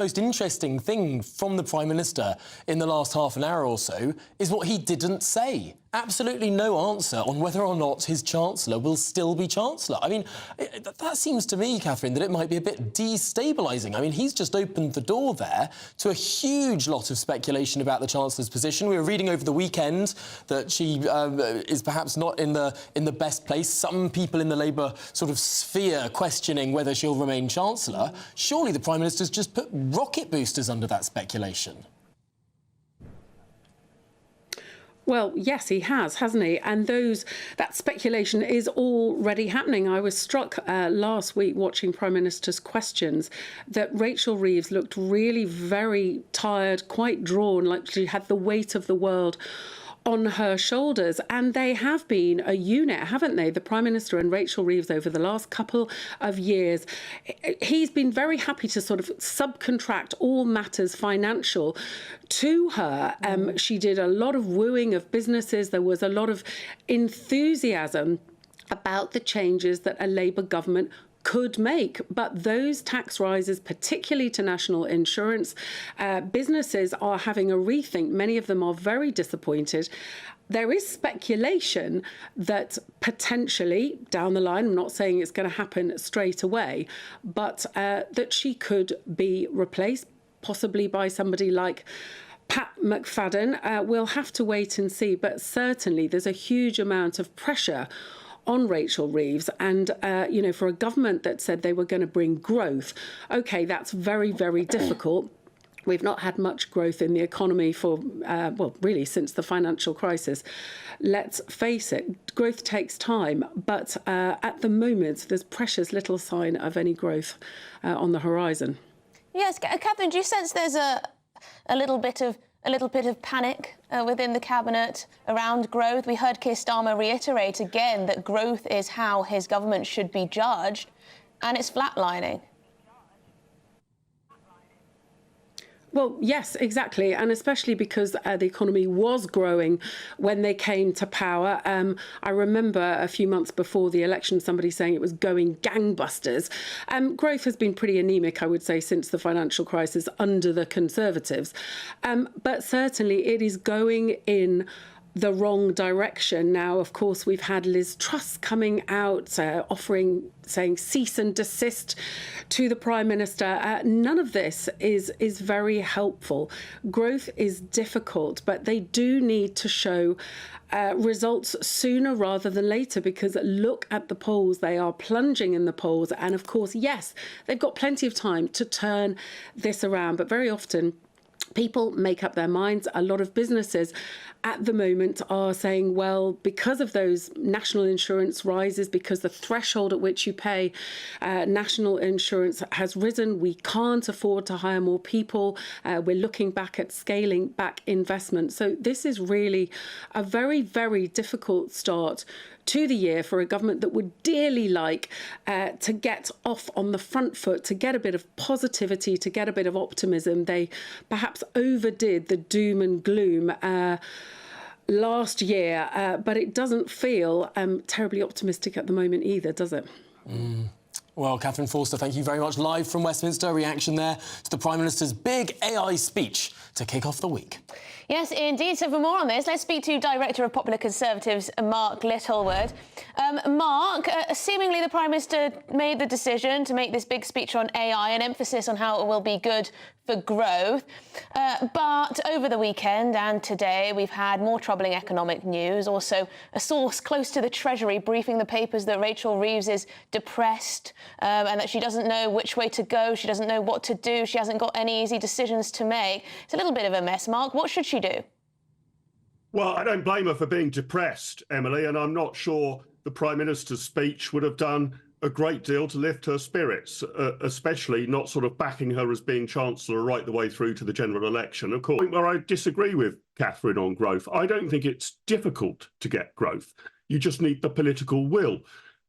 Most interesting thing from the Prime Minister in the last half an hour or so is what he didn't say. Absolutely no answer on whether or not his Chancellor will still be Chancellor. I mean, that seems to me, Catherine, that it might be a bit destabilising. I mean, he's just opened the door there to a huge lot of speculation about the Chancellor's position. We were reading over the weekend that she is perhaps not in the best place. Some people in the Labour sort of sphere questioning whether she'll remain Chancellor. Surely the Prime Minister's just put rocket boosters under that speculation. Well, yes, he has, hasn't he? And that speculation is already happening. I was struck last week watching Prime Minister's questions that Rachel Reeves looked really very tired, quite drawn, like she had the weight of the world on her shoulders. And they have been a unit, haven't they? The Prime Minister and Rachel Reeves over the last couple of years. He's been very happy to sort of subcontract all matters financial to her. She did a lot of wooing of businesses. There was a lot of enthusiasm about the changes that a Labour government could make. But those tax rises, particularly to national insurance, businesses are having a rethink. Many of them are very disappointed. There is speculation that potentially down the line, I'm not saying it's going to happen straight away, but that she could be replaced, possibly by somebody like Pat McFadden. We'll have to wait and see, but certainly there's a huge amount of pressure on Rachel Reeves and, you know, for a government that said they were going to bring growth. OK, that's very, very difficult. We've not had much growth in the economy for, well, really since the financial crisis. Let's face it, growth takes time. But at the moment, there's precious little sign of any growth on the horizon. Yes, Catherine, do you sense there's a little bit of panic within the cabinet around growth? We heard Keir Starmer reiterate again that growth is how his government should be judged, and it's flatlining. Well, yes, exactly. And especially because the economy was growing when they came to power. I remember a few months before the election, somebody saying it was going gangbusters. Growth has been pretty anemic, I would say, since the financial crisis under the Conservatives. But certainly it is going in the wrong direction. Now, of course, we've had Liz Truss coming out saying cease and desist to the Prime Minister. None of this is very helpful. Growth is difficult, but they do need to show results sooner rather than later, because look at the polls. They are plunging in the polls. And of course, yes, they've got plenty of time to turn this around, but very often people make up their minds. A lot of businesses at the moment are saying, well, because of those national insurance rises, because the threshold at which you pay national insurance has risen, we can't afford to hire more people. We're looking back at scaling back investment. So this is really a very, very difficult start to the year for a government that would dearly like to get off on the front foot, to get a bit of positivity, to get a bit of optimism. They perhaps overdid the doom and gloom last year, but it doesn't feel terribly optimistic at the moment either, does it? Well, Catherine Forster, thank you very much. Live from Westminster, reaction there to the Prime Minister's big AI speech to kick off the week. Yes, indeed. So for more on this, let's speak to Director of Popular Conservatives, Mark Littlewood. Mark, seemingly the Prime Minister made the decision to make this big speech on AI, an emphasis on how it will be good for growth. But over the weekend and today, we've had more troubling economic news. Also, a source close to the Treasury briefing the papers that Rachel Reeves is depressed and that she doesn't know which way to go. She doesn't know what to do. She hasn't got any easy decisions to make. It's a little bit of a mess, Mark. What should she do? Well, I don't blame her for being depressed, Emily, and I'm not sure the Prime Minister's speech would have done a great deal to lift her spirits, especially not sort of backing her as being Chancellor right the way through to the general election. Of course, where I disagree with Catherine on growth, I don't think it's difficult to get growth. You just need the political will.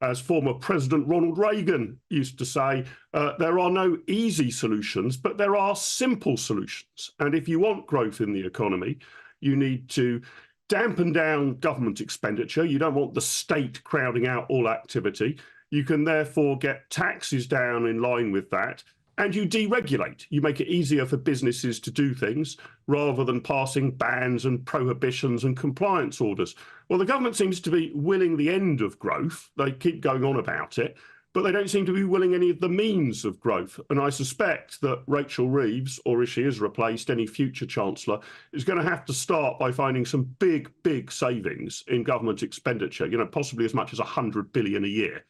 As former President Ronald Reagan used to say, there are no easy solutions, but there are simple solutions. And if you want growth in the economy, you need to dampen down government expenditure. You don't want the state crowding out all activity. You can therefore get taxes down in line with that. and you deregulate. You make it easier for businesses to do things rather than passing bans and prohibitions and compliance orders. Well, the government seems to be willing the end of growth. They keep going on about it, but they don't seem to be willing any of the means of growth. And I suspect that Rachel Reeves, or if she is replaced, any future Chancellor, is going to have to start by finding some big, big savings in government expenditure, possibly as much as 100 billion a year.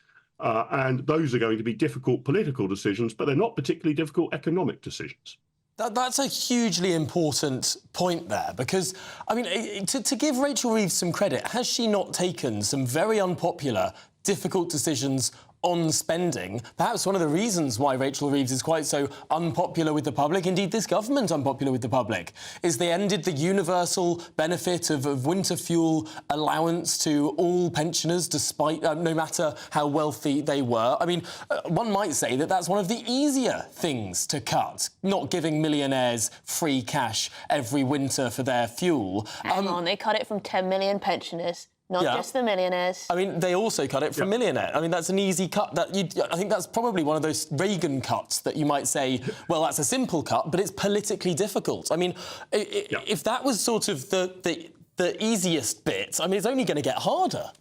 And those are going to be difficult political decisions, but they're not particularly difficult economic decisions. That's a hugely important point there, because, I mean, to give Rachel Reeves some credit, has she not taken some very unpopular, difficult decisions on spending? Perhaps one of the reasons why Rachel Reeves is quite so unpopular with the public, indeed this government unpopular with the public, is they ended the universal benefit of winter fuel allowance to all pensioners, despite no matter how wealthy they were. I mean, one might say that that's one of the easier things to cut, not giving millionaires free cash every winter for their fuel. Hang on, they cut it from 10 million pensioners. Not just the millionaires. I mean, they also cut it from millionaires. I mean, that's an easy cut. I think that's probably one of those Reagan cuts that you might say, well, that's a simple cut, but it's politically difficult. I mean, if that was sort of the easiest bit, I mean, it's only going to get harder.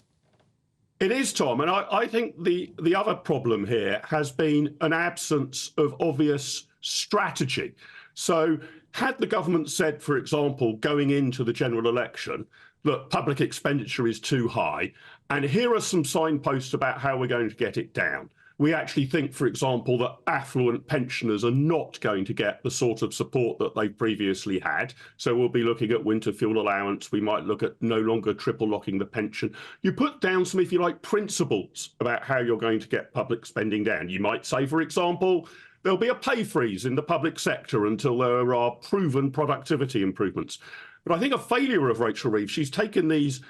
It is, Tom, and I think the other problem here has been an absence of obvious strategy. So had the government said, for example, going into the general election, look, public expenditure is too high, and here are some signposts about how we're going to get it down. We actually think, for example, that affluent pensioners are not going to get the sort of support that they've previously had. So we'll be looking at winter fuel allowance. We might look at no longer triple locking the pension. You put down some, if you like, principles about how you're going to get public spending down. You might say, for example, there'll be a pay freeze in the public sector until there are proven productivity improvements. But I think a failure of Rachel Reeves, she's taken these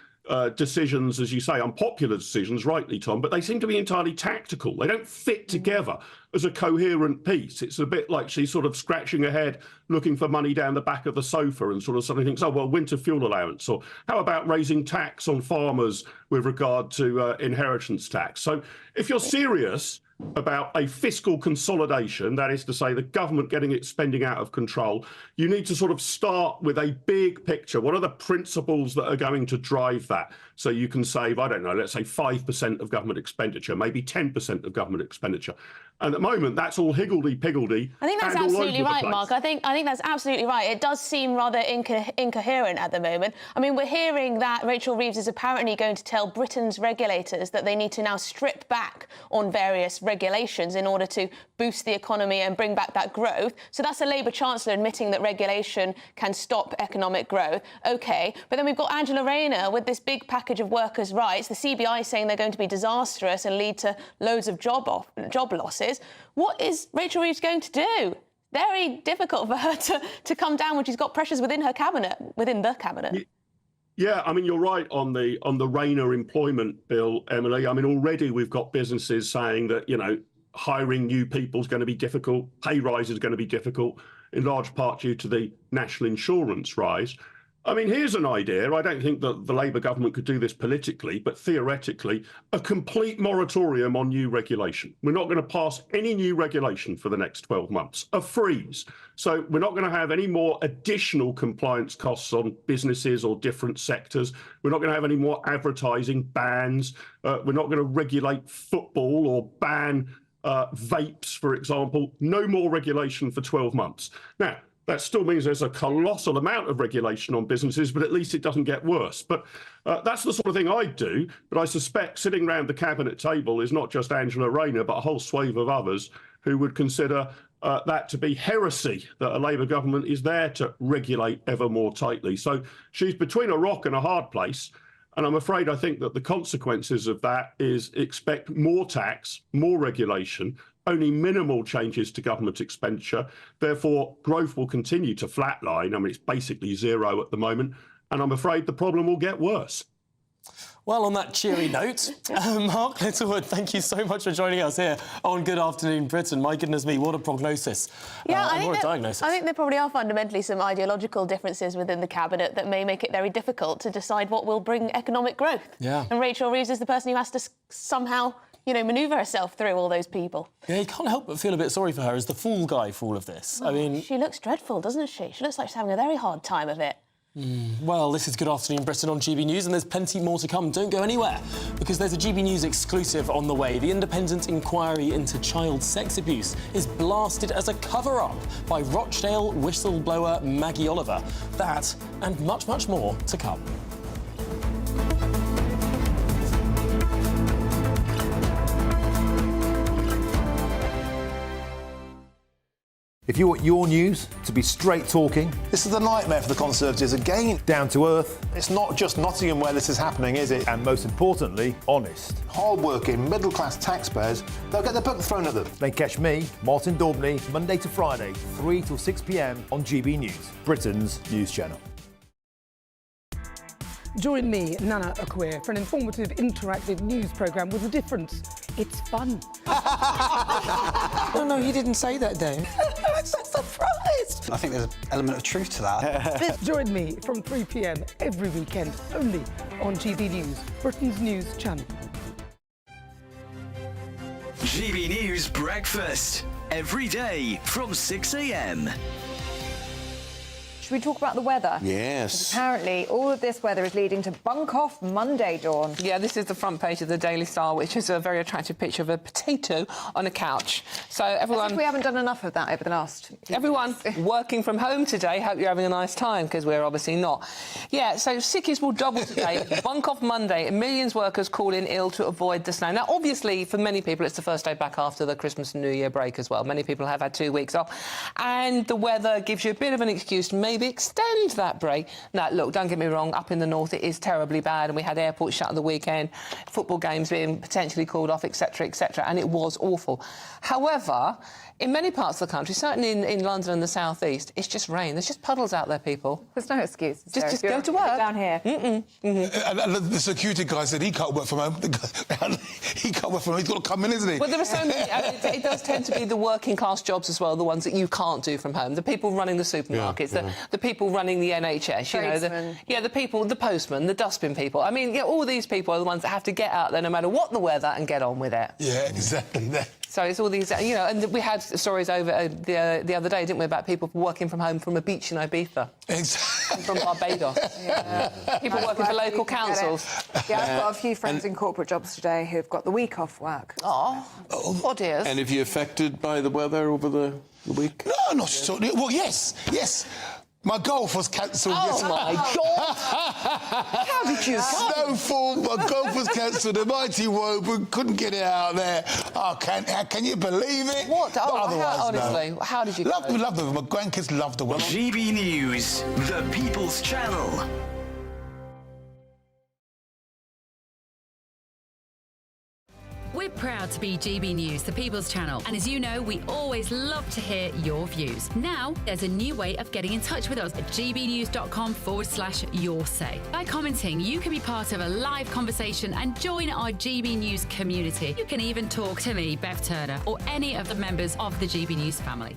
decisions, as you say, unpopular decisions, rightly, Tom, but they seem to be entirely tactical. They don't fit together as a coherent piece. It's a bit like she's sort of scratching her head, looking for money down the back of the sofa and sort of suddenly thinks, oh, well, winter fuel allowance, or how about raising tax on farmers with regard to inheritance tax? So if you're serious about a fiscal consolidation, that is to say the government getting its spending out of control, you need to sort of start with a big picture. What are the principles that are going to drive that? So you can save, I don't know, let's say 5% of government expenditure, maybe 10% of government expenditure. And at the moment, that's all higgledy-piggledy. I think that's absolutely right, Mark. I think that's absolutely right. It does seem rather incoherent at the moment. I mean, we're hearing that Rachel Reeves is apparently going to tell Britain's regulators that they need to now strip back on various regulations in order to boost the economy and bring back that growth. So that's a Labour Chancellor admitting that regulation can stop economic growth. OK, but then we've got Angela Rayner with this big package of workers' rights, the CBI saying they're going to be disastrous and lead to loads of job losses. What is Rachel Reeves going to do? Very difficult for her to come down when she's got pressures within the cabinet. Yeah, I mean, you're right on the Rayner employment bill, Emily. I mean, already we've got businesses saying that, hiring new people is going to be difficult, pay rise is going to be difficult, in large part due to the national insurance rise. I mean, here's an idea. I don't think that the Labour government could do this politically, but theoretically, a complete moratorium on new regulation. We're not going to pass any new regulation for the next 12 months. A freeze. So we're not going to have any more additional compliance costs on businesses or different sectors. We're not going to have any more advertising bans. We're not going to regulate football or ban vapes, for example. No more regulation for 12 months. Now, that still means there's a colossal amount of regulation on businesses, but at least it doesn't get worse. But that's the sort of thing I'd do. But I suspect sitting around the cabinet table is not just Angela Rayner, but a whole swathe of others who would consider that to be heresy, that a Labour government is there to regulate ever more tightly. So she's between a rock and a hard place. And I'm afraid I think that the consequences of that is expect more tax, more regulation, only minimal changes to government expenditure. Therefore, growth will continue to flatline. I mean, it's basically zero at the moment. And I'm afraid the problem will get worse. Well, on that cheery note, Mark Littlewood, thank you so much for joining us here on Good Afternoon Britain. My goodness me, what a prognosis. Yeah, what a diagnosis. I think there probably are fundamentally some ideological differences within the cabinet that may make it very difficult to decide what will bring economic growth. Yeah. And Rachel Reeves is the person who has to somehow manoeuvre herself through all those people. Yeah, you can't help but feel a bit sorry for her as the fall guy for all of this. I mean... She looks dreadful, doesn't she? She looks like she's having a very hard time of it. Well, this is Good Afternoon Britain on GB News, and there's plenty more to come. Don't go anywhere, because there's a GB News exclusive on the way. The independent inquiry into child sex abuse is blasted as a cover-up by Rochdale whistleblower Maggie Oliver. That and much, much more to come. If you want your news to be straight talking, this is a nightmare for the Conservatives again. down to earth, It's not just Nottingham where this is happening, is it? and most importantly, honest, Hard-working, middle-class taxpayers, they'll get their book thrown at them. then catch me, Martin Daubney, Monday to Friday, 3 till 6 p.m. on GB News, Britain's news channel. Join me, Nana Akweer, for an informative, interactive news programme with a difference. It's fun. No, he didn't say that, Dave. I'm so surprised. I think there's an element of truth to that. Join me from 3 p.m. every weekend, only on GB News, Britain's news channel. GB News Breakfast, every day from 6 a.m. Should we talk about the weather? Yes. Apparently, all of this weather is leading to bunk-off Monday, Dawn. Yeah, this is the front page of the Daily Star, which is a very attractive picture of a potato on a couch. So everyone... As if we haven't done enough of that over the last... Everyone working from home today, hope you're having a nice time, because we're obviously not. Yeah, so sickies will double today. Bunk-off Monday. Millions of workers call in ill to avoid the snow. Now, obviously, for many people, it's the first day back after the Christmas and New Year break as well. Many people have had 2 weeks off. And the weather gives you a bit of an excuse to maybe extend that break. Now, look, don't get me wrong, up in the north it is terribly bad, and we had airports shut at the weekend, football games being potentially called off, etc., and it was awful. However, in many parts of the country, certainly in London and the South East, it's just rain. There's just puddles out there, people. There's no excuse. Just go to work. Down here. And the security guy said he can't work from home. He can't work from home. He's got to come in, isn't he? Well, there are so many. It does tend to be the working class jobs as well, the ones that you can't do from home. The people running the supermarkets, the people running the NHS, the people, the postmen, the dustbin people. I mean, all these people are the ones that have to get out there no matter what the weather and get on with it. Yeah, exactly. So it's all these, and we had stories over the other day, didn't we, about people working from home from a beach in Ibiza. Exactly. From Barbados. People working for local councils. Yeah, I've got a few friends in corporate jobs today who've got the week off work. Oh dear. And have you affected by the weather over the week? No, not so. Well, yes. My golf was cancelled. Oh, my God! How did you... Snowfall, my golf was cancelled. The mighty Woburn couldn't get it out there. Oh, can you believe it? What? Honestly, how did you... Love them. My grandkids loved the weather. GB News, the People's Channel. We're proud to be GB News, the People's Channel. And as you know, we always love to hear your views. Now, there's a new way of getting in touch with us at gbnews.com/your say. By commenting, you can be part of a live conversation and join our GB News community. You can even talk to me, Bev Turner, or any of the members of the GB News family.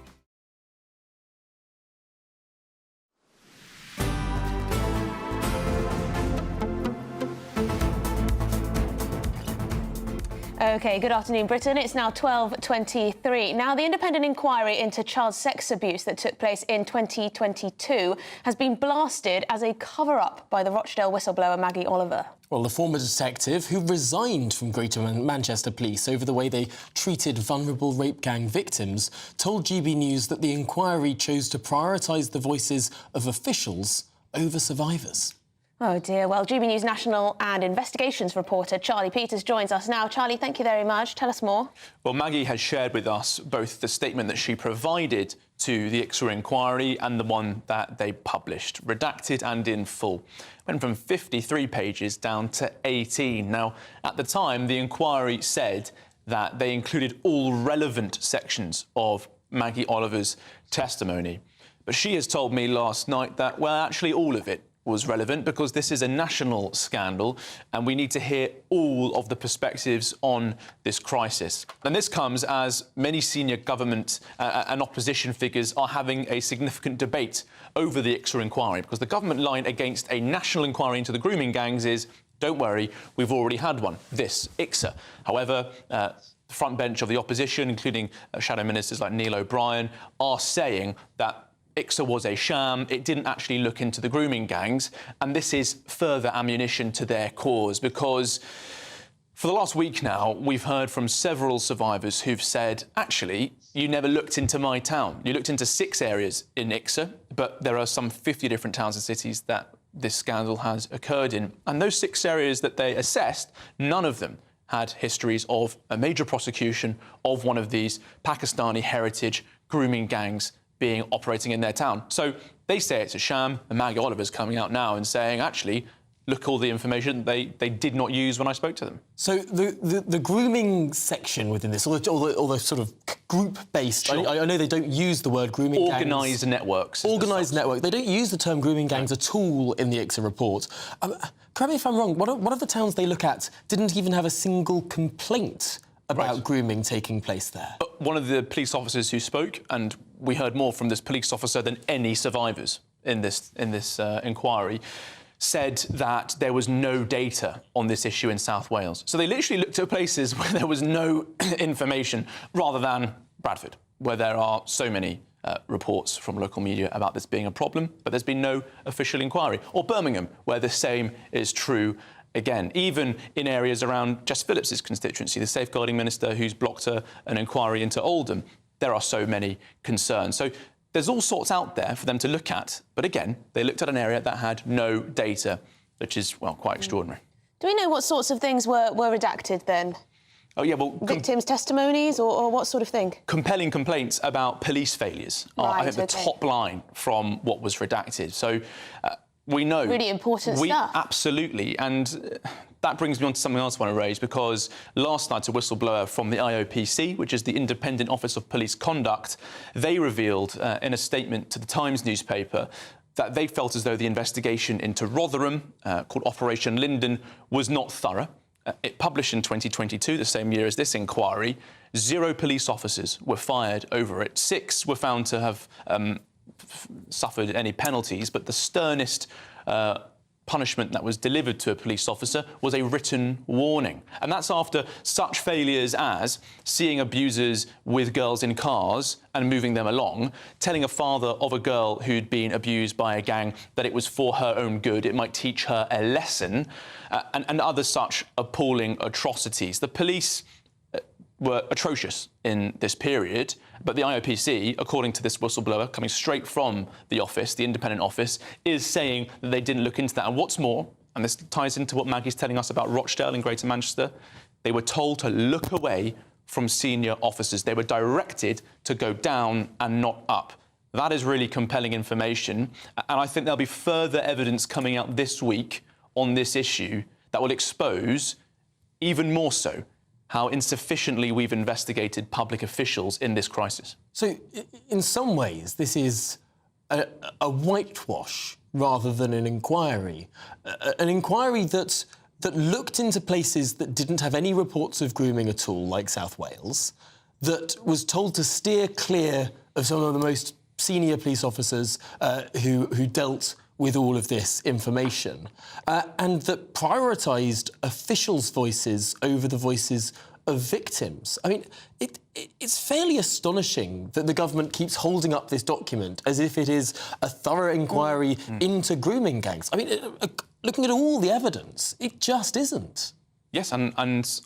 OK, good afternoon, Britain. It's now 12:23. Now, the independent inquiry into child sex abuse that took place in 2022 has been blasted as a cover-up by the Rochdale whistleblower Maggie Oliver. Well, the former detective, who resigned from Greater Manchester Police over the way they treated vulnerable rape gang victims, told GB News that the inquiry chose to prioritise the voices of officials over survivors. Oh, dear. Well, GB News national and investigations reporter Charlie Peters joins us now. Charlie, thank you very much. Tell us more. Well, Maggie has shared with us both the statement that she provided to the ICSA inquiry and the one that they published, redacted and in full. Went from 53 pages down to 18. Now, at the time, the inquiry said that they included all relevant sections of Maggie Oliver's testimony. But she has told me last night that, well, actually all of it was relevant because this is a national scandal and we need to hear all of the perspectives on this crisis. And this comes as many senior government and opposition figures are having a significant debate over the ICSA inquiry, because the government line against a national inquiry into the grooming gangs is don't worry, we've already had one, this, ICSA. However, the front bench of the opposition, including shadow ministers like Neil O'Brien, are saying that ICSA was a sham, it didn't actually look into the grooming gangs, and this is further ammunition to their cause, because for the last week now, we've heard from several survivors who've said, actually, you never looked into my town. You looked into 6 areas in ICSA, but there are some 50 different towns and cities that this scandal has occurred in. And those 6 areas that they assessed, none of them had histories of a major prosecution of one of these Pakistani heritage grooming gangs being operating in their town. So they say it's a sham, and Maggie Oliver's coming out now and saying, actually, look all the information they did not use when I spoke to them. So the grooming section within this, all the sort of group-based... Sure. I know they don't use the word grooming gangs. Organised networks. Organised network. They don't use the term grooming gangs at all in the ICSA report. Correct me if I'm wrong, one of the towns they look at didn't even have a single complaint about grooming taking place there. One of the police officers who spoke, and we heard more from this police officer than any survivors in this inquiry, said that there was no data on this issue in South Wales. So they literally looked at places where there was no information, rather than Bradford, where there are so many reports from local media about this being a problem, but there's been no official inquiry. Or Birmingham, where the same is true again, even in areas around Jess Phillips's constituency, the safeguarding minister who's blocked an inquiry into Oldham. There are so many concerns. So there's all sorts out there for them to look at, but again, they looked at an area that had no data, which is, well, quite extraordinary. Do we know what sorts of things were redacted then? Oh, yeah, well... Victims' testimonies or what sort of thing? Compelling complaints about police failures are, I think, the top line from what was redacted. So we know... Really important stuff. Absolutely, and that brings me on to something else I want to raise, because last night a whistleblower from the IOPC, which is the Independent Office of Police Conduct, they revealed in a statement to the Times newspaper that they felt as though the investigation into Rotherham, called Operation Linden, was not thorough. It published in 2022, the same year as this inquiry. 0 police officers were fired over it. 6 were found to have suffered any penalties, but the sternest punishment that was delivered to a police officer was a written warning. And that's after such failures as seeing abusers with girls in cars and moving them along, telling a father of a girl who'd been abused by a gang that it was for her own good, it might teach her a lesson, and other such appalling atrocities. The police were atrocious in this period, but the IOPC, according to this whistleblower coming straight from the office, the independent office, is saying that they didn't look into that. And what's more, and this ties into what Maggie's telling us about Rochdale in Greater Manchester, they were told to look away from senior officers. They were directed to go down and not up. That is really compelling information, and I think there'll be further evidence coming out this week on this issue that will expose, even more so, how insufficiently we've investigated public officials in this crisis. So, in some ways, this is a whitewash rather than an inquiry. An inquiry that looked into places that didn't have any reports of grooming at all, like South Wales, that was told to steer clear of some of the most senior police officers who dealt with all of this information, and that prioritised officials' voices over the voices of victims. I mean, it's fairly astonishing that the government keeps holding up this document as if it is a thorough inquiry into grooming gangs. I mean, looking at all the evidence, it just isn't. Yes, and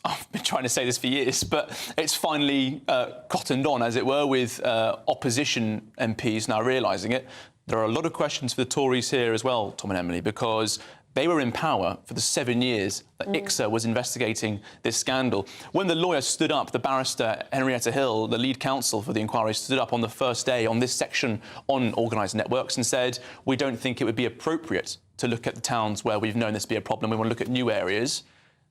I've been trying to say this for years, but it's finally cottoned on, as it were, with opposition MPs now realising it. There are a lot of questions for the Tories here as well, Tom and Emily, because they were in power for the 7 years that ICSA was investigating this scandal. When the lawyer stood up, the barrister Henrietta Hill, the lead counsel for the inquiry, stood up on the first day on this section on organised networks and said, we don't think it would be appropriate to look at the towns where we've known this to be a problem. We want to look at new areas.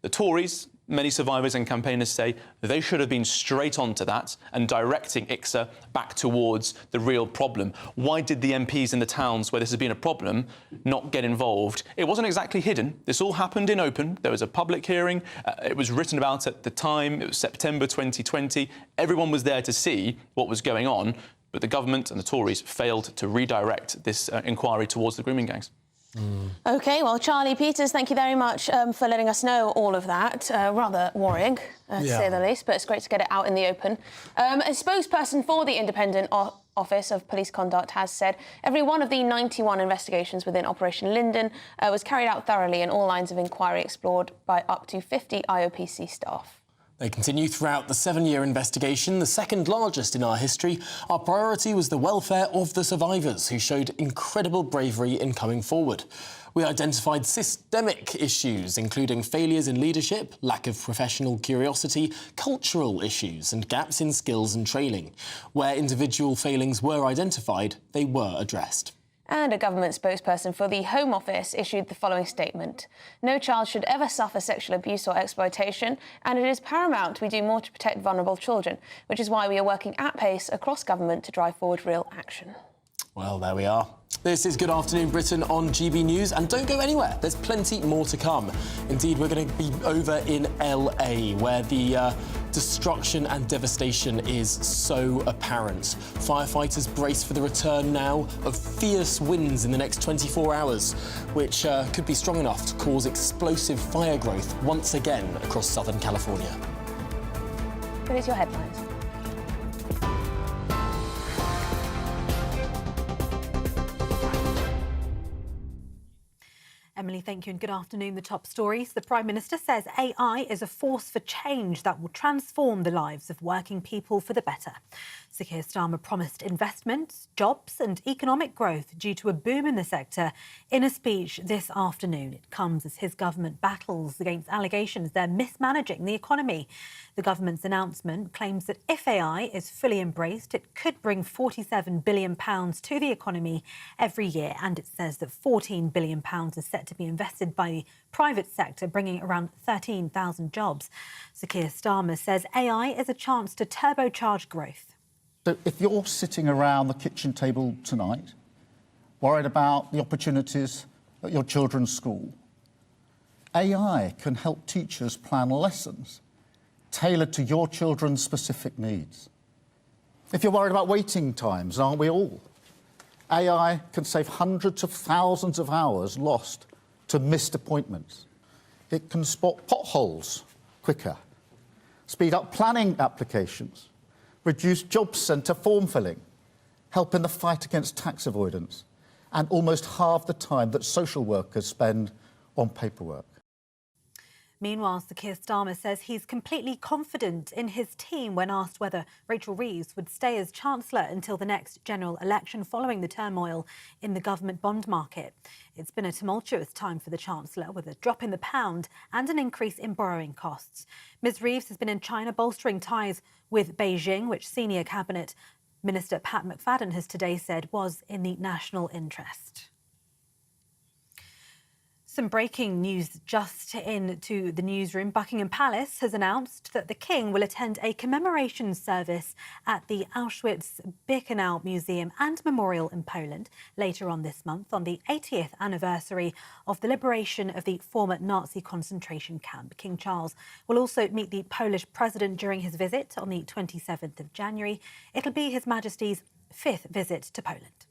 The Tories, many survivors and campaigners say they should have been straight onto that and directing ICSA back towards the real problem. Why did the MPs in the towns where this has been a problem not get involved? It wasn't exactly hidden. This all happened in open. There was a public hearing. It was written about at the time. It was September 2020. Everyone was there to see what was going on, but the government and the Tories failed to redirect this inquiry towards the grooming gangs. OK, well, Charlie Peters, thank you very much for letting us know all of that. Rather worrying, to say the least, but it's great to get it out in the open. A spokesperson for the Independent Office of Police Conduct has said every one of the 91 investigations within Operation Linden was carried out thoroughly and all lines of inquiry explored by up to 50 IOPC staff. They continue throughout the 7-year investigation, the second largest in our history. Our priority was the welfare of the survivors, who showed incredible bravery in coming forward. We identified systemic issues, including failures in leadership, lack of professional curiosity, cultural issues and gaps in skills and training. Where individual failings were identified, they were addressed. And a government spokesperson for the Home Office issued the following statement. No child should ever suffer sexual abuse or exploitation, and it is paramount we do more to protect vulnerable children, which is why we are working at pace across government to drive forward real action. Well, there we are. This is Good Afternoon Britain on GB News, and don't go anywhere. There's plenty more to come. Indeed, we're going to be over in LA, where the destruction and devastation is so apparent. Firefighters brace for the return now of fierce winds in the next 24 hours, which could be strong enough to cause explosive fire growth once again across Southern California. Here's your headlines. Emily, thank you and good afternoon. The top stories. The Prime Minister says AI is a force for change that will transform the lives of working people for the better. Sir Keir Starmer promised investment, jobs and economic growth due to a boom in the sector in a speech this afternoon. It comes as his government battles against allegations they're mismanaging the economy. The government's announcement claims that if AI is fully embraced, it could bring £47 billion to the economy every year. And it says that £14 billion is set to be invested by the private sector, bringing around 13,000 jobs. Sir Keir Starmer says AI is a chance to turbocharge growth. So if you're sitting around the kitchen table tonight, worried about the opportunities at your children's school, AI can help teachers plan lessons tailored to your children's specific needs. If you're worried about waiting times, aren't we all? AI can save hundreds of thousands of hours lost to missed appointments. It can spot potholes quicker, speed up planning applications, reduce job centre form filling, help in the fight against tax avoidance, and almost halve the time that social workers spend on paperwork. Meanwhile, Sir Keir Starmer says he's completely confident in his team when asked whether Rachel Reeves would stay as Chancellor until the next general election following the turmoil in the government bond market. It's been a tumultuous time for the Chancellor, with a drop in the pound and an increase in borrowing costs. Ms Reeves has been in China bolstering ties with Beijing, which senior Cabinet Minister Pat McFadden has today said was in the national interest. Some breaking news just into the newsroom. Buckingham Palace has announced that the King will attend a commemoration service at the Auschwitz-Birkenau Museum and Memorial in Poland later on this month on the 80th anniversary of the liberation of the former Nazi concentration camp. King Charles will also meet the Polish president during his visit on the 27th of January. It'll be His Majesty's 5th visit to Poland.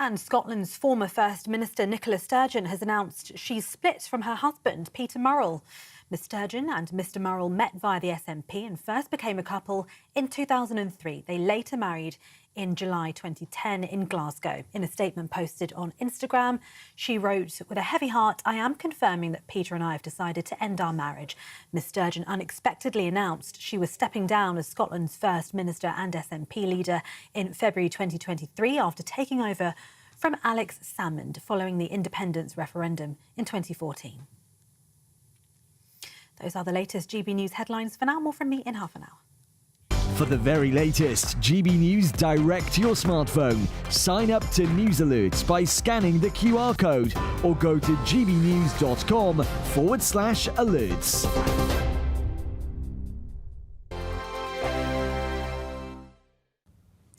And Scotland's former First Minister Nicola Sturgeon has announced she's split from her husband, Peter Murrell. Ms Sturgeon and Mr Murrell met via the SNP and first became a couple in 2003. They later married in July 2010 in Glasgow. In a statement posted on Instagram, she wrote, "With a heavy heart, I am confirming that Peter and I have decided to end our marriage." Ms Sturgeon unexpectedly announced she was stepping down as Scotland's First Minister and SNP leader in February 2023 after taking over from Alex Salmond following the independence referendum in 2014. Those are the latest GB News headlines. For now, more from me in half an hour. For the very latest GB News direct to your smartphone, sign up to News Alerts by scanning the QR code or go to gbnews.com/alerts.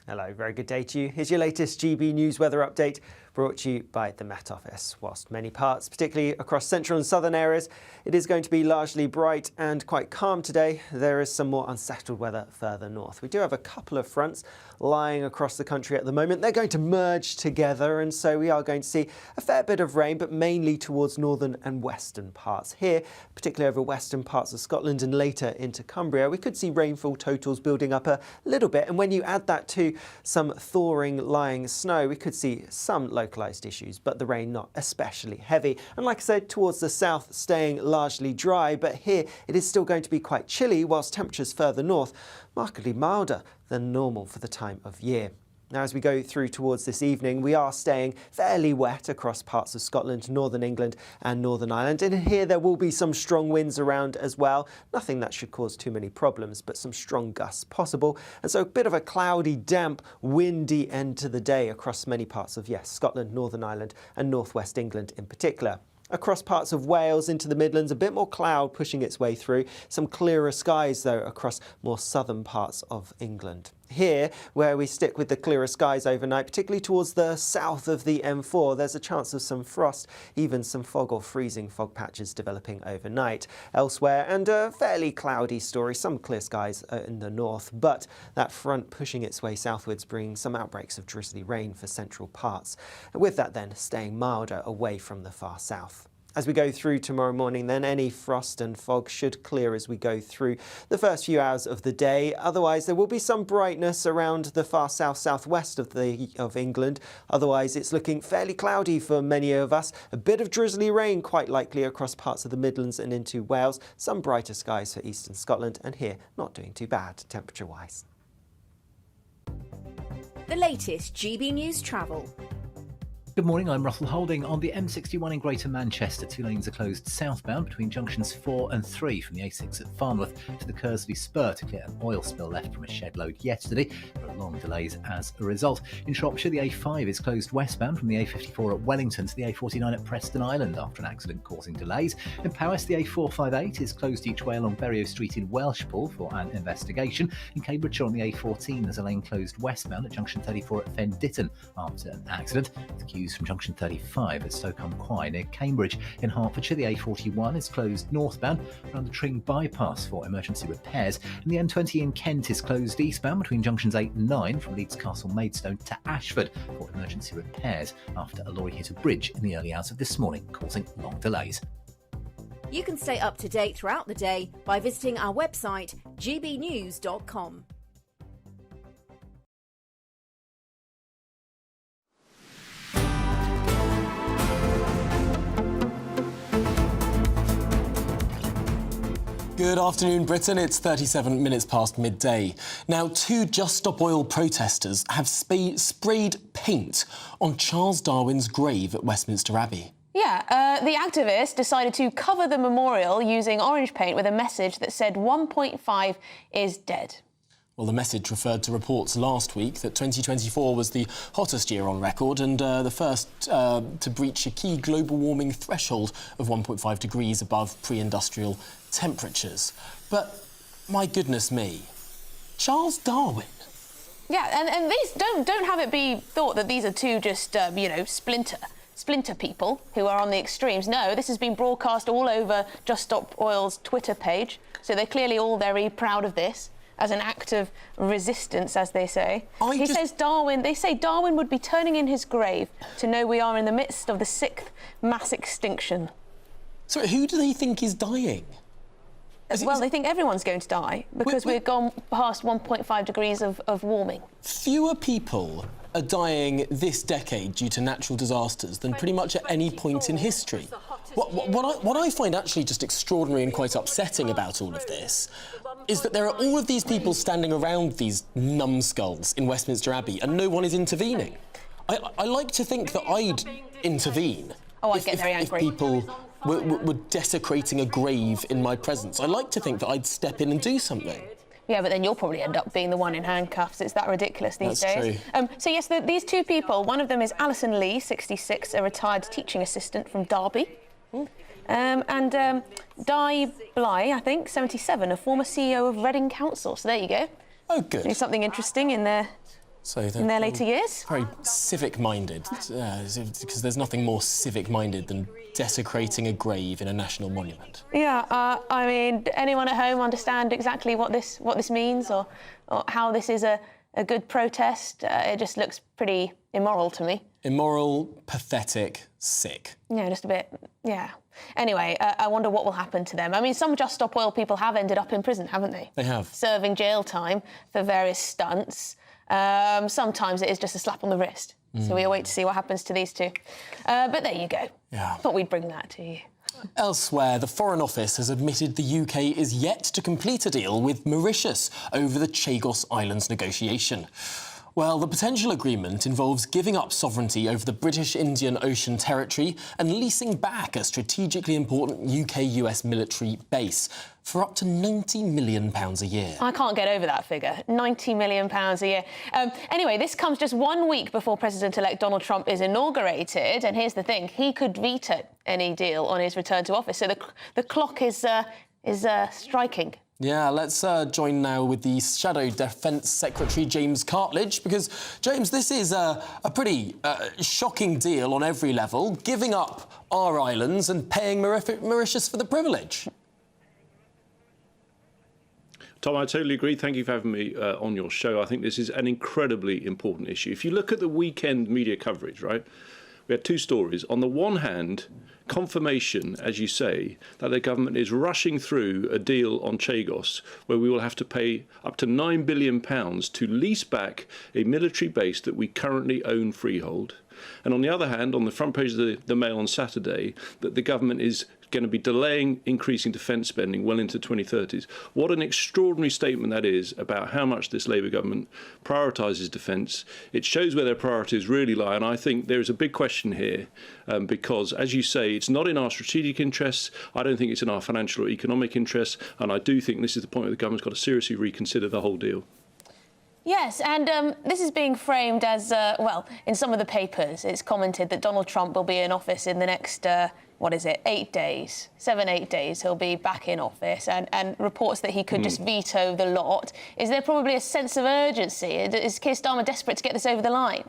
Hello. very good day to you. Here's your latest GB News weather update, brought to you by the Met Office. Whilst many parts, particularly across central and southern areas, it is going to be largely bright and quite calm today, there is some more unsettled weather further north. We do have a couple of fronts lying across the country at the moment. They're going to merge together, and so we are going to see a fair bit of rain, but mainly towards northern and western parts. Here, particularly over western parts of Scotland and later into Cumbria, we could see rainfall totals building up a little bit, and when you add that to some thawing lying snow, we could see some localised issues, but the rain not especially heavy. And like I said, towards the south staying largely dry, but here it is still going to be quite chilly, whilst temperatures further north markedly milder than normal for the time of year. Now, as we go through towards this evening, we are staying fairly wet across parts of Scotland, northern England and Northern Ireland. And here there will be some strong winds around as well. Nothing that should cause too many problems, but some strong gusts possible. And so a bit of a cloudy, damp, windy end to the day across many parts of, yes, Scotland, Northern Ireland and northwest England in particular. Across parts of Wales into the Midlands, a bit more cloud pushing its way through. Some clearer skies, though, across more southern parts of England. Here, where we stick with the clearer skies overnight, particularly towards the south of the M4, there's a chance of some frost, even some fog or freezing fog patches developing overnight. Elsewhere, and a fairly cloudy story, some clear skies in the north, but that front pushing its way southwards brings some outbreaks of drizzly rain for central parts. With that then, staying milder away from the far south. As we go through tomorrow morning, then any frost and fog should clear as we go through the first few hours of the day. Otherwise, there will be some brightness around the far south-southwest of England. Otherwise, it's looking fairly cloudy for many of us. A bit of drizzly rain quite likely across parts of the Midlands and into Wales. Some brighter skies for eastern Scotland, and here not doing too bad temperature-wise. The latest GB News travel. Good morning, I'm Russell Holding. On the M61 in Greater Manchester, two lanes are closed southbound between junctions 4 and 3 from the A6 at Farnworth to the Kersley Spur to clear an oil spill left from a shed load yesterday. There are long delays as a result. In Shropshire, the A5 is closed westbound from the A54 at Wellington to the A49 at Preston Island after an accident causing delays. In Powys, the A458 is closed each way along Berriow Street in Welshpool for an investigation. In Cambridgeshire on the A14, there's a lane closed westbound at junction 34 at Fen Ditton after an accident. The queues from junction 35 at Stoke-on-Quoy near Cambridge. In Hertfordshire, the A41 is closed northbound around the Tring bypass for emergency repairs, and the M20 in Kent is closed eastbound between junctions 8 and 9 from Leeds Castle Maidstone to Ashford for emergency repairs after a lorry hit a bridge in the early hours of this morning, causing long delays. You can stay up to date throughout the day by visiting our website gbnews.com. Good afternoon, Britain. It's 37 minutes past midday. Now, two Just Stop Oil protesters have sprayed paint on Charles Darwin's grave at Westminster Abbey. Yeah, the activists decided to cover the memorial using orange paint with a message that said 1.5 is dead. Well, the message referred to reports last week that 2024 was the hottest year on record and the first to breach a key global warming threshold of 1.5 degrees above pre-industrial temperatures. But, my goodness me, Charles Darwin. Yeah, and these don't have it be thought that these are two just, splinter people who are on the extremes. No, this has been broadcast all over Just Stop Oil's Twitter page, so they're clearly all very proud of this as an act of resistance, as they say. They say Darwin would be turning in his grave to know we are in the midst of the 6th mass extinction. So who do they think is dying? Well, they think everyone's going to die because we've gone past 1.5 degrees of warming. Fewer people are dying this decade due to natural disasters than pretty much at any point in history. What I find actually just extraordinary and quite upsetting about all of this is that there are all of these people standing around these numbskulls in Westminster Abbey and no one is intervening. I like to think that I'd intervene if people were desecrating a grave in my presence. I like to think that I'd step in and do something. Yeah, but then you'll probably end up being the one in handcuffs. It's that ridiculous these days. True. So yes, these two people, one of them is Alison Lee, 66, a retired teaching assistant from Derby. And Di Bly, I think, 77, a former CEO of Reading Council. So there you go. Oh, good. Something interesting in their So in their later years? Very civic-minded, because there's nothing more civic-minded than desecrating a grave in a national monument. Yeah, I mean, anyone at home understand exactly what this means, or how this is a good protest? It just looks pretty immoral to me. Immoral, pathetic, sick. Yeah, just a bit, yeah. Anyway, I wonder what will happen to them. I mean, some Just Stop Oil people have ended up in prison, haven't they? They have. Serving jail time for various stunts. Sometimes it is just a slap on the wrist. So we'll wait to see what happens to these two. But there you go. Yeah. Thought we'd bring that to you. Elsewhere, the Foreign Office has admitted the UK is yet to complete a deal with Mauritius over the Chagos Islands negotiation. Well, the potential agreement involves giving up sovereignty over the British Indian Ocean territory and leasing back a strategically important UK-US military base for up to £90 million a year. I can't get over that figure, £90 million a year. Anyway, this comes just 1 week before President-elect Donald Trump is inaugurated, and here's the thing, he could veto any deal on his return to office, so the clock is striking. Yeah, let's join now with the Shadow Defence Secretary, James Cartledge, because, James, this is a pretty shocking deal on every level, giving up our islands and paying Mauritius for the privilege. Tom, I totally agree. Thank you for having me on your show. I think this is an incredibly important issue. If you look at the weekend media coverage, right, we had two stories. On the one hand, confirmation, as you say, that the government is rushing through a deal on Chagos where we will have to pay up to £9 billion to lease back a military base that we currently own freehold. And on the other hand, on the front page of the Mail on Saturday, that the government is going to be delaying increasing defence spending well into 2030s. What an extraordinary statement that is about how much this Labour government prioritises defence. It shows where their priorities really lie, and I think there is a big question here because, as you say, it's not in our strategic interests. I don't think it's in our financial or economic interests, and I do think this is the point where the government's got to seriously reconsider the whole deal. Yes, and this is being framed as, well, in some of the papers, it's commented that Donald Trump will be in office in the next, 8 days, 7-8 days, he'll be back in office, and reports that he could just veto the lot. Is there probably a sense of urgency? Is Keir Starmer desperate to get this over the line?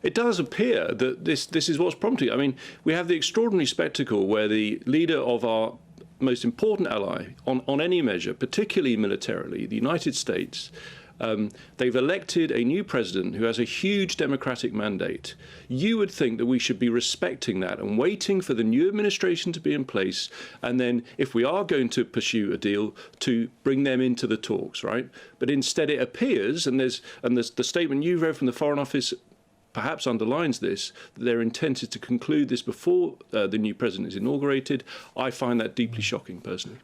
It does appear that this is what's prompting. I mean, we have the extraordinary spectacle where the leader of our most important ally on any measure, particularly militarily, the United States, they've elected a new president who has a huge democratic mandate. You would think that we should be respecting that and waiting for the new administration to be in place, and then if we are going to pursue a deal, to bring them into the talks, right? But instead it appears, and there's the statement you read from the Foreign Office perhaps underlines this, that their intent is to conclude this before the new president is inaugurated. I find that deeply shocking, personally.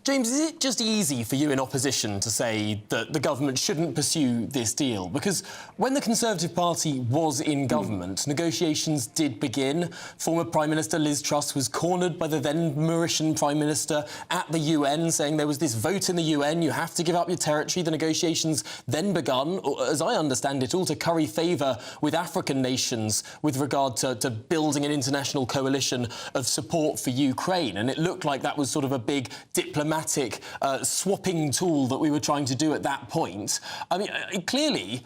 James, is it just easy for you in opposition to say that the government shouldn't pursue this deal? Because when the Conservative Party was in government, negotiations did begin. Former Prime Minister Liz Truss was cornered by the then Mauritian Prime Minister at the UN, saying there was this vote in the UN, you have to give up your territory. The negotiations then begun, as I understand it, all to curry favour with African nations with regard to building an international coalition of support for Ukraine. And it looked like that was sort of a big diplomatic swapping tool that we were trying to do at that point. I mean, clearly,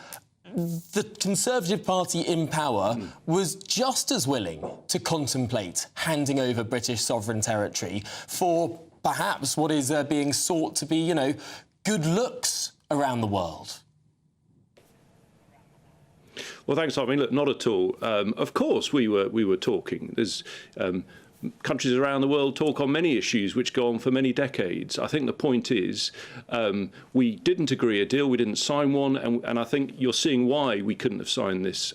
the Conservative Party in power was just as willing to contemplate handing over British sovereign territory for perhaps what is being sought to be, good looks around the world. Well, thanks, Tom. I mean, look, not at all. Of course, we were talking. There's countries around the world talk on many issues which go on for many decades. I think the point is we didn't agree a deal, we didn't sign one, and I think you're seeing why we couldn't have signed this.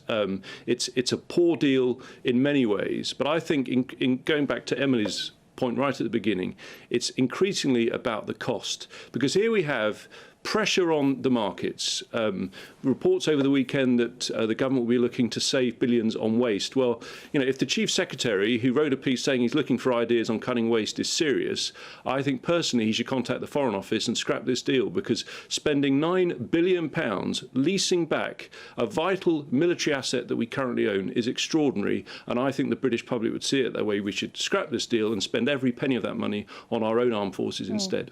It's a poor deal in many ways, but I think in going back to Emily's point right at the beginning, it's increasingly about the cost, because here we have pressure on the markets. Reports over the weekend that the government will be looking to save billions on waste. Well, if the Chief Secretary, who wrote a piece saying he's looking for ideas on cutting waste, is serious, I think personally he should contact the Foreign Office and scrap this deal, because spending £9 billion leasing back a vital military asset that we currently own is extraordinary, and I think the British public would see it that way. We should scrap this deal and spend every penny of that money on our own armed forces instead.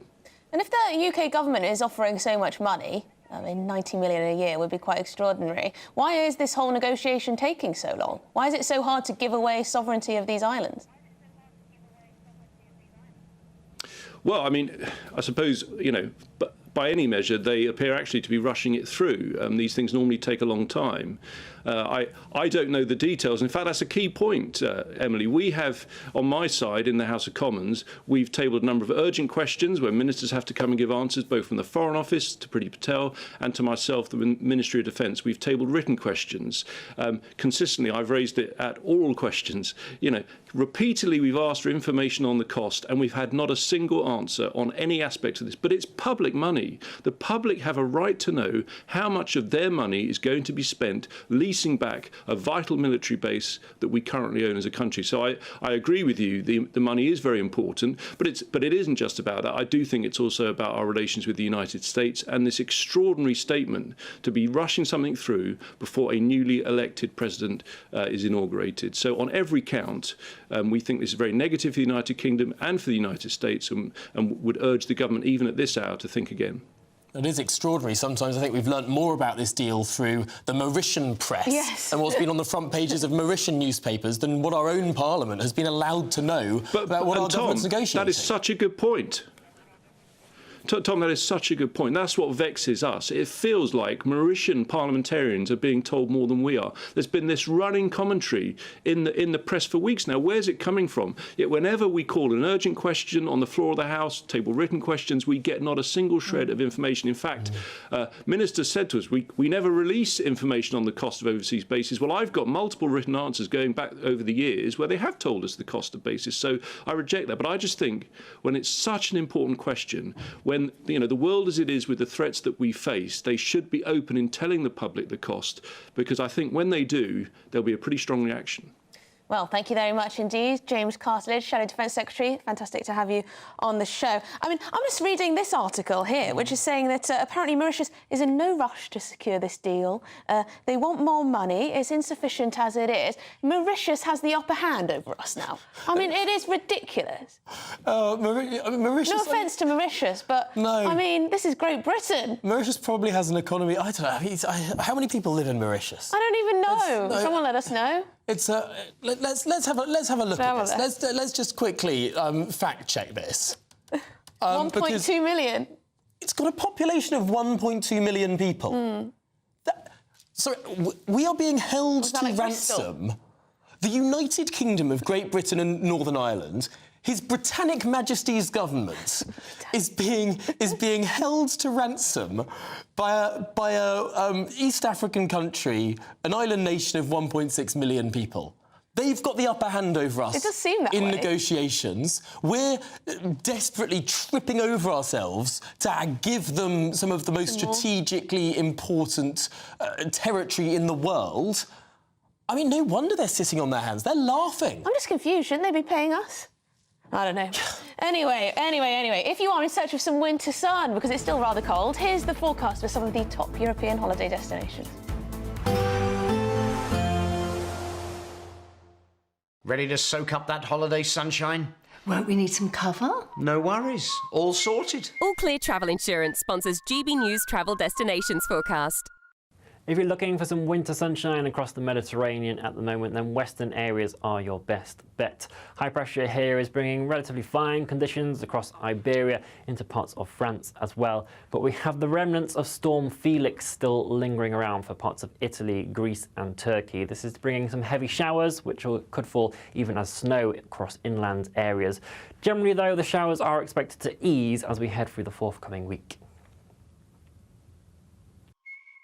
And if the UK government is offering so much money, I mean, 90 million a year would be quite extraordinary, why is this whole negotiation taking so long? Why is it so hard to give away sovereignty of these islands? Well, I mean, I suppose, you know, but by any measure, they appear actually to be rushing it through. These things normally take a long time. I don't know the details. In fact, that's a key point, Emily. We have, on my side, in the House of Commons, we've tabled a number of urgent questions where ministers have to come and give answers, both from the Foreign Office to Priti Patel and to myself, the Ministry of Defence. We've tabled written questions. Consistently, I've raised it at oral questions. You know, repeatedly, we've asked for information on the cost, and we've had not a single answer on any aspect of this. But it's public money. The public have a right to know how much of their money is going to be spent leasing back a vital military base that we currently own as a country. So I agree with you. The money is very important, but it isn't just about that. I do think it's also about our relations with the United States and this extraordinary statement to be rushing something through before a newly elected president is inaugurated. So on every count, we think this is very negative for the United Kingdom and for the United States, and would urge the government, even at this hour, to think again. It is extraordinary. Sometimes I think we've learnt more about this deal through the Mauritian press and what's been on the front pages of Mauritian newspapers than what our own Parliament has been allowed to know about what our government's negotiating. That is such a good point. Tom, that is such a good point. That's what vexes us. It feels like Mauritian parliamentarians are being told more than we are. There's been this running commentary in the press for weeks now. Where's it coming from? Yet whenever we call an urgent question on the floor of the House, table written questions, we get not a single shred of information. In fact, ministers said to us, we never release information on the cost of overseas bases. Well, I've got multiple written answers going back over the years where they have told us the cost of bases. So I reject that. But I just think when it's such an important question, when you know the world as it is with the threats that we face, they should be open in telling the public the cost, because I think when they do, there'll be a pretty strong reaction. Well, thank you very much indeed, James Cartledge, Shadow Defence Secretary. Fantastic to have you on the show. I mean, I'm just reading this article here, which is saying that apparently Mauritius is in no rush to secure this deal. They want more money. It's insufficient as it is. Mauritius has the upper hand over us now. I mean, it is ridiculous. Mauritius... No offence to Mauritius, but, I mean, this is Great Britain. Mauritius probably has an economy... I don't know. How many people live in Mauritius? I don't even know. Someone let us know. It's let's have a look at this. Let's just quickly fact check this. 1.2 million. It's got a population of 1.2 million people. So we are being held to ransom. The United Kingdom of Great Britain and Northern Ireland, His Britannic Majesty's government is being held to ransom by a East African country, an island nation of 1.6 million people. They've got the upper hand over us. It does seem that way. In negotiations. We're desperately tripping over ourselves to give them some of the most strategically important territory in the world. I mean, no wonder they're sitting on their hands. They're laughing. I'm just confused. Shouldn't they be paying us? I don't know. Anyway, if you are in search of some winter sun, because it's still rather cold, here's the forecast for some of the top European holiday destinations. Ready to soak up that holiday sunshine? Won't we need some cover? No worries. All sorted. All Clear Travel Insurance sponsors GB News Travel Destinations Forecast. If you're looking for some winter sunshine across the Mediterranean at the moment, then western areas are your best bet. High pressure here is bringing relatively fine conditions across Iberia into parts of France as well. But we have the remnants of Storm Felix still lingering around for parts of Italy, Greece and Turkey. This is bringing some heavy showers, which could fall even as snow across inland areas. Generally, though, the showers are expected to ease as we head through the forthcoming week.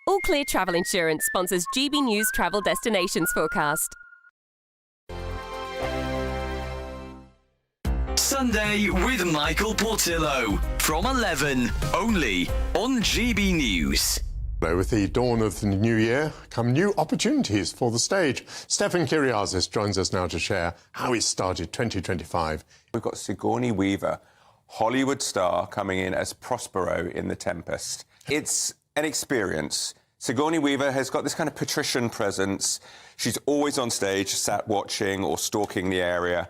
All Clear Travel Insurance sponsors GB News Travel Destinations Forecast. Sunday with Michael Portillo from 11, only on GB News. With the dawn of the new year come new opportunities for the stage. Stefan Kyriazis joins us now to share how he started 2025. We've got Sigourney Weaver, Hollywood star, coming in as Prospero in The Tempest. It's an experience. Sigourney Weaver has got this kind of patrician presence. She's always on stage, sat watching or stalking the area.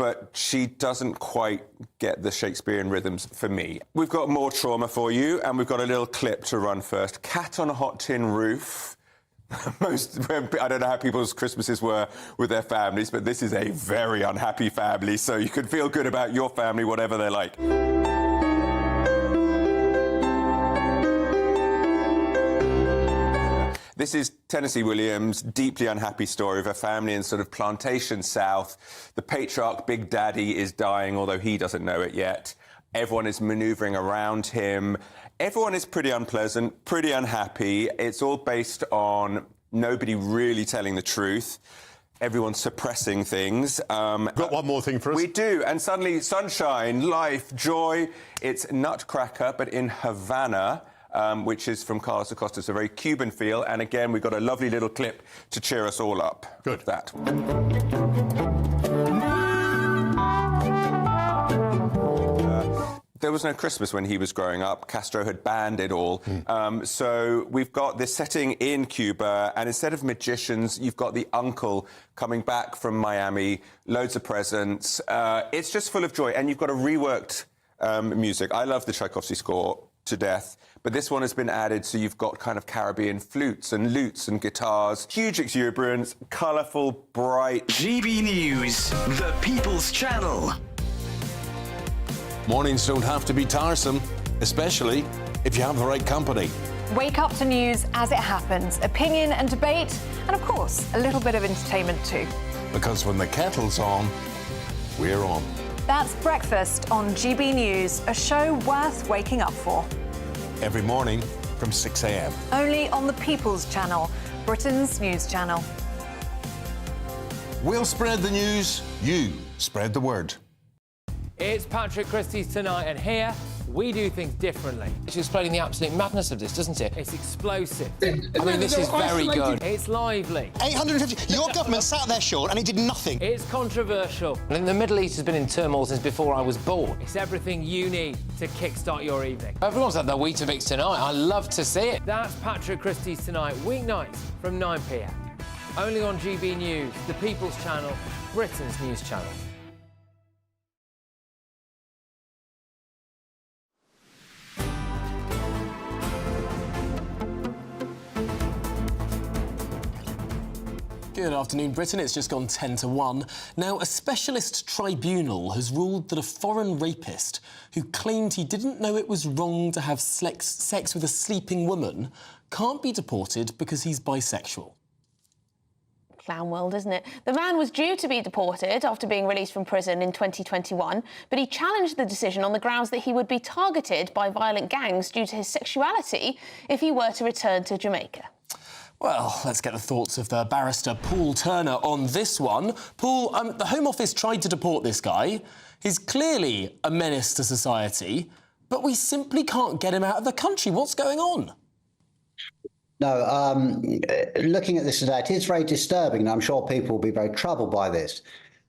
but she doesn't quite get the Shakespearean rhythms for me. We've got more trauma for you, and we've got a little clip to run first. Cat on a hot tin roof. I don't know how people's Christmases were with their families, but this is a very unhappy family, so you can feel good about your family, whatever they're like. This is Tennessee Williams' deeply unhappy story of a family in sort of Plantation South. The patriarch, Big Daddy, is dying, although he doesn't know it yet. Everyone is manoeuvring around him. Everyone is pretty unpleasant, pretty unhappy. It's all based on nobody really telling the truth. Everyone's suppressing things. Got one more thing for us? We do, and suddenly sunshine, life, joy. It's Nutcracker, but in Havana. Which is from Carlos Acosta. It's a very Cuban feel. And again, we've got a lovely little clip to cheer us all up. Good. That. There was no Christmas when he was growing up. Castro had banned it all. So we've got this setting in Cuba, and instead of magicians, you've got the uncle coming back from Miami, loads of presents. It's just full of joy, and you've got a reworked music. I love the Tchaikovsky score to death, but this one has been added, so you've got kind of Caribbean flutes and lutes and guitars. Huge exuberance, colourful, bright. GB News, the People's Channel. Mornings don't have to be tiresome, especially if you have the right company. Wake up to news as it happens, opinion and debate, and of course, a little bit of entertainment too. Because when the kettle's on, we're on. That's Breakfast on GB News, a show worth waking up for. Every morning from 6 a.m. Only on the People's Channel, Britain's news channel. We'll spread the news, you spread the word. It's Patrick Christie's Tonight, and here we do things differently. It's explaining the absolute madness of this, doesn't it? It's explosive. I mean, this is very good. It's lively. 850. Your government sat there short and it did nothing. It's controversial. And the Middle East has been in turmoil since before I was born. It's everything you need to kickstart your evening. Everyone's had their Weetabix tonight. I love to see it. That's Patrick Christie's Tonight, weeknights from 9 p.m. Only on GB News, the People's Channel, Britain's news channel. Good afternoon, Britain. It's just gone 10 to 1. Now, a specialist tribunal has ruled that a foreign rapist who claimed he didn't know it was wrong to have sex with a sleeping woman can't be deported because he's bisexual. Clown world, isn't it? The man was due to be deported after being released from prison in 2021, but he challenged the decision on the grounds that he would be targeted by violent gangs due to his sexuality if he were to return to Jamaica. Well, let's get the thoughts of the barrister Paul Turner on this one. Paul, the Home Office tried to deport this guy. He's clearly a menace to society, but we simply can't get him out of the country. What's going on? No, looking at this today, it is very disturbing, and I'm sure people will be very troubled by this.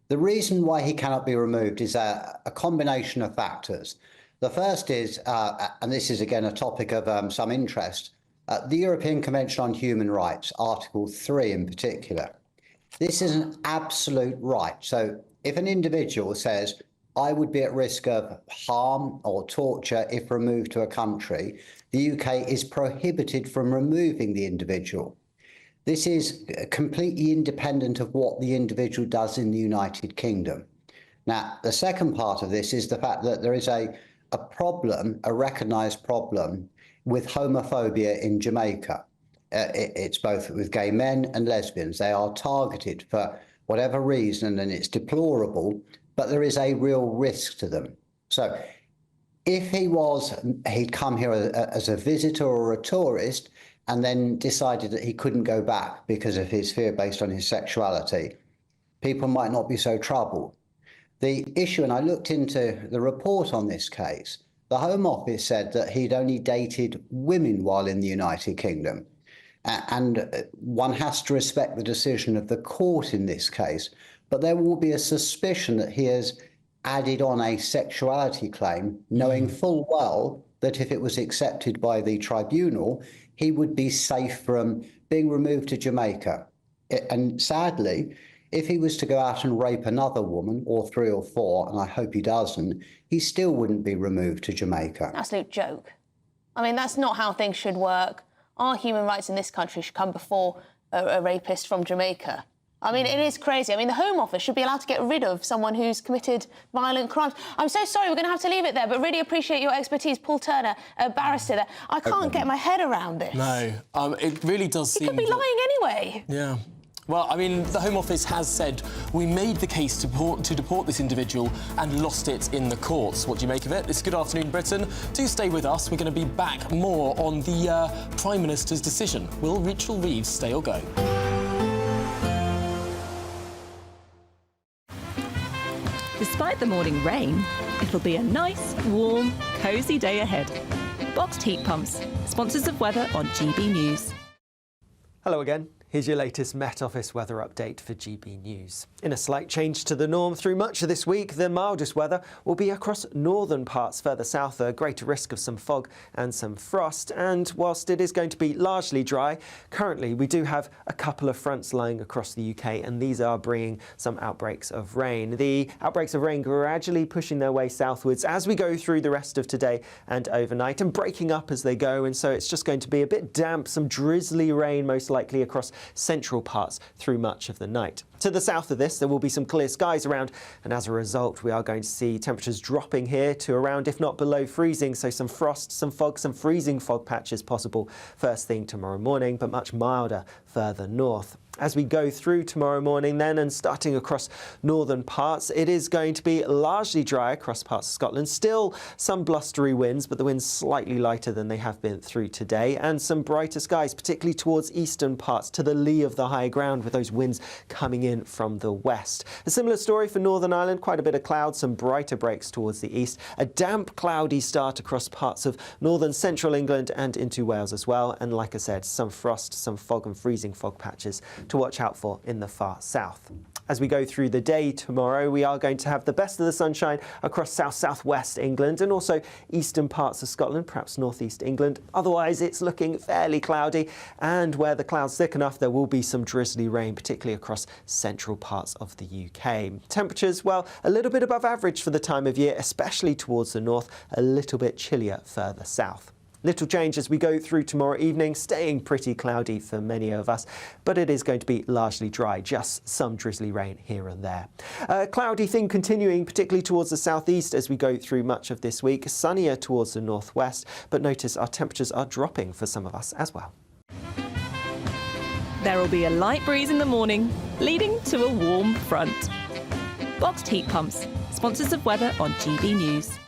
The reason why he cannot be removed is a combination of factors. The first is, and this is again a topic of some interest, the European Convention on Human Rights, Article 3 in particular. This is an absolute right. So if an individual says, I would be at risk of harm or torture if removed to a country, the UK is prohibited from removing the individual. This is completely independent of what the individual does in the United Kingdom. Now, the second part of this is the fact that there is a problem, a recognised problem, with homophobia in Jamaica. It's both with gay men and lesbians. They are targeted for whatever reason, and it's deplorable, but there is a real risk to them. So if he'd come here as a visitor or a tourist and then decided that he couldn't go back because of his fear based on his sexuality, people might not be so troubled. The issue, and I looked into the report on this case, the Home Office said that he'd only dated women while in the United Kingdom. And one has to respect the decision of the court in this case, but there will be a suspicion that he has added on a sexuality claim, knowing full well that if it was accepted by the tribunal, he would be safe from being removed to Jamaica. And sadly, If he was to go out and rape another woman, or 3 or 4, and I hope he doesn't, he still wouldn't be removed to Jamaica. Absolute joke. I mean, that's not how things should work. Our human rights in this country should come before a rapist from Jamaica. I mean, it is crazy. I mean, the Home Office should be allowed to get rid of someone who's committed violent crimes. I'm so sorry, we're going to have to leave it there, but really appreciate your expertise. Paul Turner, a barrister there. I can't get my head around this. No, it really does seem... He could be lying anyway. Yeah. Well, I mean, the Home Office has said, we made the case to deport this individual and lost it in the courts. What do you make of it? It's Good Afternoon Britain. Do stay with us. We're going to be back more on the Prime Minister's decision. Will Rachel Reeves stay or go? Despite the morning rain, it'll be a nice, warm, cosy day ahead. Boxed heat pumps, sponsors of weather on GB News. Hello again. Here's your latest Met Office weather update for GB News. In a slight change to the norm through much of this week, the mildest weather will be across northern parts. Further south, a greater risk of some fog and some frost. And whilst it is going to be largely dry, currently we do have a couple of fronts lying across the UK, and these are bringing some outbreaks of rain. The outbreaks of rain gradually pushing their way southwards as we go through the rest of today and overnight, and breaking up as they go. And so it's just going to be a bit damp, some drizzly rain most likely across central parts through much of the night. To the south of this, there will be some clear skies around, and as a result, we are going to see temperatures dropping here to around, if not below freezing, so some frost, some fog, some freezing fog patches possible first thing tomorrow morning, but much milder further north. As we go through tomorrow morning then, and starting across northern parts, it is going to be largely dry across parts of Scotland. Still some blustery winds, but the winds slightly lighter than they have been through today, and some brighter skies, particularly towards eastern parts, to the lee of the high ground, with those winds coming in from the west. A similar story for Northern Ireland, quite a bit of cloud, some brighter breaks towards the east. A damp, cloudy start across parts of northern central England and into Wales as well. And like I said, some frost, some fog and freezing fog patches to watch out for in the far south. As we go through the day tomorrow, we are going to have the best of the sunshine across south-southwest England and also eastern parts of Scotland, perhaps northeast England. Otherwise, it's looking fairly cloudy, and where the clouds thick enough, there will be some drizzly rain, particularly across central parts of the UK. Temperatures, well, a little bit above average for the time of year, especially towards the north, a little bit chillier further south. Little change as we go through tomorrow evening, staying pretty cloudy for many of us, but it is going to be largely dry, just some drizzly rain here and there. Cloudy thing continuing, particularly towards the southeast as we go through much of this week, sunnier towards the northwest, but notice our temperatures are dropping for some of us as well. There will be a light breeze in the morning, leading to a warm front. Boxed heat pumps, sponsors of weather on GB News.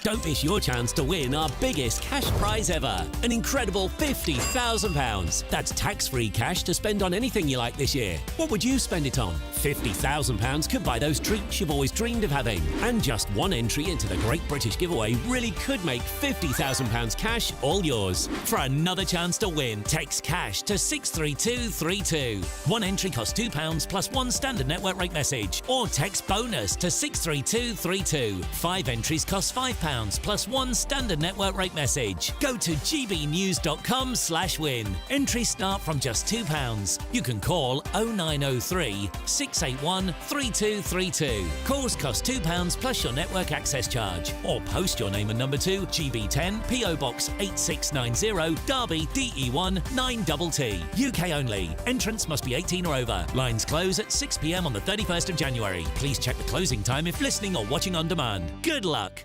Don't miss your chance to win our biggest cash prize ever. An incredible £50,000. That's tax-free cash to spend on anything you like this year. What would you spend it on? £50,000 could buy those treats you've always dreamed of having. And just one entry into the Great British Giveaway really could make £50,000 cash all yours. For another chance to win, text cash to 63232. One entry costs £2 plus one standard network rate message. Or text bonus to 63232. 5 entries cost £5 plus one standard network rate message. Go to gbnews.com/win. Entries start from just £2. You can call 0903 681 3232. Calls cost £2 plus your network access charge. Or post your name and number to GB10 PO Box 8690 Derby DE1 9TT. UK only. Entrance must be 18 or over. Lines close at 6 p.m. on the 31st of January. Please check the closing time if listening or watching on demand. Good luck.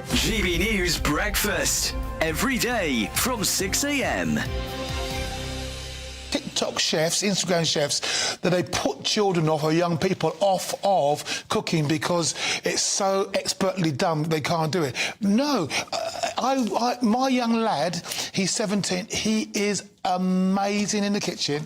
GB News Breakfast. Every day from 6 a.m. TikTok chefs, Instagram chefs, that they put children off or young people off of cooking because it's so expertly done they can't do it. No, my young lad, he's 17, he is amazing in the kitchen.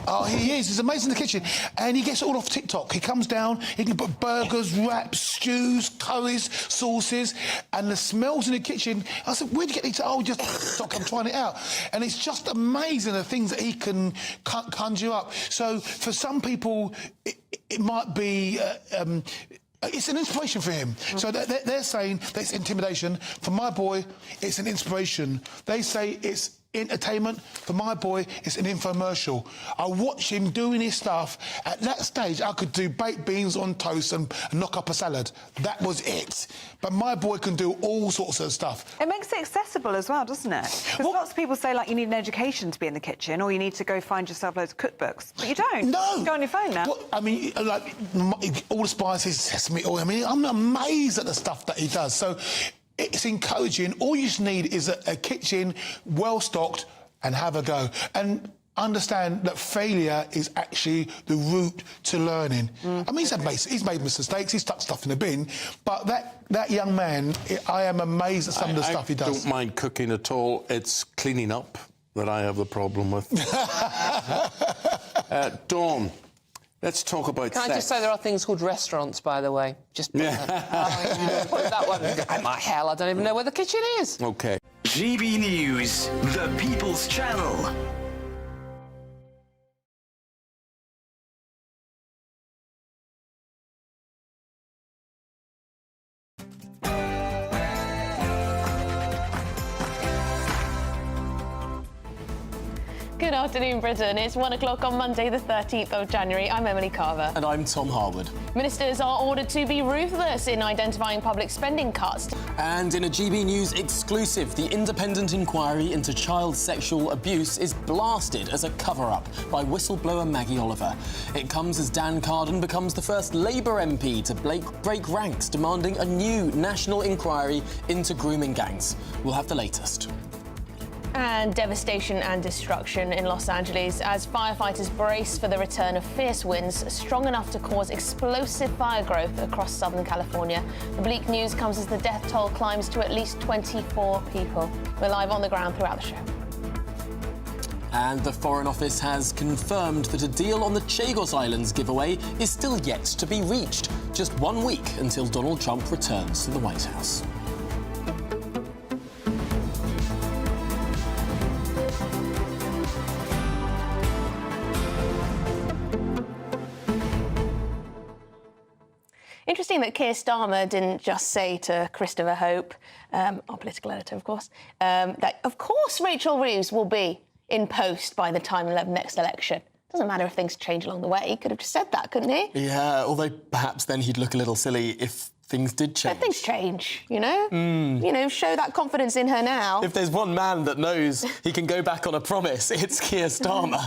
Oh, he is. He's amazing in the kitchen. And he gets it all off TikTok. He comes down, he can put burgers, wraps, stews, curries, sauces, and the smells in the kitchen. I said, where'd you get these? Oh, just TikTok, I'm trying it out. And it's just amazing the things that he can conjure up. So for some people, it might be... it's an inspiration for him. So they're saying that it's intimidation. For my boy, it's an inspiration. They say it's entertainment. For my boy, it's an infomercial. I watch him doing his stuff. At that stage, I could do baked beans on toast and knock up a salad. That was it. But my boy can do all sorts of stuff. It makes it accessible as well, doesn't it? Because lots of people say, like, you need an education to be in the kitchen, or you need to go find yourself loads of cookbooks. But you don't. No. You go on your phone now. Well, I mean, like, all the spices, sesame oil. I mean, I'm amazed at the stuff that he does. So it's encouraging. All you just need is a kitchen, well-stocked, and have a go. And understand that failure is actually the route to learning. I mean, he's made mistakes, he's stuck stuff in the bin, but that young man, I am amazed at some of the stuff he does. I don't mind cooking at all. It's cleaning up that I have the problem with. Dawn, let's talk about sex. Can I just say there are things called restaurants, by the way? Just put that one. My hell, I don't even know where the kitchen is. OK. GB News, the People's Channel. Good afternoon, Britain. It's 1 o'clock on Monday, the 13th of January. I'm Emily Carver. And I'm Tom Harwood. Ministers are ordered to be ruthless in identifying public spending cuts. And in a GB News exclusive, the independent inquiry into child sexual abuse is blasted as a cover-up by whistleblower Maggie Oliver. It comes as Dan Carden becomes the first Labour MP to break ranks, demanding a new national inquiry into grooming gangs. We'll have the latest. And devastation and destruction in Los Angeles as firefighters brace for the return of fierce winds strong enough to cause explosive fire growth across Southern California. The bleak news comes as the death toll climbs to at least 24 people. We're live on the ground throughout the show. And the Foreign Office has confirmed that a deal on the Chagos Islands giveaway is still yet to be reached, just 1 week until Donald Trump returns to the White House. Interesting that Keir Starmer didn't just say to Christopher Hope, our political editor, of course, that, of course, Rachel Reeves will be in post by the time of the next election. Doesn't matter if things change along the way. He could have just said that, couldn't he? Yeah, although perhaps then he'd look a little silly if things did change. But things change, you know? You know, show that confidence in her now. If there's one man that knows he can go back on a promise, it's Keir Starmer.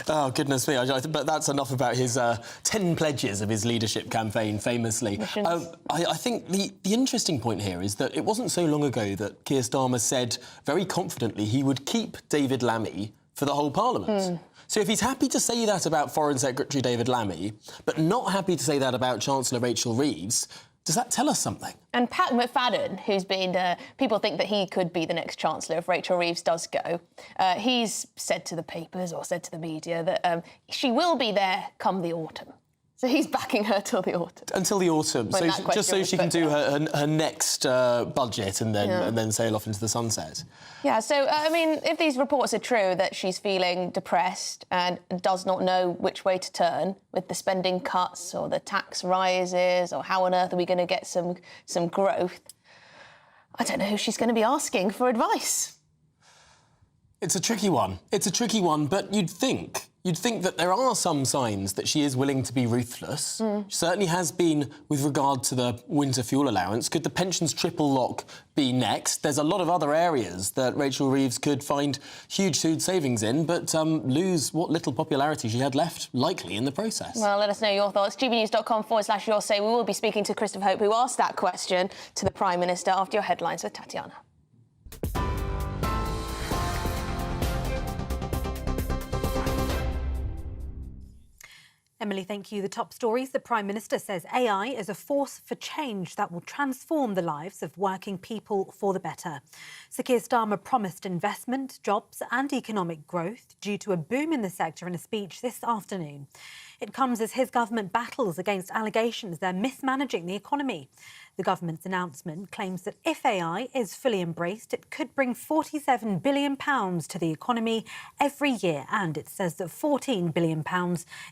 Oh, goodness me. But that's enough about his 10 pledges of his leadership campaign, famously. I think the interesting point here is that it wasn't so long ago that Keir Starmer said very confidently he would keep David Lammy for the whole Parliament. So if he's happy to say that about Foreign Secretary David Lammy, but not happy to say that about Chancellor Rachel Reeves, does that tell us something? And Pat McFadden, who's been... people think that he could be the next Chancellor if Rachel Reeves does go. He's said to the papers or said to the media that she will be there come the autumn. So he's backing her till the autumn. Until the autumn, so just so she can do her next budget and then sail off into the sunset. Yeah, so, I mean, if these reports are true, that she's feeling depressed and does not know which way to turn with the spending cuts or the tax rises or how on earth are we going to get some growth, I don't know who she's going to be asking for advice. It's a tricky one. It's a tricky one, but you'd think that there are some signs that she is willing to be ruthless. She certainly has been with regard to the winter fuel allowance. Could the pensions triple lock be next? There's a lot of other areas that Rachel Reeves could find huge food savings in, but lose what little popularity she had left, likely, in the process. Well, let us know your thoughts. gbnews.com/your say. We will be speaking to Christopher Hope, who asked that question to the Prime Minister after your headlines with Tatiana. Emily, thank you. The top stories. The Prime Minister says AI is a force for change that will transform the lives of working people for the better. Sir Keir Starmer promised investment, jobs and economic growth due to a boom in the sector in a speech this afternoon. It comes as his government battles against allegations they're mismanaging the economy. The government's announcement claims that if AI is fully embraced, it could bring £47 billion to the economy every year. And it says that £14 billion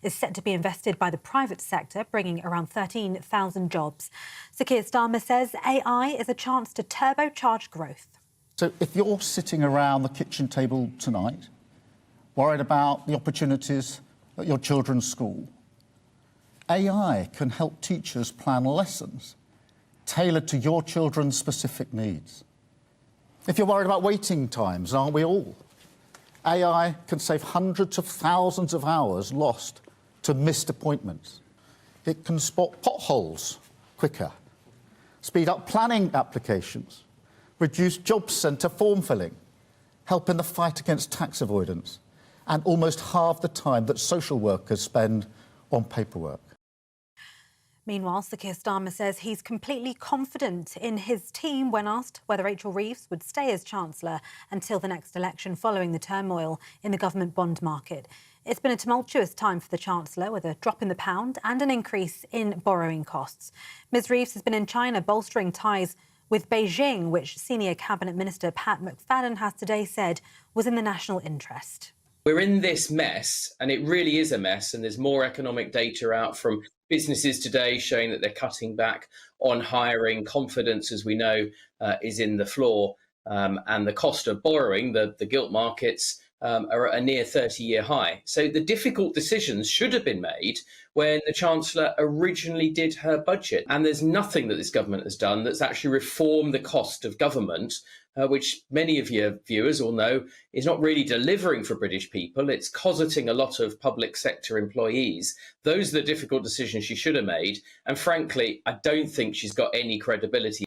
is set to be invested by the private sector, bringing around 13,000 jobs. Sir Keir Starmer says AI is a chance to turbocharge growth. So if you're sitting around the kitchen table tonight, worried about the opportunities at your children's school, AI can help teachers plan lessons tailored to your children's specific needs. If you're worried about waiting times, aren't we all? AI can save hundreds of thousands of hours lost to missed appointments. It can spot potholes quicker, speed up planning applications, reduce job centre form filling, help in the fight against tax avoidance, and almost halve the time that social workers spend on paperwork. Meanwhile, Sir Keir Starmer says he's completely confident in his team when asked whether Rachel Reeves would stay as Chancellor until the next election following the turmoil in the government bond market. It's been a tumultuous time for the Chancellor, with a drop in the pound and an increase in borrowing costs. Ms Reeves has been in China bolstering ties with Beijing, which Senior Cabinet Minister Pat McFadden has today said was in the national interest. We're in this mess, and it really is a mess, and there's more economic data out from businesses today showing that they're cutting back on hiring. Confidence, as we know, is in the floor, and the cost of borrowing, the gilt markets, are at a near 30-year high. So the difficult decisions should have been made when the Chancellor originally did her budget. And there's nothing that this government has done that's actually reformed the cost of government, which many of your viewers will know is not really delivering for British people. It's cosseting a lot of public sector employees. Those are the difficult decisions she should have made. And frankly, I don't think she's got any credibility.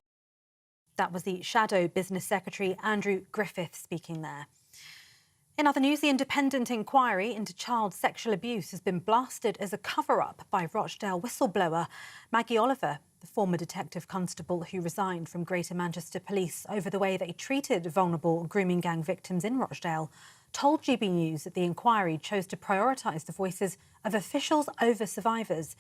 That was the Shadow Business Secretary Andrew Griffith speaking there. In other news, the independent inquiry into child sexual abuse has been blasted as a cover-up by Rochdale whistleblower Maggie Oliver, the former detective constable who resigned from Greater Manchester Police over the way they treated vulnerable grooming gang victims in Rochdale, told GB News that the inquiry chose to prioritise the voices of officials over survivors.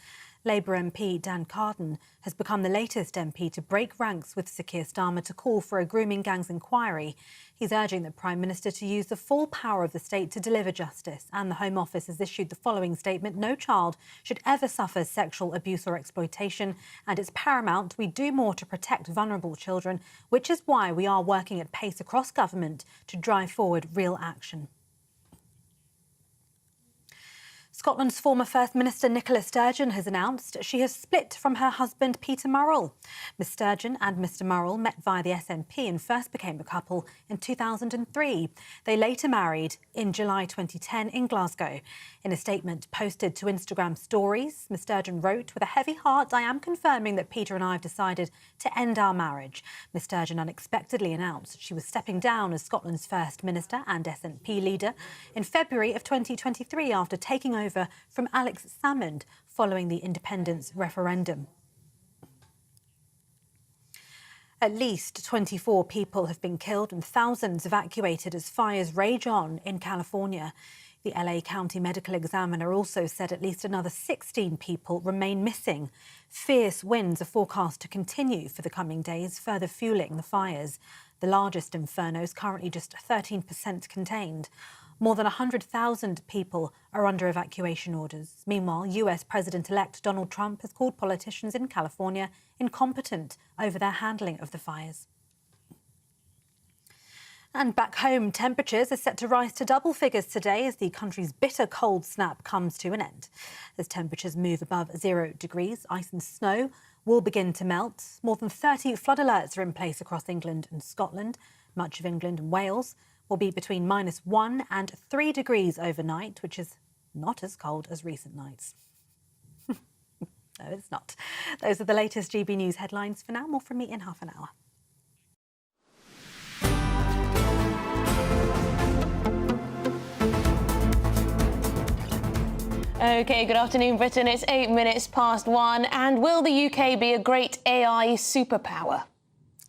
Labour MP Dan Carden has become the latest MP to break ranks with Sir Keir Starmer to call for a grooming gangs inquiry. He's urging the Prime Minister to use the full power of the state to deliver justice, and the Home Office has issued the following statement: no child should ever suffer sexual abuse or exploitation, and it's paramount we do more to protect vulnerable children, which is why we are working at pace across government to drive forward real action. Scotland's former First Minister Nicola Sturgeon has announced she has split from her husband Peter Murrell. Ms Sturgeon and Mr Murrell met via the SNP and first became a couple in 2003. They later married in July 2010 in Glasgow. In a statement posted to Instagram stories, Ms Sturgeon wrote, "With a heavy heart, I am confirming that Peter and I have decided to end our marriage." Ms Sturgeon unexpectedly announced she was stepping down as Scotland's First Minister and SNP leader in February of 2023 after taking over from Alex Salmond following the independence referendum. At least 24 people have been killed and thousands evacuated as fires rage on in California. The LA County Medical Examiner also said at least another 16 people remain missing. Fierce winds are forecast to continue for the coming days, further fueling the fires. The largest inferno is currently just 13% contained. More than 100,000 people are under evacuation orders. Meanwhile, US President-elect Donald Trump has called politicians in California incompetent over their handling of the fires. And back home, temperatures are set to rise to double figures today as the country's bitter cold snap comes to an end. As temperatures move above 0 degrees, ice and snow will begin to melt. More than 30 flood alerts are in place across England and Scotland. Much of England and Wales will be between -1 and 3 degrees overnight, which is not as cold as recent nights. No, it's not. Those are the latest GB News headlines. For now, more from me in half an hour. OK, good afternoon, Britain. It's 8 minutes past 1. And will the UK be a great AI superpower?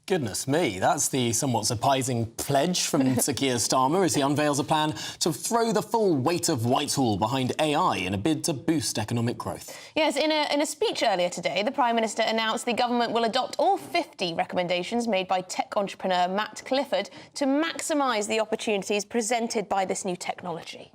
Goodness me, that's the somewhat surprising pledge from Sir Keir Starmer as he unveils a plan to throw the full weight of Whitehall behind AI in a bid to boost economic growth. Yes, in a speech earlier today, the Prime Minister announced the government will adopt all 50 recommendations made by tech entrepreneur Matt Clifford to maximise the opportunities presented by this new technology.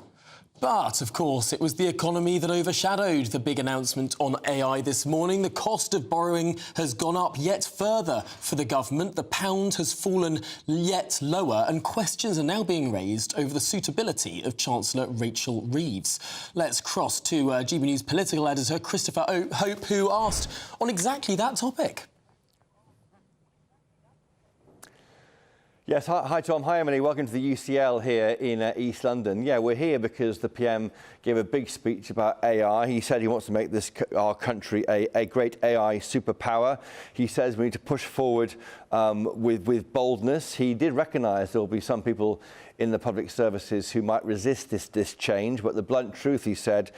But, of course, it was the economy that overshadowed the big announcement on AI this morning. The cost of borrowing has gone up yet further for the government. The pound has fallen yet lower, and questions are now being raised over the suitability of Chancellor Rachel Reeves. Let's cross to GB News political editor Christopher Hope, who asked on exactly that topic. Yes, hi Tom, hi Emily, welcome to the UCL here in East London. Yeah, we're here because the PM gave a big speech about AI. He said he wants to make our country a great AI superpower. He says we need to push forward with boldness. He did recognise there will be some people in the public services who might resist this change, but the blunt truth, he said,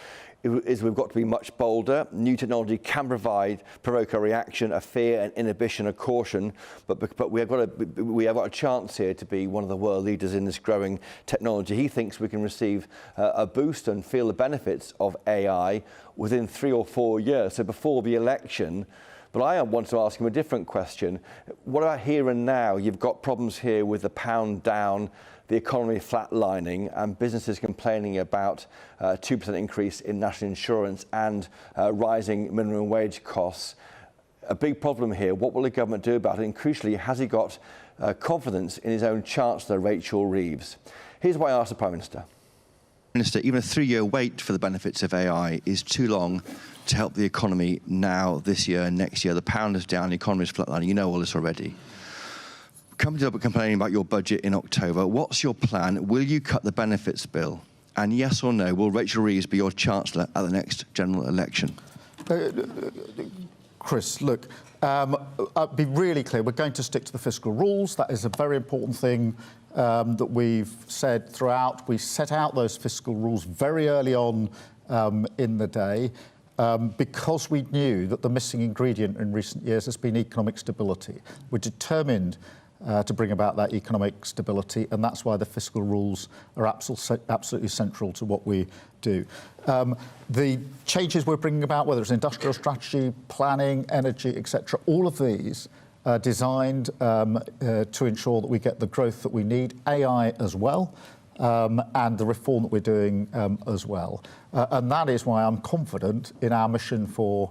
is we've got to be much bolder. New technology can provoke a reaction, a fear, an inhibition, a caution, but we have got a chance here to be one of the world leaders in this growing technology. He thinks we can receive a boost and feel the benefits of AI within 3 or 4 years, so before the election. But I want to ask him a different question. What about here and now? You've got problems here with the pound down, the economy flatlining, and businesses complaining about a 2% increase in national insurance and rising minimum wage costs. A big problem here. What will the government do about it? And crucially, has he got confidence in his own Chancellor, Rachel Reeves? Here's why I asked the Prime Minister. Minister, even a 3-year wait for the benefits of AI is too long to help the economy now, this year, and next year. The pound is down, the economy is flatlining. You know all this already. Companies are complaining about your budget in October. What's your plan? Will you cut the benefits bill? And yes or no, will Rachel Reeves be your Chancellor at the next general election? Chris, look, I'll be really clear. We're going to stick to the fiscal rules. That is a very important thing that we've said throughout. We set out those fiscal rules very early on in the day because we knew that the missing ingredient in recent years has been economic stability. We're determined to bring about that economic stability, and that's why the fiscal rules are absolutely central to what we do. The changes we're bringing about, whether it's industrial strategy, planning, energy, etc., all of these are designed to ensure that we get the growth that we need, AI as well, and the reform that we're doing as well. And that is why I'm confident in our mission for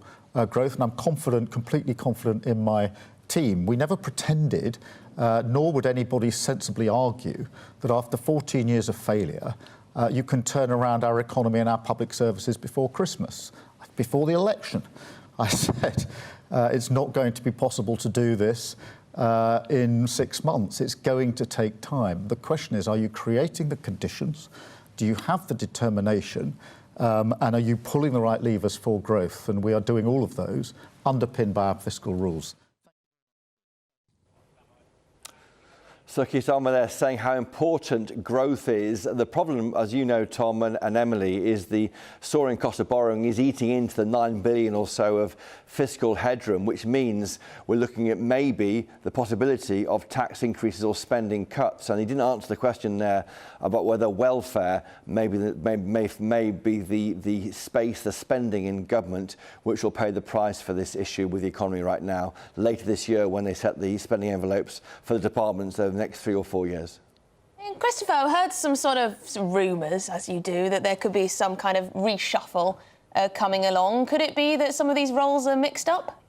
growth, and I'm completely confident in my team. We never pretended, nor would anybody sensibly argue, that after 14 years of failure, you can turn around our economy and our public services before Christmas. Before the election, I said it's not going to be possible to do this in 6 months. It's going to take time. The question is, are you creating the conditions? Do you have the determination? And are you pulling the right levers for growth? And we are doing all of those, underpinned by our fiscal rules. So Keir Starmer there saying how important growth is. The problem, as you know, Tom and Emily, is the soaring cost of borrowing is eating into the 9 billion or so of fiscal headroom, which means we're looking at maybe the possibility of tax increases or spending cuts. And he didn't answer the question there about whether welfare may be the space, the spending in government, which will pay the price for this issue with the economy right now, later this year when they set the spending envelopes for the departments over the next 3 or 4 years. And Christopher, I heard some rumours, as you do, that there could be some kind of reshuffle coming along. Could it be that some of these roles are mixed up?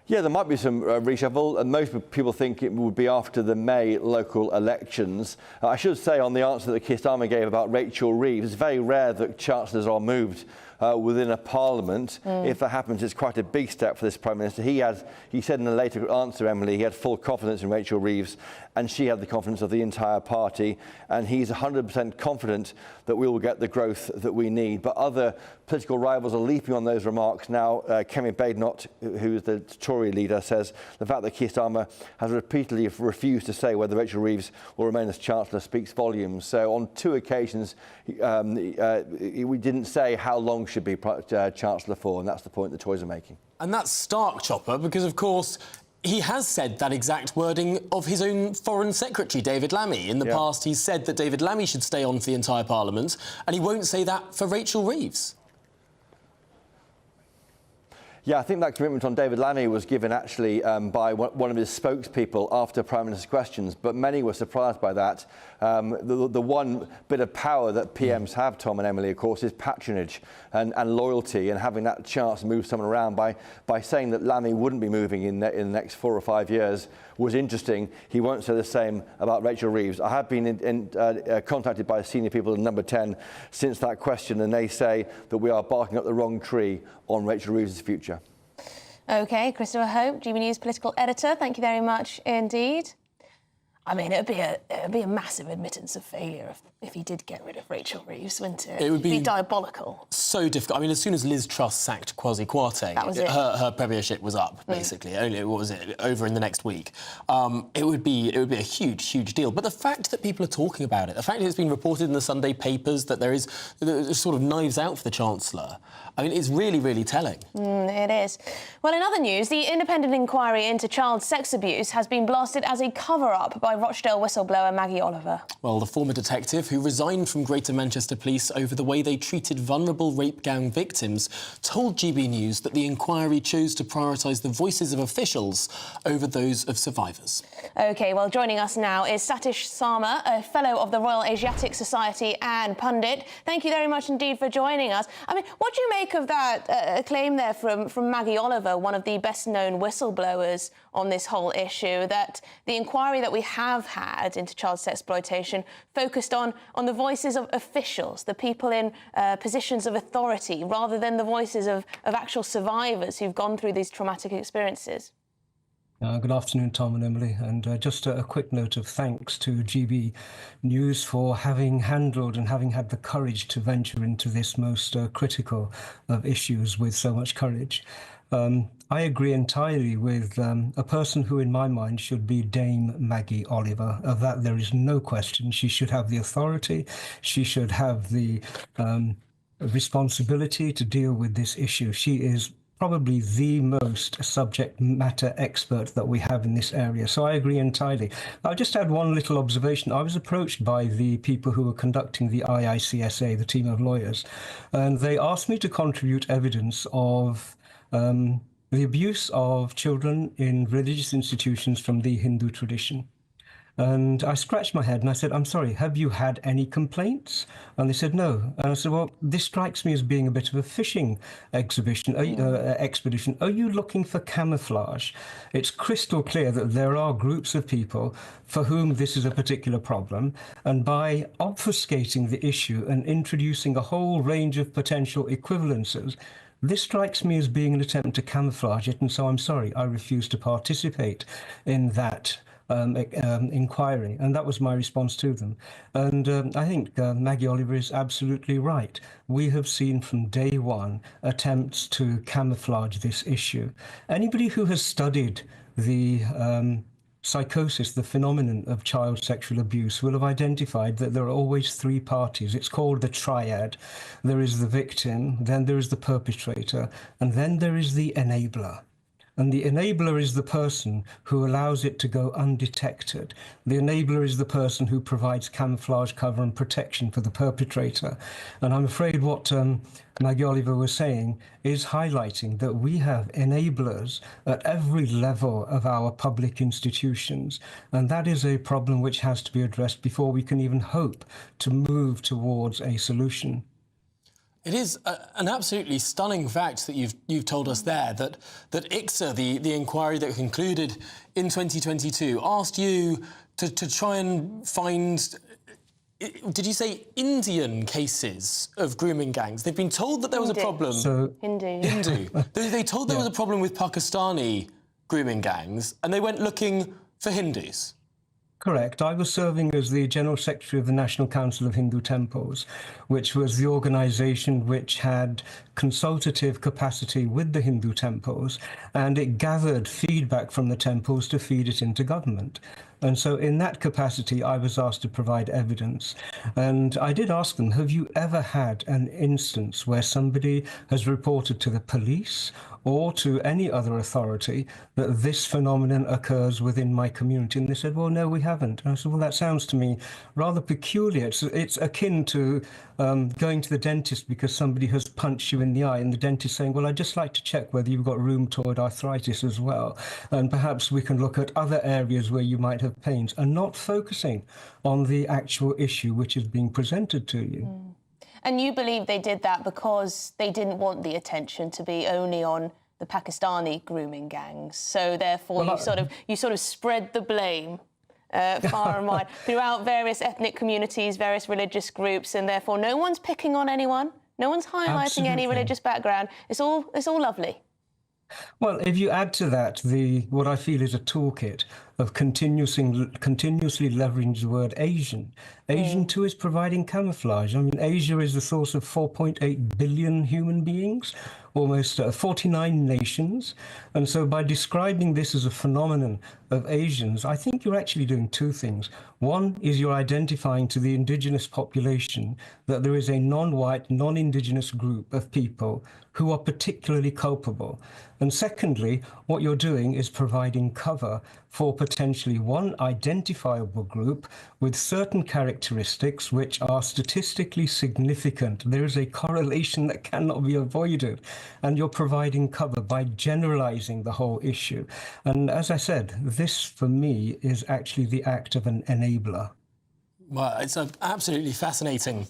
Yeah, there might be some reshuffle, and most people think it would be after the May local elections. I should say on the answer that Keir Starmer gave about Rachel Reeves, it's very rare that chancellors are moved within a parliament. If that happens, it's quite a big step for this Prime Minister. He said in a later answer, Emily, he had full confidence in Rachel Reeves, and she had the confidence of the entire party, and he's 100% confident that we will get the growth that we need. But other political rivals are leaping on those remarks now. Kemi Badenoch, who is the Tory leader, says the fact that Keir Starmer has repeatedly refused to say whether Rachel Reeves will remain as Chancellor speaks volumes. So on 2 occasions, we didn't say how long should be Chancellor for, and that's the point the Tories are making. And that's stark, Chopper, because, of course, he has said that exact wording of his own Foreign Secretary, David Lammy. In the past, he's said that David Lammy should stay on for the entire Parliament, and he won't say that for Rachel Reeves. Yeah, I think that commitment on David Lammy was given actually by one of his spokespeople after Prime Minister's questions, but many were surprised by that. The one bit of power that PMs have, Tom and Emily, of course, is patronage and loyalty, and having that chance to move someone around by saying that Lammy wouldn't be moving in the next 4 or 5 years was interesting. He won't say the same about Rachel Reeves. I have been contacted by senior people at Number 10 since that question, and they say that we are barking up the wrong tree on Rachel Reeves' future. OK, Christopher Hope, GB News political editor, thank you very much indeed. I mean, it'd be a massive admittance of failure if he did get rid of Rachel Reeves, wouldn't it? It would be diabolical. So difficult. I mean, as soon as Liz Truss sacked Kwasi Kwarteng, that was it. Her premiership was up, basically. Only, what was it, over in the next week. It would be a huge, huge deal. But the fact that people are talking about it, the fact that it's been reported in the Sunday papers that there's sort of knives out for the Chancellor, I mean, it's really, really telling. It is. Well, in other news, the independent inquiry into child sex abuse has been blasted as a cover-up by Rochdale whistleblower Maggie Oliver. Well, the former detective who resigned from Greater Manchester Police over the way they treated vulnerable rape gang victims told GB News that the inquiry chose to prioritise the voices of officials over those of survivors. OK, well, joining us now is Satish Sarma, a Fellow of the Royal Asiatic Society and pundit. Thank you very much indeed for joining us. I mean, what do you make of that claim there from Maggie Oliver, one of the best-known whistleblowers on this whole issue, that the inquiry that we have had into child sex exploitation focused on the voices of officials, the people in positions of authority, rather than the voices of actual survivors who've gone through these traumatic experiences? Good afternoon, Tom and Emily, and just a quick note of thanks to GB News for having handled and having had the courage to venture into this most critical of issues with so much courage. I agree entirely with a person who, in my mind, should be Dame Maggie Oliver. Of that, there is no question. She should have the authority. She should have the responsibility to deal with this issue. She is probably the most subject matter expert that we have in this area. So I agree entirely. I'll just add one little observation. I was approached by the people who were conducting the IICSA, the team of lawyers, and they asked me to contribute evidence of the abuse of children in religious institutions from the Hindu tradition. And I scratched my head and I said, I'm sorry, have you had any complaints? And they said, no. And I said, well, this strikes me as being a bit of a fishing expedition. Are you looking for camouflage? It's crystal clear that there are groups of people for whom this is a particular problem. And by obfuscating the issue and introducing a whole range of potential equivalences, this strikes me as being an attempt to camouflage it. And so I'm sorry, I refuse to participate in that inquiry, and that was my response to them. And I think Maggie Oliver is absolutely right. We have seen from day one attempts to camouflage this issue. Anybody who has studied the psychosis, the phenomenon of child sexual abuse, will have identified that there are always three parties. It's called the triad. There is the victim, then there is the perpetrator, and then there is the enabler. And the enabler is the person who allows it to go undetected. The enabler is the person who provides camouflage, cover and protection for the perpetrator. And I'm afraid what Maggie Oliver was saying is highlighting that we have enablers at every level of our public institutions. And that is a problem which has to be addressed before we can even hope to move towards a solution. It is an absolutely stunning fact that you've told us there that ICSA, the inquiry that concluded in 2022, asked you to try and find, did you say Indian cases of grooming gangs? They've been told that there was a problem. Hindu. They told there was a problem with Pakistani grooming gangs, and they went looking for Hindus. Correct. I was serving as the General Secretary of the National Council of Hindu Temples, which was the organisation which had consultative capacity with the Hindu temples, and it gathered feedback from the temples to feed it into government. And so in that capacity, I was asked to provide evidence. And I did ask them, have you ever had an instance where somebody has reported to the police or to any other authority that this phenomenon occurs within my community? And they said, well, no, we haven't. And I said, well, that sounds to me rather peculiar. It's akin to going to the dentist because somebody has punched you in the eye and the dentist saying, well, I'd just like to check whether you've got rheumatoid arthritis as well, and perhaps we can look at other areas where you might have pains, and not focusing on the actual issue which is being presented to you. And you believe they did that because they didn't want the attention to be only on the Pakistani grooming gangs. So therefore, Well, you sort of spread the blame far and wide throughout various ethnic communities, various religious groups, and therefore no one's picking on anyone. No one's highlighting any Absolutely. religious background. It's all lovely. Well, if you add to that what I feel is a toolkit of continuously leveraging the word Asian. Asian too is providing camouflage. I mean, Asia is the source of 4.8 billion human beings, almost 49 nations. And so by describing this as a phenomenon of Asians, I think you're actually doing two things. One is you're identifying to the indigenous population that there is a non-white, non-indigenous group of people who are particularly culpable. And secondly, what you're doing is providing cover for potentially one identifiable group with certain characteristics which are statistically significant. There is a correlation that cannot be avoided, and you're providing cover by generalizing the whole issue. And as I said, this for me is actually the act of an enabler. Well, it's an absolutely fascinating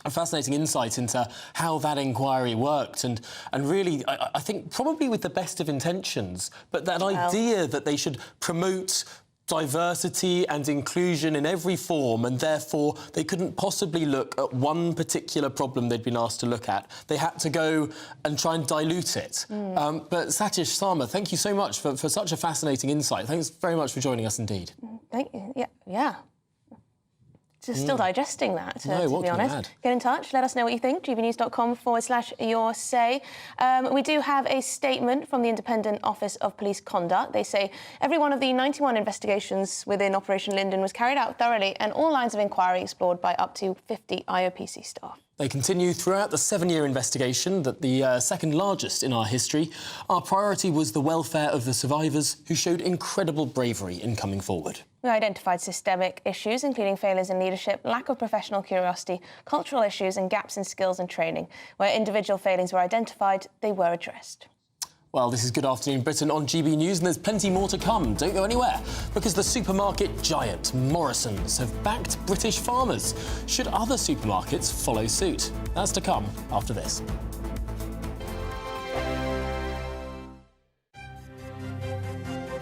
insight into how that inquiry worked, and really, I think probably with the best of intentions, but that idea that they should promote diversity and inclusion in every form, and therefore they couldn't possibly look at one particular problem they'd been asked to look at. They had to go and try and dilute it. But Satish Sarma, thank you so much for such a fascinating insight. Thanks very much for joining us indeed. Thank you. Yeah. Just still digesting that, to be honest. Get in touch, let us know what you think, gbnews.com/your say. We do have a statement from the Independent Office of Police Conduct. They say every one of the 91 investigations within Operation Linden was carried out thoroughly and all lines of inquiry explored by up to 50 IOPC staff. They continue throughout the 7-year investigation, that the second largest in our history. Our priority was the welfare of the survivors, who showed incredible bravery in coming forward. We identified systemic issues, including failures in leadership, lack of professional curiosity, cultural issues and gaps in skills and training. Where individual failings were identified, they were addressed. Well, this is Good Afternoon Britain on GB News, and there's plenty more to come. Don't go anywhere, because the supermarket giant Morrisons have backed British farmers. Should other supermarkets follow suit? That's to come after this.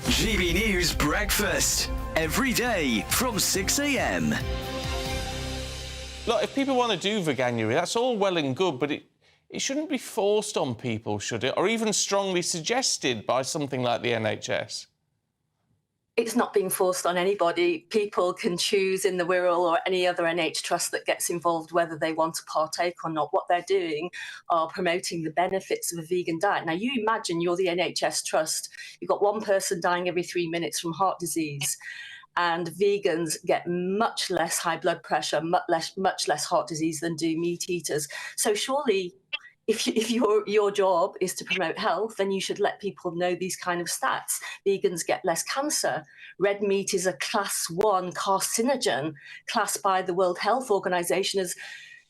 GB News Breakfast. Every day from 6 a.m. Look, if people want to do veganuary, that's all well and good, but it shouldn't be forced on people, should it? Or even strongly suggested by something like the NHS? It's not being forced on anybody. People can choose in the Wirral or any other NH trust that gets involved whether they want to partake or not. What they're doing are promoting the benefits of a vegan diet. Now, you imagine you're the NHS trust. You've got one person dying every 3 minutes from heart disease, and vegans get much less high blood pressure, much less heart disease than do meat eaters. So surely, if your job is to promote health, then you should let people know these kind of stats. Vegans get less cancer. Red meat is a class 1 carcinogen, classed by the World Health Organization as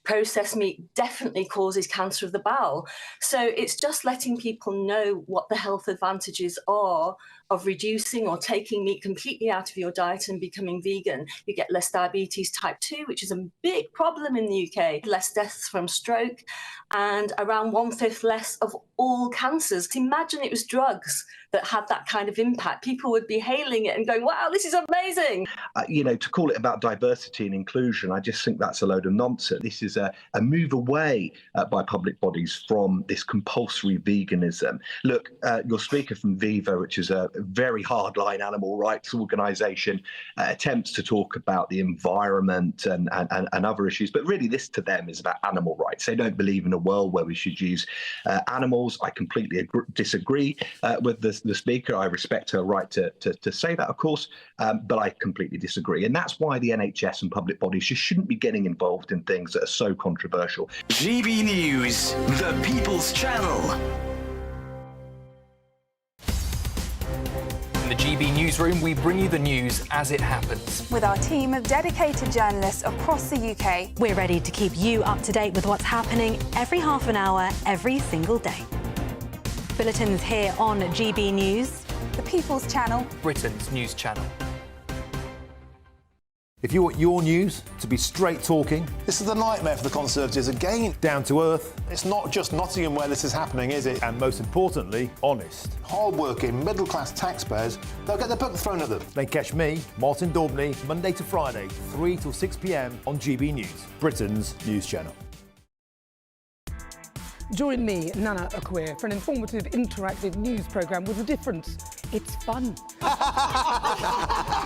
processed meat definitely causes cancer of the bowel. So it's just letting people know what the health advantages are of reducing or taking meat completely out of your diet and becoming vegan. You get less diabetes type 2, which is a big problem in the UK, less deaths from stroke, and around 1/5 less of all cancers. Imagine it was drugs that had that kind of impact. People would be hailing it and going, wow, this is amazing. To call it about diversity and inclusion, I just think that's a load of nonsense. This is a move away by public bodies from this compulsory veganism. Look, your speaker from Viva, which is a very hardline animal rights organisation, attempts to talk about the environment and other issues, but really this to them is about animal rights. They don't believe in a world where we should use animals. I completely disagree with the speaker. I respect her right to say that, of course, but I completely disagree. And that's why the NHS and public bodies just shouldn't be getting involved in things that are so controversial. GB News, the People's Channel. the GB newsroom, we bring you the news as it happens. With our team of dedicated journalists across the UK, we're ready to keep you up to date with what's happening every half an hour, every single day. Bulletins here on GB News, the People's Channel, Britain's news channel. If you want your news to be straight talking... This is a nightmare for the Conservatives again. Down to earth. It's not just Nottingham where this is happening, is it? And most importantly, honest. Hard-working, middle-class taxpayers, they'll get their book thrown at them. Then catch me, Martin Daubney, Monday to Friday, 3 till 6 p.m. on GB News, Britain's news channel. Join me, Nana Akwe, for an informative, interactive news programme with a difference. It's fun.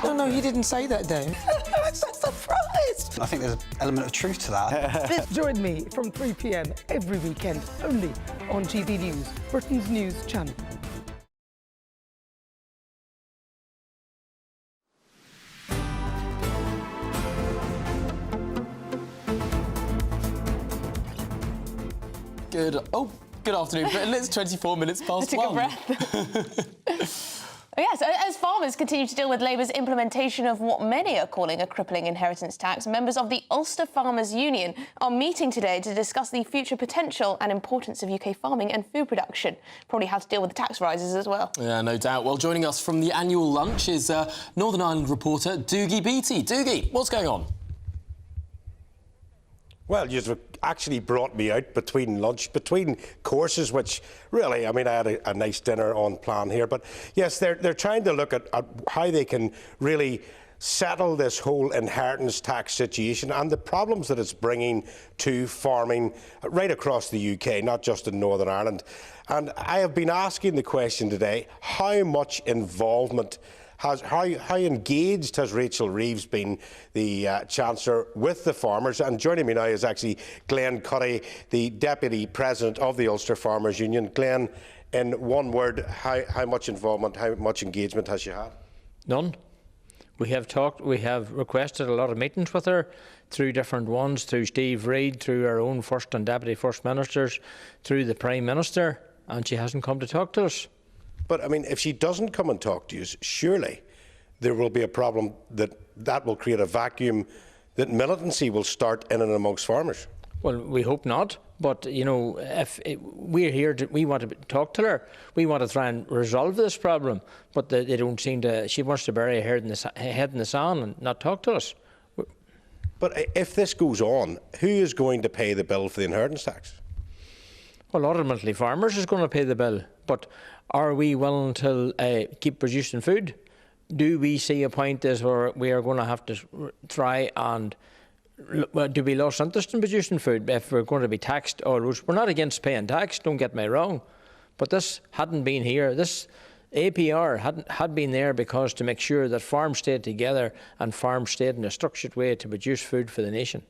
No, you didn't say that, Dave. I'm so surprised. I think there's an element of truth to that. Join me from 3 p.m. every weekend, only on GB News, Britain's news channel. Good afternoon, Britain. It's 24 minutes past 1. Took a breath. Yes, as farmers continue to deal with Labour's implementation of what many are calling a crippling inheritance tax, members of the Ulster Farmers Union are meeting today to discuss the future potential and importance of UK farming and food production. Probably how to deal with the tax rises as well. Yeah, no doubt. Well, joining us from the annual lunch is Northern Ireland reporter Doogie Beattie. Doogie, what's going on? Well, you've actually brought me out between lunch, between courses, which really, I mean, I had a nice dinner on plan here. But yes, they're trying to look at how they can really settle this whole inheritance tax situation and the problems that it's bringing to farming right across the UK, not just in Northern Ireland. And I have been asking the question today, how much involvement how engaged has Rachel Reeves been, the Chancellor, with the farmers? And joining me now is actually Glenn Cuddy, the Deputy President of the Ulster Farmers Union. Glenn, in one word, how much involvement, how much engagement has she had? None. We have talked, we have requested a lot of meetings with her through different ones, through Steve Reid, through our own First and Deputy First Ministers, through the Prime Minister, and she hasn't come to talk to us. But, I mean, if she doesn't come and talk to you, surely there will be a problem that will create a vacuum, that militancy will start in and amongst farmers. Well, we hope not. But, you know, if we're here, we want to talk to her. We want to try and resolve this problem. But they don't seem to. She wants to bury her head in the sand and not talk to us. But if this goes on, who is going to pay the bill for the inheritance tax? Well, ultimately, farmers is going to pay the bill. But are we willing to keep producing food? Do we see a point as where we are going to have to try and do we lose interest in producing food if we're going to be taxed all routes? We're not against paying tax, don't get me wrong, but this hadn't been here. This APR had been there because to make sure that farms stayed together and farms stayed in a structured way to produce food for the nation.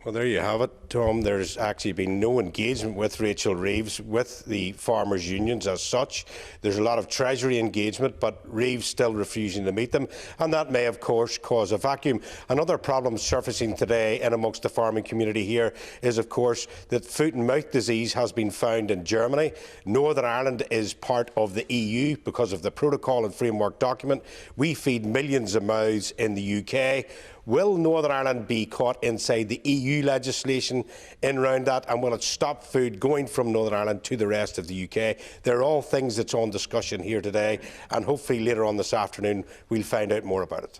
Well, there you have it, Tom. There's actually been no engagement with Rachel Reeves, with the farmers' unions as such. There's a lot of Treasury engagement, but Reeves still refusing to meet them, and that may, of course, cause a vacuum. Another problem surfacing today in amongst the farming community here is, of course, that foot and mouth disease has been found in Germany. Northern Ireland is part of the EU because of the protocol and framework document. We feed millions of mouths in the UK. Will Northern Ireland be caught inside the EU legislation in around that, and will it stop food going from Northern Ireland to the rest of the UK? They're all things that's on discussion here today, and hopefully later on this afternoon we'll find out more about it.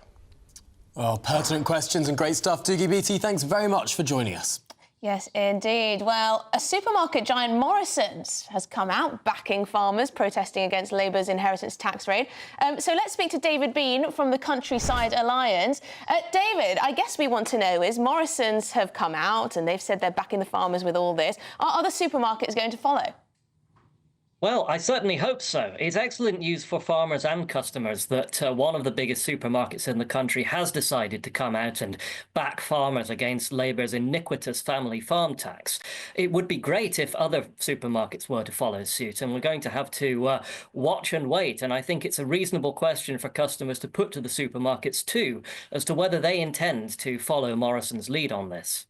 Well, pertinent questions and great stuff. Doogie Beattie, thanks very much for joining us. Yes, indeed. Well, a supermarket giant, Morrison's, has come out backing farmers protesting against Labour's inheritance tax raid. So let's speak to David Bean from the Countryside Alliance. David, I guess we want to know is Morrison's have come out and they've said they're backing the farmers with all this. Are other supermarkets going to follow? Well, I certainly hope so. It's excellent news for farmers and customers that one of the biggest supermarkets in the country has decided to come out and back farmers against Labour's iniquitous family farm tax. It would be great if other supermarkets were to follow suit, and we're going to have to watch and wait. And I think it's a reasonable question for customers to put to the supermarkets too, as to whether they intend to follow Morrison's lead on this.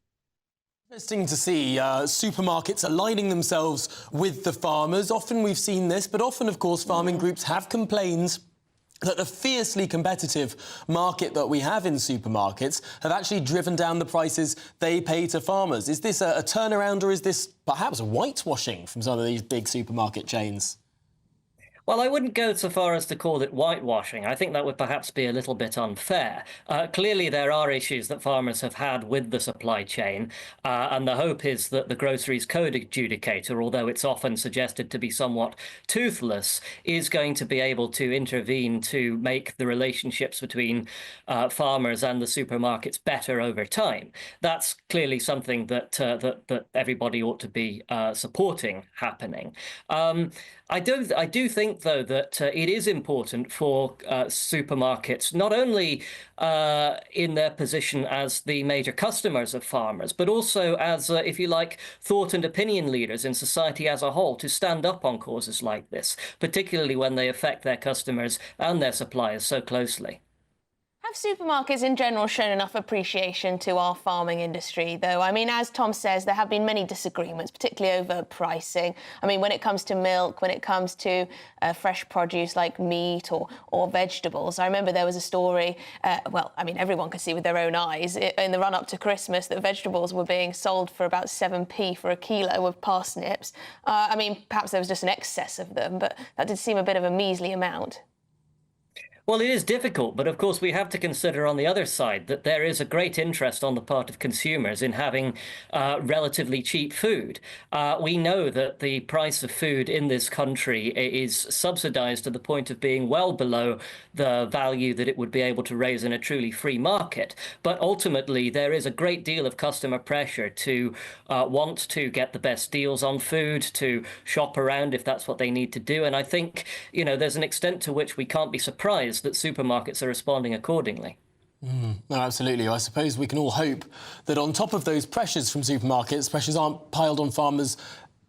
Interesting to see supermarkets aligning themselves with the farmers. Often we've seen this, but often, of course, farming groups have complained that the fiercely competitive market that we have in supermarkets have actually driven down the prices they pay to farmers. Is this a turnaround, or is this perhaps whitewashing from some of these big supermarket chains? Well, I wouldn't go so far as to call it whitewashing. I think that would perhaps be a little bit unfair. Clearly, there are issues that farmers have had with the supply chain, and the hope is that the groceries code adjudicator, although it's often suggested to be somewhat toothless, is going to be able to intervene to make the relationships between farmers and the supermarkets better over time. That's clearly something that that everybody ought to be supporting happening. I do think, though, that it is important for supermarkets, not only in their position as the major customers of farmers, but also as, if you like, thought and opinion leaders in society as a whole, to stand up on causes like this, particularly when they affect their customers and their suppliers so closely. Have supermarkets in general shown enough appreciation to our farming industry, though? I mean, as Tom says, there have been many disagreements, particularly over pricing. I mean, when it comes to milk, when it comes to fresh produce like meat or vegetables. I remember there was a story, well, I mean, everyone could see with their own eyes, in the run-up to Christmas, that vegetables were being sold for about 7p for a kilo of parsnips. I mean, perhaps there was just an excess of them, but that did seem a bit of a measly amount. Well, it is difficult, but of course we have to consider on the other side that there is a great interest on the part of consumers in having relatively cheap food. We know that the price of food in this country is subsidized to the point of being well below the value that it would be able to raise in a truly free market. But ultimately, there is a great deal of customer pressure to want to get the best deals on food, to shop around if that's what they need to do. And I think, you know, there's an extent to which we can't be surprised that supermarkets are responding accordingly. No, absolutely. I suppose we can all hope that on top of those pressures from supermarkets, pressures aren't piled on farmers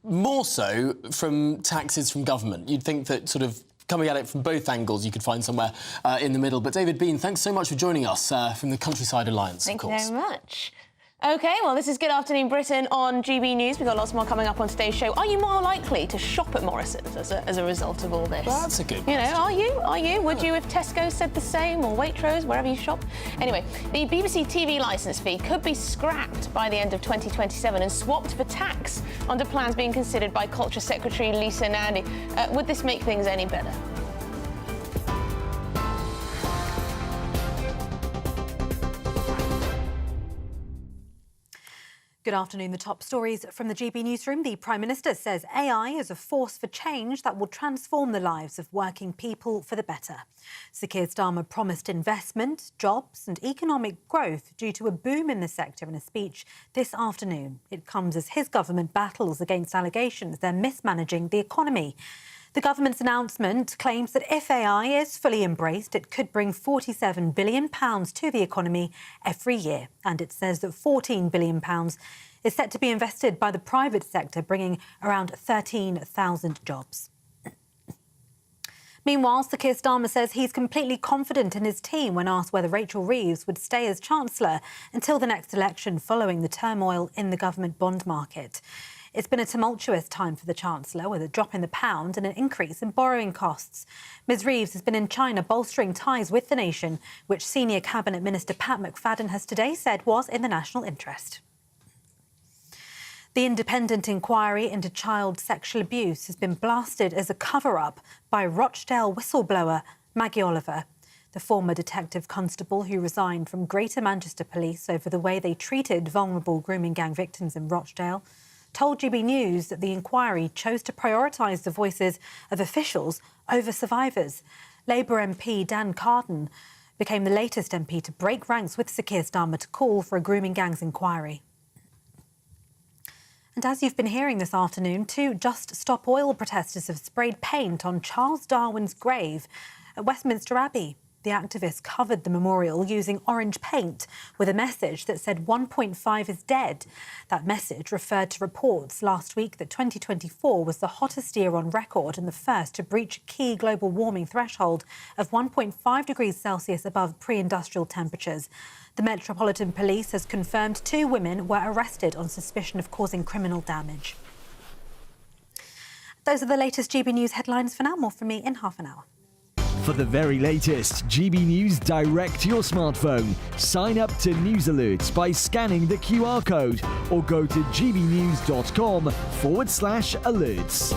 more so from taxes from government. You'd think that sort of coming at it from both angles, you could find somewhere in the middle. But David Bean, thanks so much for joining us from the Countryside Alliance, Thank of course. you very much. OK, well, this is Good Afternoon Britain on GB News. We've got lots more coming up on today's show. Are you more likely to shop at Morrison's as a result of all this? Well, that's a good question. You know, are you? Would you if Tesco said the same, or Waitrose, wherever you shop? Anyway, the BBC TV licence fee could be scrapped by the end of 2027 and swapped for tax under plans being considered by Culture Secretary Lisa Nandy. Would this make things any better? Good afternoon. The top stories from the GB newsroom. The Prime Minister says AI is a force for change that will transform the lives of working people for the better. Sir Keir Starmer promised investment, jobs and economic growth due to a boom in the sector in a speech this afternoon. It comes as his government battles against allegations they're mismanaging the economy. The government's announcement claims that if AI is fully embraced, it could bring £47 billion to the economy every year. And it says that £14 billion is set to be invested by the private sector, bringing around 13,000 jobs. Meanwhile, Sir Keir Starmer says he's completely confident in his team when asked whether Rachel Reeves would stay as Chancellor until the next election following the turmoil in the government bond market. It's been a tumultuous time for the Chancellor, with a drop in the pound and an increase in borrowing costs. Ms Reeves has been in China bolstering ties with the nation, which Senior Cabinet Minister Pat McFadden has today said was in the national interest. The independent inquiry into child sexual abuse has been blasted as a cover-up by Rochdale whistleblower Maggie Oliver. The former detective constable who resigned from Greater Manchester Police over the way they treated vulnerable grooming gang victims in Rochdale told GB News that the inquiry chose to prioritise the voices of officials over survivors. Labour MP Dan Carden became the latest MP to break ranks with Sir Keir Starmer to call for a grooming gangs inquiry. And as you've been hearing this afternoon, 2 Just Stop Oil protesters have sprayed paint on Charles Darwin's grave at Westminster Abbey. The activists covered the memorial using orange paint with a message that said 1.5 is dead. That message referred to reports last week that 2024 was the hottest year on record and the first to breach a key global warming threshold of 1.5 degrees Celsius above pre-industrial temperatures. The Metropolitan Police has confirmed 2 women were arrested on suspicion of causing criminal damage. Those are the latest GB News headlines for now. More from me in half an hour. For the very latest GB News direct to your smartphone, sign up to News Alerts by scanning the QR code or go to gbnews.com/alerts.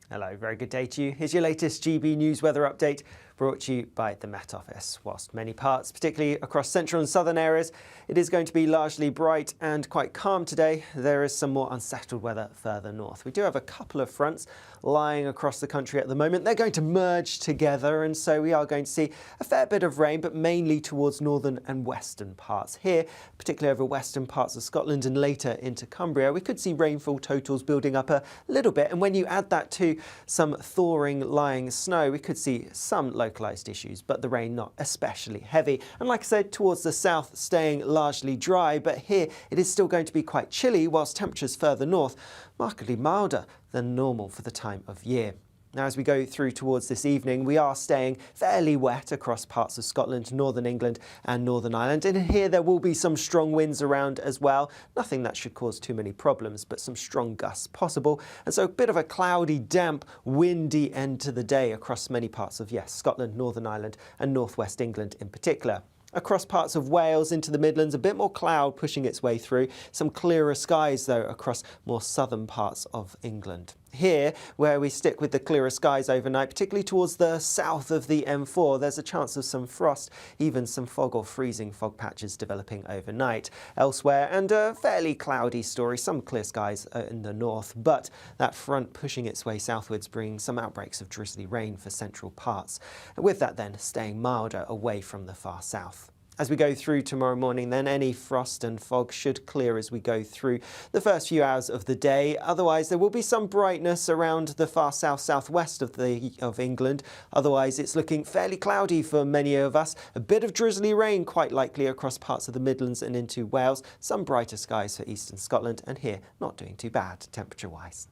Hello, very good day to you. Here's your latest GB News weather update brought to you by the Met Office. Whilst many parts, particularly across central and southern areas, it is going to be largely bright and quite calm today, there is some more unsettled weather further north. We do have a couple of fronts lying across the country at the moment. They're going to merge together, and so we are going to see a fair bit of rain, but mainly towards northern and western parts. Here, particularly over western parts of Scotland and later into Cumbria, we could see rainfall totals building up a little bit, and when you add that to some thawing lying snow, we could see some localised issues, but the rain not especially heavy. And like I said, towards the south, staying largely dry, but here it is still going to be quite chilly, whilst temperatures further north markedly milder than normal for the time of year. Now, as we go through towards this evening, we are staying fairly wet across parts of Scotland, northern England and Northern Ireland. And here there will be some strong winds around as well. Nothing that should cause too many problems, but some strong gusts possible. And so a bit of a cloudy, damp, windy end to the day across many parts of, yes, Scotland, Northern Ireland and northwest England in particular. Across parts of Wales into the Midlands, a bit more cloud pushing its way through. Some clearer skies, though, across more southern parts of England. Here, where we stick with the clearer skies overnight, particularly towards the south of the M4, there's a chance of some frost, even some fog or freezing fog patches developing overnight. Elsewhere, and a fairly cloudy story, some clear skies in the north, but that front pushing its way southwards, bringing some outbreaks of drizzly rain for central parts. With that then, staying milder away from the far south. As we go through tomorrow morning, then any frost and fog should clear as we go through the first few hours of the day. Otherwise, there will be some brightness around the far south-southwest of England. Otherwise, it's looking fairly cloudy for many of us. A bit of drizzly rain quite likely across parts of the Midlands and into Wales. Some brighter skies for eastern Scotland, and here not doing too bad temperature-wise.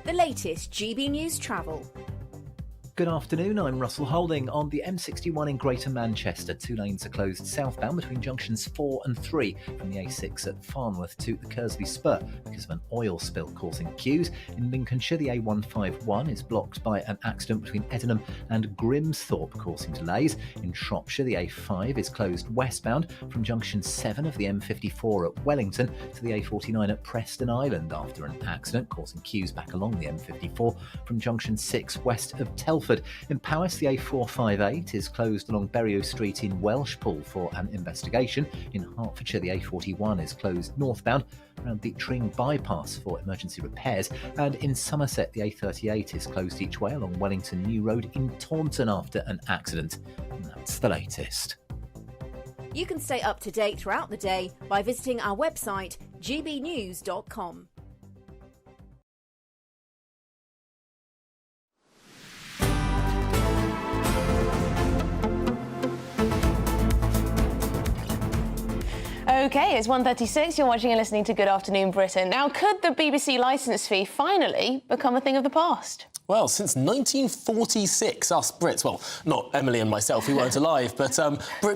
The latest GB News travel. Good afternoon, I'm Russell Holding. On the M61 in Greater Manchester, 2 lanes are closed southbound between junctions 4 and 3 from the A6 at Farnworth to the Kersley Spur because of an oil spill causing queues. In Lincolnshire, the A151 is blocked by an accident between Eddenham and Grimsthorpe causing delays. In Shropshire, the A5 is closed westbound from junction 7 of the M54 at Wellington to the A49 at Preston Island after an accident causing queues back along the M54 from junction 6 west of Telford. In Powys, the A458 is closed along Berriow Street in Welshpool for an investigation. In Hertfordshire, the A41 is closed northbound around the Tring bypass for emergency repairs. And in Somerset, the A38 is closed each way along Wellington New Road in Taunton after an accident. And that's the latest. You can stay up to date throughout the day by visiting our website, gbnews.com. OK, it's 1:36. You're watching and listening to Good Afternoon Britain. Now, could the BBC licence fee finally become a thing of the past? Well, since 1946, us Brits, well, not Emily and myself, we weren't alive, but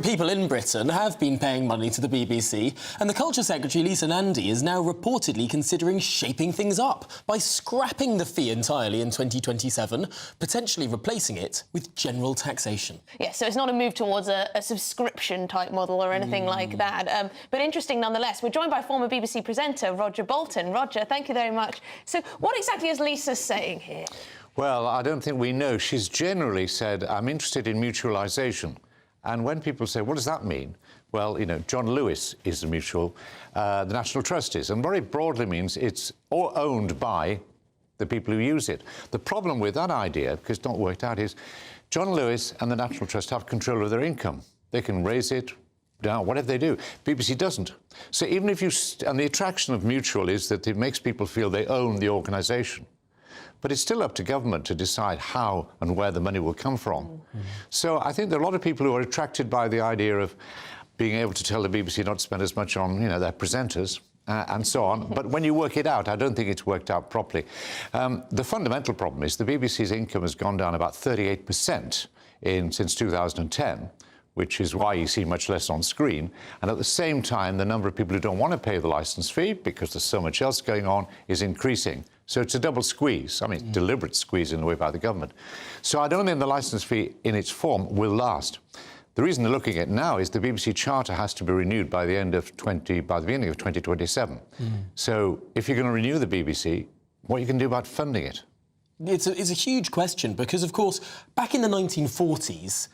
people in Britain have been paying money to the BBC, and the Culture Secretary, Lisa Nandy, is now reportedly considering shaping things up by scrapping the fee entirely in 2027, potentially replacing it with general taxation. Yeah, so it's not a move towards a subscription-type model or anything like that, but interesting nonetheless. We're joined by former BBC presenter Roger Bolton. Roger, thank you very much. So what exactly is Lisa saying here? Well, I don't think we know. She's generally said, I'm interested in mutualisation. And when people say, what does that mean? Well, you know, John Lewis is the mutual, the National Trust is. And what it broadly means, it's all owned by the people who use it. The problem with that idea, because it's not worked out, is John Lewis and the National Trust have control of their income. They can raise it down, whatever they do. BBC doesn't. So even if you... and the attraction of mutual is that it makes people feel they own the organisation. But it's still up to government to decide how and where the money will come from. Mm-hmm. So I think there are a lot of people who are attracted by the idea of being able to tell the BBC not to spend as much on, you know, their presenters and so on. But when you work it out, I don't think it's worked out properly. The fundamental problem is the BBC's income has gone down about 38% since 2010, which is why you see much less on screen. And at the same time, the number of people who don't want to pay the licence fee because there's so much else going on is increasing. So it's a double squeeze. I mean, deliberate squeeze in a way by the government. So I don't think the licence fee in its form will last. The reason they're looking at it now is the BBC Charter has to be renewed by the beginning of 2027. So if you're going to renew the BBC, what are you going to do about funding it? It's a huge question because, of course, back in the 1940s,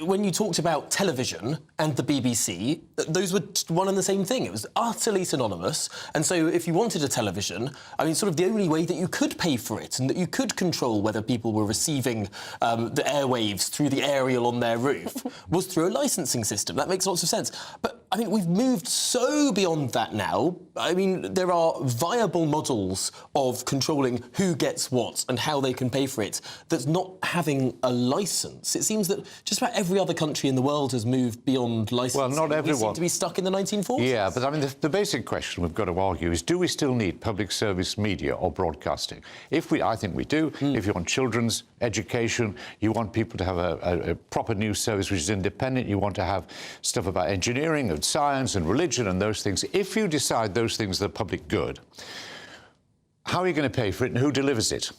when you talked about television and the BBC, those were one and the same thing. It was utterly synonymous. And so if you wanted a television, I mean, sort of the only way that you could pay for it and that you could control whether people were receiving the airwaves through the aerial on their roof was through a licensing system. That makes lots of sense. But, I mean, we've moved so beyond that now. I mean, there are viable models of controlling who gets what and how they can pay for it that's not having a licence. It seems that just about every other country in the world has moved beyond licensing. Well, not everyone. We seem to be stuck in the 1940s. Yeah, but I mean, the basic question we've got to argue is, do we still need public service media or broadcasting? I think we do. If you want children's education, you want people to have a proper news service which is independent, you want to have stuff about engineering and science and religion and those things. If you decide those things are public good, how are you going to pay for it and who delivers it?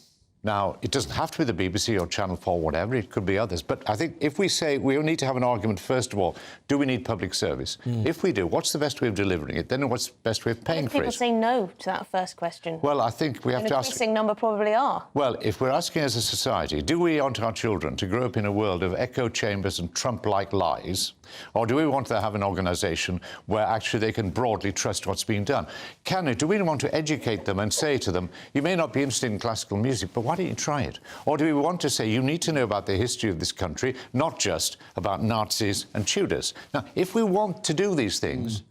Now, it doesn't have to be the BBC or Channel 4 or whatever, it could be others. But I think if we say we need to have an argument, first of all, do we need public service? If we do, what's the best way of delivering it? Then what's the best way of paying for it? People say no to that first question. Well, I think we have to ask... An increasing number probably are. Well, if we're asking as a society, do we want our children to grow up in a world of echo chambers and Trump-like lies, or do we want to have an organisation where actually they can broadly trust what's being done? Do we want to educate them and say to them, you may not be interested in classical music, but why don't you try it? Or do we want to say, you need to know about the history of this country, not just about Nazis and Tudors? Now, if we want to do these things,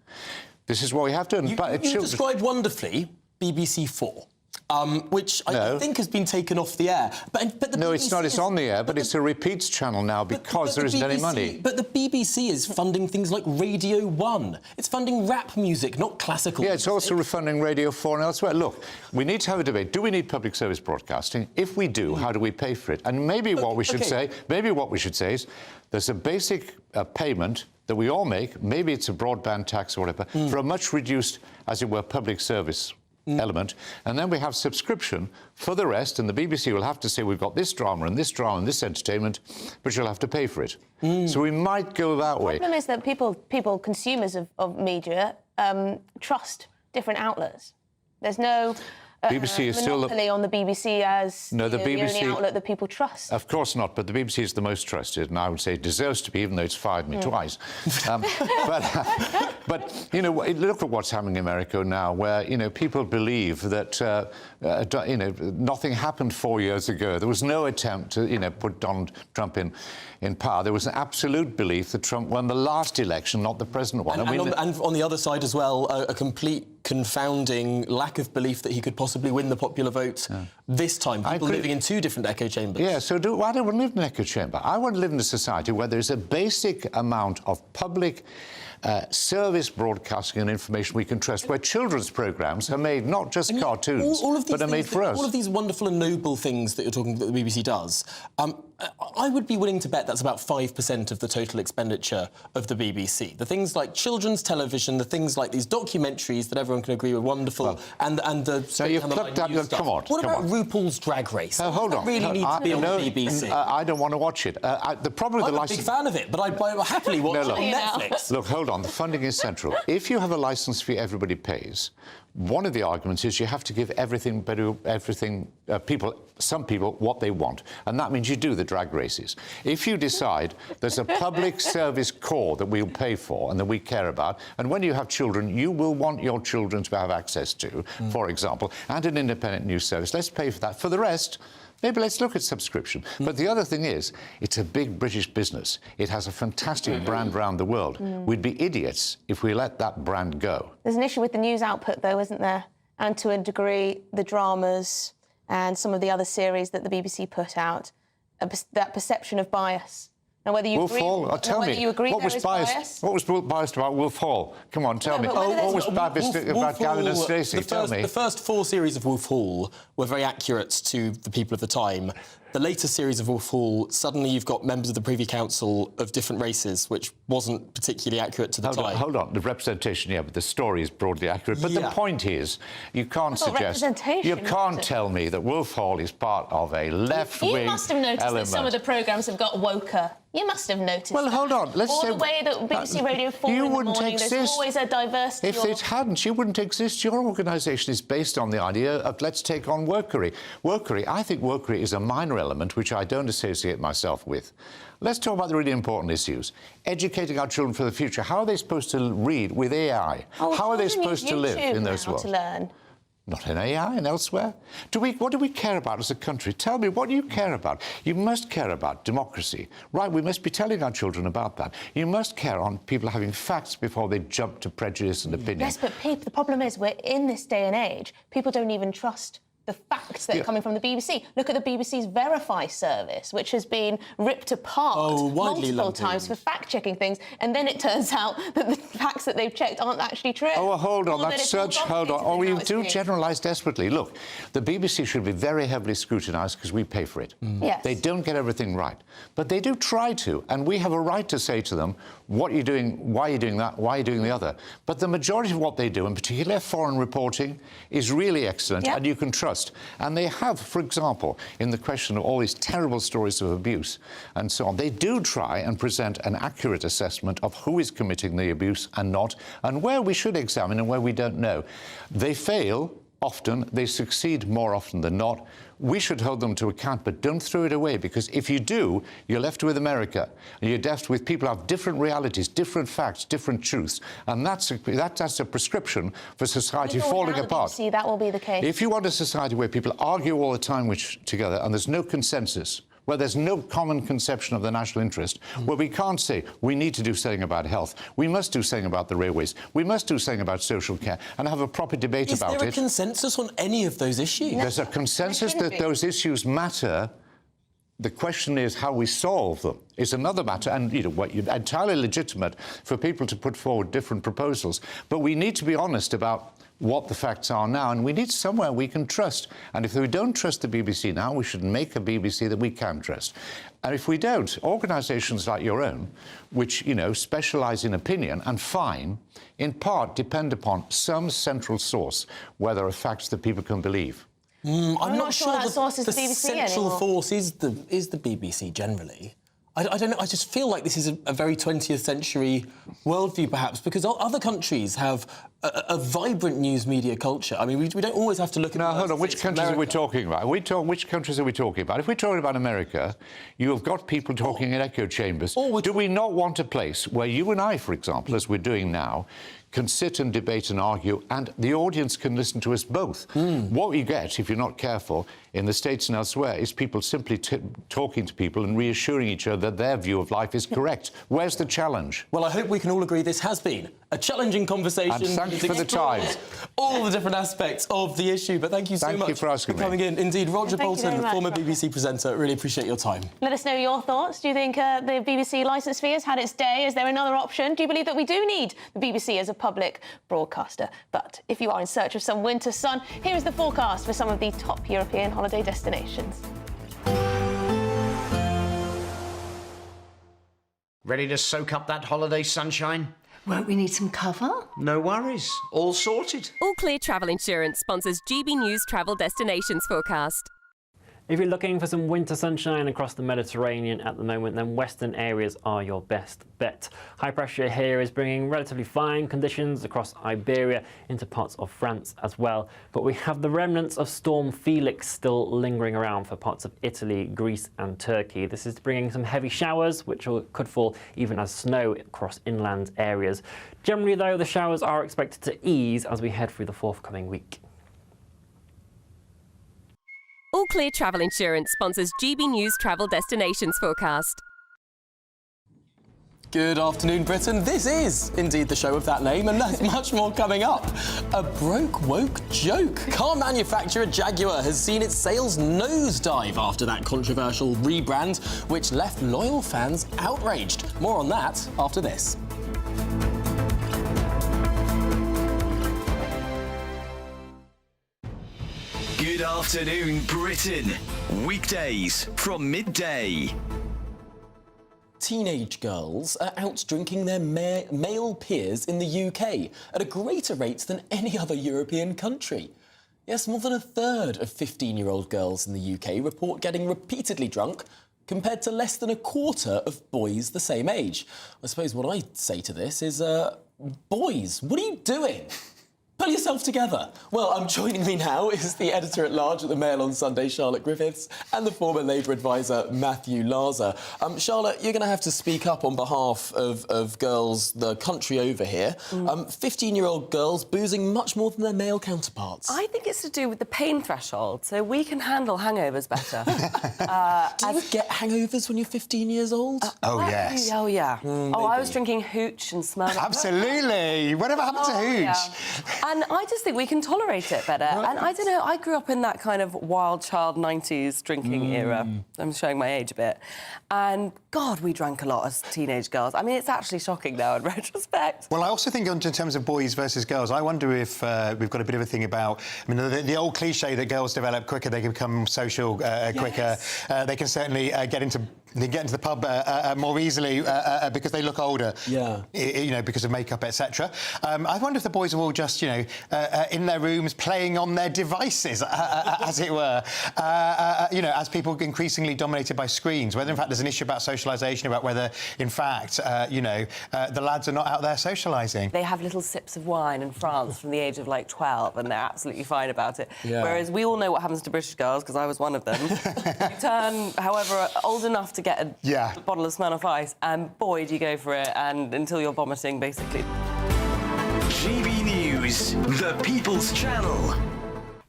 this is what we have to do. You described wonderfully BBC 4. Which I think has been taken off the air. But the no, BBC it's not. It's on the air, but it's a repeats channel now because there isn't any money. But the BBC is funding things like Radio 1. It's funding rap music, not classical music. It's also funding Radio 4 and elsewhere. Look, we need to have a debate. Do we need public service broadcasting? If we do, how do we pay for it? And maybe what we should say is there's a basic payment that we all make, maybe it's a broadband tax or whatever, for a much reduced, as it were, public service element, and then we have subscription for the rest, and the BBC will have to say we've got this drama and this entertainment, but you'll have to pay for it. So we might go that way. The problem is that people consumers of media, trust different outlets. There's no BBC is still monopoly on the BBC as the only outlet that people trust. Of course not, but the BBC is the most trusted, and I would say it deserves to be, even though it's fired me twice. But you know, look at what's happening in America now, where people believe that nothing happened 4 years ago. There was no attempt to put Donald Trump in power. There was an absolute belief that Trump won the last election, not the present one. And on the other side as well, a complete confounding lack of belief that he could possibly win the popular vote this time. People living in two different echo chambers. Yeah, so I don't want to live in an echo chamber. I want to live in a society where there's a basic amount of public service broadcasting and information we can trust, where children's programmes are made, not just cartoons, but are made for us. All of these wonderful and noble things that you're talking that the BBC does, I would be willing to bet that's about 5% of the total expenditure of the BBC. The things like children's television, the things like these documentaries that everyone can agree were wonderful, and the... So you've plucked up... Come on. What about RuPaul's Drag Race? Hold on. Really needs to be on the BBC. I don't want to watch it. The problem with I'm a big fan of it, but I'd happily watch it on Netflix. Look, hold on. The funding is central. If you have a licence fee everybody pays, one of the arguments is you have to give some people what they want, and that means you do the drag races. If you decide there's a public service core that we'll pay for and that we care about, and when you have children, you will want your children to have access to, for example, and an independent news service. Let's pay for that. For the rest, maybe let's look at subscription. But the other thing is, it's a big British business. It has a fantastic brand around the world. We'd be idiots if we let that brand go. There's an issue with the news output, though, isn't there? And to a degree, the dramas and some of the other series that the BBC put out, that perception of bias. Now, whether you agree, what was biased? What was biased about Wolf Hall? Come on, tell me. What was biased about Gavin and Stacey? Tell me. The first 4 series of Wolf Hall were very accurate to the people of the time. the latest series of Fall, suddenly you've got members of the Privy Council of different races, which wasn't particularly accurate to the time. Hold on. The representation, yeah, but the story is broadly accurate. But the point is, you can't suggest... You can't tell me that Wolf Hall is part of a left-wing You must have noticed that some of the programmes have got woker. You must have noticed. Well, hold on. The way that BBC Radio 4 in the morning, there's always a diversity. If it hadn't, you wouldn't exist. Your organisation is based on the idea of let's take on workery. I think workery is a minor element which I don't associate myself with. Let's talk about the really important issues. Educating our children for the future. How are they supposed to read with AI? How are they supposed to live in those worlds? To learn. Not in AI and elsewhere. What do we care about as a country? Tell me, what do you care about? You must care about democracy. Right, we must be telling our children about that. You must care on people having facts before they jump to prejudice and opinion. Yes, but the problem is we're in this day and age, people don't even trust the facts that are coming from the BBC. Look at the BBC's Verify service, which has been ripped apart multiple times for fact-checking things, and then it turns out that the facts that they've checked aren't actually true. Oh, well, hold on, that's such... Hold on. Oh, you do generalise desperately. Look, the BBC should be very heavily scrutinised because we pay for it. Yes. They don't get everything right, but they do try to, and we have a right to say to them, what are you doing, why are you doing that, why are you doing the other? But the majority of what they do, and particularly their foreign reporting, is really excellent, and you can trust. And they have, for example, in the question of all these terrible stories of abuse and so on, they do try and present an accurate assessment of who is committing the abuse and not, and where we should examine and where we don't know. They fail often, they succeed more often than not. We should hold them to account, but don't throw it away, because if you do, you're left with America, and you're left with people who have different realities, different facts, different truths, and that's a prescription for society falling apart. See, that will be the case. If you want a society where people argue all the time together and there's no consensus, where there's no common conception of the national interest, where we can't say we need to do something about health, we must do something about the railways, we must do something about social care, and have a proper debate about it. Is there a consensus on any of those issues? There's a consensus that those issues matter. The question is how we solve them is another matter, and entirely legitimate for people to put forward different proposals. But we need to be honest about what the facts are now, and we need somewhere we can trust. And if we don't trust the BBC now, we should make a BBC that we can trust. And if we don't, organisations like your own, which, specialise in opinion and fine, in part depend upon some central source where there are facts that people can believe. I'm not sure that source is the BBC central anymore. force is the BBC generally. I don't know, I just feel like this is a very 20th century worldview, perhaps, because other countries have a vibrant news media culture. I mean, we don't always have to look at... Now, hold on, which countries are we talking about? Which countries are we talking about? If we're talking about America, you have got people talking in echo chambers. Do we not want a place where you and I, for example, as we're doing now, can sit and debate and argue, and the audience can listen to us both? What we get, if you're not careful, in the States and elsewhere, is people simply talking to people and reassuring each other that their view of life is correct. Where's the challenge? Well, I hope we can all agree this has been a challenging conversation. And thank you for the time. All the different aspects of the issue, but thank you so much for coming in. Indeed, Roger Bolton, former BBC presenter, really appreciate your time. Let us know your thoughts. Do you think the BBC licence fee has had its day? Is there another option? Do you believe that we do need the BBC as a public broadcaster? But if you are in search of some winter sun, here is the forecast for some of the top European holiday destinations. Ready to soak up that holiday sunshine? Won't we need some cover? No worries. All sorted. All Clear Travel Insurance sponsors GB News Travel Destinations Forecast. If you're looking for some winter sunshine across the Mediterranean at the moment, then western areas are your best bet. High pressure here is bringing relatively fine conditions across Iberia into parts of France as well. But we have the remnants of Storm Felix still lingering around for parts of Italy, Greece and Turkey. This is bringing some heavy showers, which could fall even as snow across inland areas. Generally, though, the showers are expected to ease as we head through the forthcoming week. All Clear Travel Insurance sponsors GB News Travel Destinations Forecast. Good afternoon, Britain. This is indeed the show of that name, and there's much more coming up. A woke joke. Car manufacturer Jaguar has seen its sales nosedive after that controversial rebrand, which left loyal fans outraged. More on that after this. Good afternoon. Afternoon Britain. Weekdays from midday. Teenage girls are out drinking their male peers in the UK at a greater rate than any other European country. Yes, more than a third of 15-year-old girls in the UK report getting repeatedly drunk, compared to less than a quarter of boys the same age. I suppose what I'd say to this is, boys, what are you doing? Pull yourself together. Well, joining me now is the editor-at-large at the Mail on Sunday, Charlotte Griffiths, and the former Labour advisor, Matthew Larzer. Charlotte, you're going to have to speak up on behalf of girls the country over here. 15-year-old girls boozing much more than their male counterparts. I think it's to do with the pain threshold, so we can handle hangovers better. Do you get hangovers when you're 15 years old? Oh, yes. Oh, yeah. I was drinking hooch and smelling... Absolutely. Whatever happened to hooch? Yeah. And I just think we can tolerate it better. Right. And I don't know, I grew up in that kind of wild child 90s drinking era. I'm showing my age a bit. And, God, we drank a lot as teenage girls. I mean, it's actually shocking now in retrospect. Well, I also think in terms of boys versus girls, I wonder if we've got a bit of a thing about... I mean, the old cliché that girls develop quicker, they can become social quicker. They can certainly get into the pub more easily because they look older. Yeah. You know, because of makeup, etc. I wonder if the boys are all just, you know, in their rooms playing on their devices, as it were. You know, as people increasingly dominated by screens, whether in fact there's an issue about socialisation, about whether in fact, you know, the lads are not out there socialising. They have little sips of wine in France from the age of like 12 and they're absolutely fine about it. Yeah. Whereas we all know what happens to British girls, because I was one of them. You turn, however, old enough to get a bottle of Smirnoff Ice, and boy, do you go for it, and until you're vomiting, basically. GB News, the People's Channel.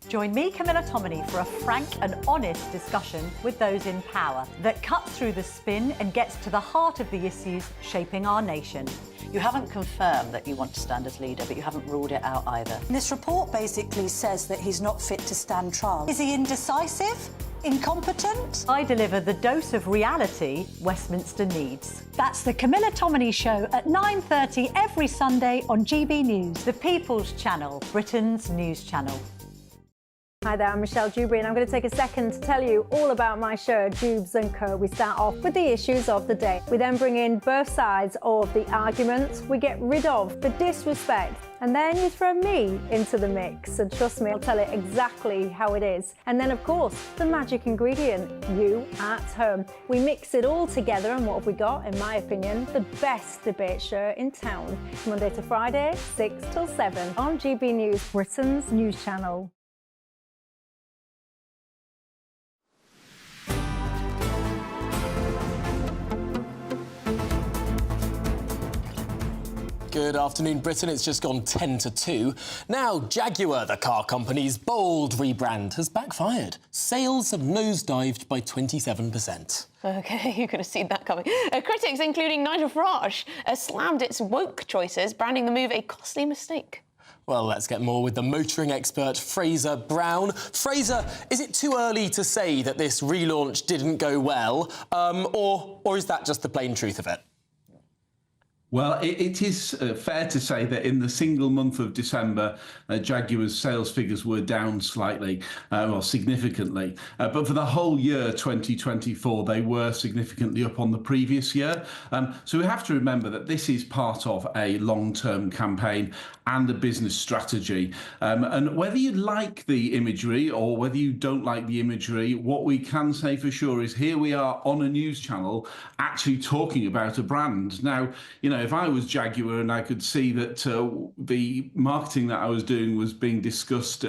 Join me, Camilla Tominey, for a frank and honest discussion with those in power that cuts through the spin and gets to the heart of the issues shaping our nation. You haven't confirmed that you want to stand as leader, but you haven't ruled it out either. This report basically says that he's not fit to stand trial. Is he indecisive? Incompetent? I deliver the dose of reality Westminster needs. That's the Camilla Tominey Show at 9:30 every Sunday on GB News, the People's Channel, Britain's news channel. Hi there, I'm Michelle Dewberry, and I'm going to take a second to tell you all about my show, Dubes & Co. We start off with the issues of the day. We then bring in both sides of the arguments. We get rid of the disrespect. And then you throw me into the mix. And trust me, I'll tell it exactly how it is. And then, of course, the magic ingredient, you at home. We mix it all together, and what have we got? In my opinion, the best debate show in town. Monday to Friday, 6 till 7 on GB News, Britain's news channel. Good afternoon, Britain. It's just gone 10 to 2. Now, Jaguar, the car company's bold rebrand, has backfired. Sales have nosedived by 27%. OK, you could have seen that coming. Critics, including Nigel Farage, slammed its woke choices, branding the move a costly mistake. Well, let's get more with the motoring expert, Fraser Brown. Fraser, is it too early to say that this relaunch didn't go well, or is that just the plain truth of it? Well, it is fair to say that in the single month of December, Jaguar's sales figures were down slightly, well, significantly. But for the whole year 2024, they were significantly up on the previous year. So we have to remember that this is part of a long-term campaign and a business strategy. And whether you like the imagery or whether you don't like the imagery, what we can say for sure is here we are on a news channel actually talking about a brand. Now, you know, if I was Jaguar and I could see that the marketing that I was doing was being discussed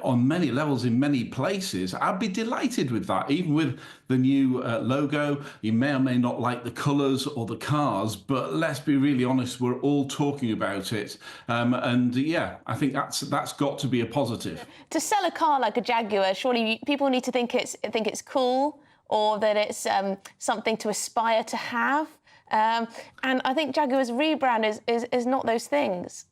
on many levels in many places, I'd be delighted with that. Even with the new logo, you may or may not like the colours or the cars, but let's be really honest, we're all talking about it. And yeah, I think that's got to be a positive. To sell a car like a Jaguar, surely people need to think it's cool, or that it's something to aspire to have. And I think Jaguar's rebrand is not those things.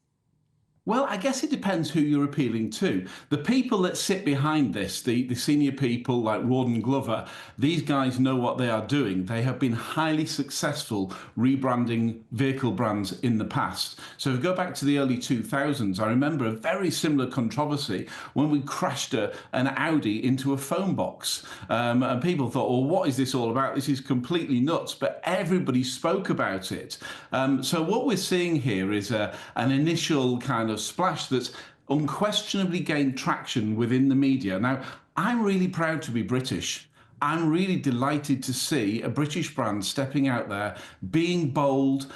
Well, I guess it depends who you're appealing to. The people that sit behind this, the senior people like Rawdon Glover, these guys know what they are doing. They have been highly successful rebranding vehicle brands in the past. So if we go back to the early 2000s, I remember a very similar controversy when we crashed an Audi into a phone box. And people thought, well, what is this all about? This is completely nuts. But everybody spoke about it. So what we're seeing here is an initial kind of splash that's unquestionably gained traction within the media. Now, I'm really proud to be British. I'm really delighted to see a British brand stepping out there, being bold,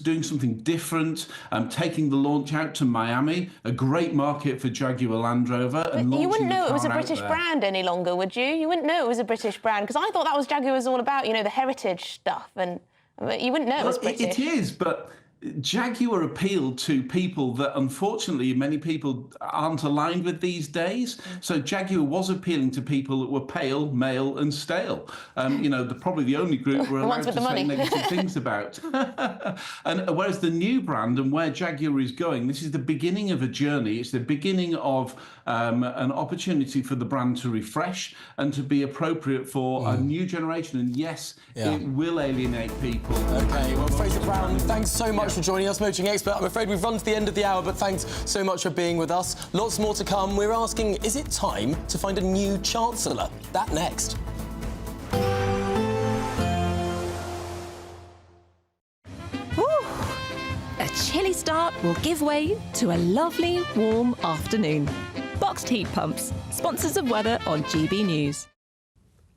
doing something different, taking the launch out to Miami, a great market for Jaguar Land Rover. And you wouldn't know it was a car out British there. brand any longer, would you? You wouldn't know it was a British brand, because I thought that was Jaguar was all about, you know, the heritage stuff, and you wouldn't know it was British. It is, but Jaguar appealed to people that unfortunately many people aren't aligned with these days. So Jaguar was appealing to people that were pale, male and stale. You know, probably the only group we're allowed to say negative things about. And whereas the new brand and where Jaguar is going, this is the beginning of a journey. It's the beginning of an opportunity for the brand to refresh and to be appropriate for a new generation. And yes, it will alienate people. OK, well, Fraser Brown, thanks so much for joining us, motoring expert. I'm afraid we've run to the end of the hour, but thanks so much for being with us. Lots more to come. We're asking, is it time to find a new Chancellor? That next. A chilly start will give way to a lovely, warm afternoon. Boxed heat pumps, sponsors of weather on GB News.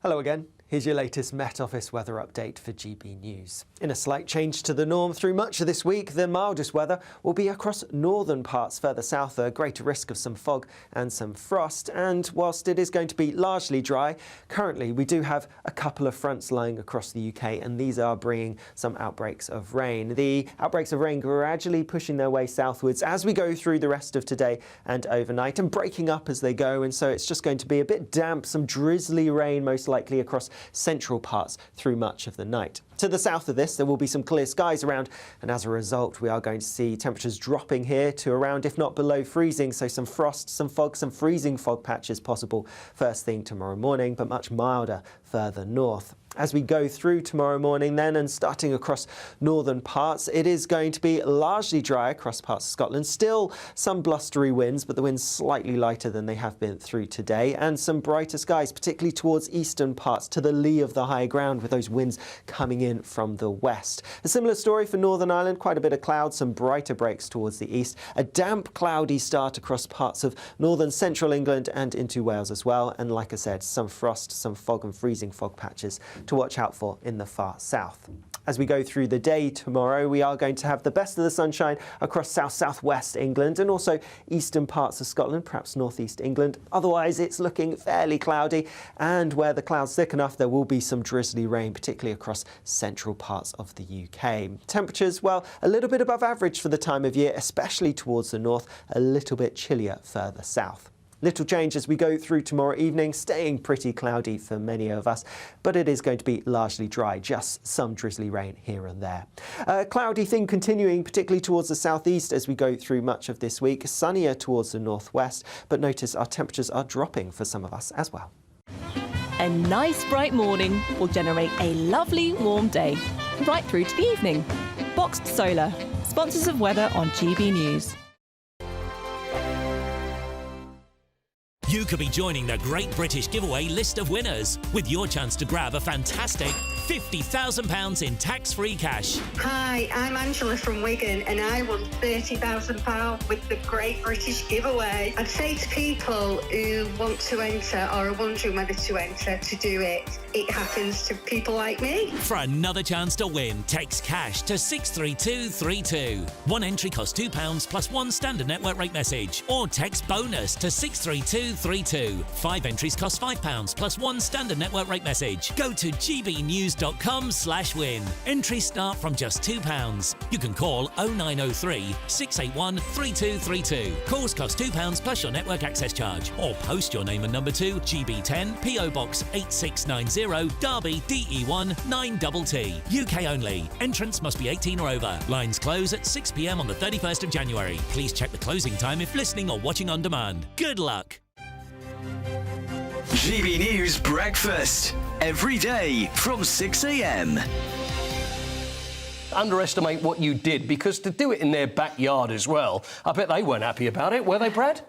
Hello again. Here's your latest Met Office weather update for GB News. In a slight change to the norm through much of this week, the mildest weather will be across northern parts. Further south, a greater risk of some fog and some frost. And whilst it is going to be largely dry, currently we do have a couple of fronts lying across the UK, and these are bringing some outbreaks of rain. The outbreaks of rain gradually pushing their way southwards as we go through the rest of today and overnight, and breaking up as they go. And so it's just going to be a bit damp, some drizzly rain most likely across central parts through much of the night. To the south of this, there will be some clear skies around, and as a result, we are going to see temperatures dropping here to around, if not below freezing. So some frost, some fog, some freezing fog patches possible first thing tomorrow morning, but much milder further north. As we go through tomorrow morning then, and starting across northern parts, it is going to be largely dry across parts of Scotland. Still some blustery winds, but the winds slightly lighter than they have been through today, and some brighter skies, particularly towards eastern parts to the lee of the high ground, with those winds coming in from the west. A similar story for Northern Ireland, quite a bit of cloud, some brighter breaks towards the east. A damp, cloudy start across parts of northern central England and into Wales as well. And like I said, some frost, some fog and freezing fog patches to watch out for in the far south. As we go through the day tomorrow, we are going to have the best of the sunshine across south-southwest England and also eastern parts of Scotland, perhaps northeast England. Otherwise, it's looking fairly cloudy, and where the clouds thick enough, there will be some drizzly rain, particularly across central parts of the UK. Temperatures, well, a little bit above average for the time of year, especially towards the north, a little bit chillier further south. Little change as we go through tomorrow evening, staying pretty cloudy for many of us, but it is going to be largely dry, just some drizzly rain here and there. Cloudy thing continuing, particularly towards the southeast as we go through much of this week, sunnier towards the northwest, but notice our temperatures are dropping for some of us as well. A nice bright morning will generate a lovely warm day, right through to the evening. Boxed Solar, sponsors of weather on GB News. You could be joining the Great British Giveaway list of winners with your chance to grab a fantastic £50,000 in tax-free cash. Hi, I'm Angela from Wigan and I won £30,000 with the Great British Giveaway. I'd say to people who want to enter or are wondering whether to enter to do it, it happens to people like me. For another chance to win, text cash to 63232. One entry costs £2 plus one standard network rate message, or text bonus to 63232. 5 entries cost £5 plus one standard network rate message. Go to gbnews.co.uk gbnews.com/win. Entries start from just £2. You can call 0903 681 3232. Calls cost £2 plus your network access charge. Or post your name and number to GB10 PO Box 8690 Derby DE1 9TT. UK only. Entrance must be 18 or over. Lines close at 6 p.m. on the 31st of January. Please check the closing time if listening or watching on demand. Good luck. GB News Breakfast. Every day from 6 a.m. Underestimate what you did, because to do it in their backyard as well, I bet they weren't happy about it, were they, Brad?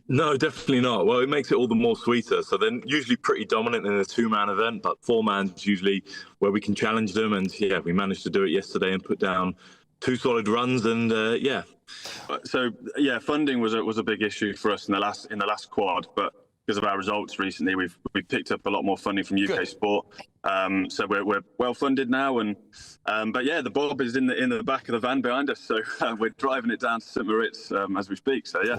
No, definitely not. Well, it makes it all the more sweeter. So they're usually pretty dominant in a two-man event, but four-man's usually where we can challenge them. And yeah, we managed to do it yesterday and put down 2 solid runs. And yeah. So yeah, funding was a big issue for us in the last quad, but because of our results recently, we've picked up a lot more funding from UK Sport. So we're well funded now, and but yeah, the bob is in the back of the van behind us. So we're driving it down to St Moritz as we speak. So yeah,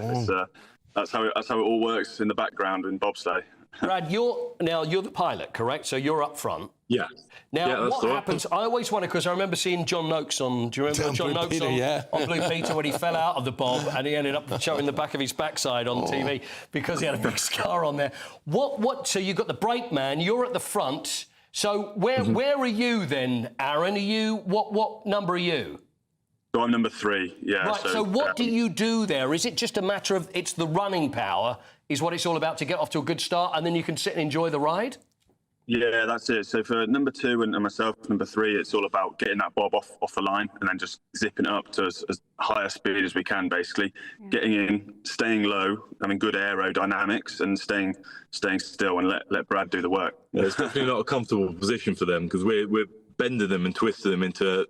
that's how it all works in the background in bobsleigh. Brad, you're the pilot, correct? So you're up front. Yeah. Now, what happens? I always wonder, because I remember seeing John Noakes on. Do you remember John Noakes on Blue Peter when he fell out of the bob and he ended up showing the back of his backside on TV because he had a big scar on there? What? So you've got the brake man. You're at the front. So where are you then, Aaron? Are you what number are you? So I'm number 3. Yeah. Right. So what do you do there? Is it just a matter of it's the running power is what it's all about to get off to a good start, and then you can sit and enjoy the ride? Yeah, that's it. So for number 2 and myself, number 3, it's all about getting that bob off the line and then just zipping it up to as high a speed as we can, basically. Yeah. Getting in, staying low, having good aerodynamics, and staying still and let Brad do the work. Yeah, it's definitely not a comfortable position for them, because we're bending them and twisting them into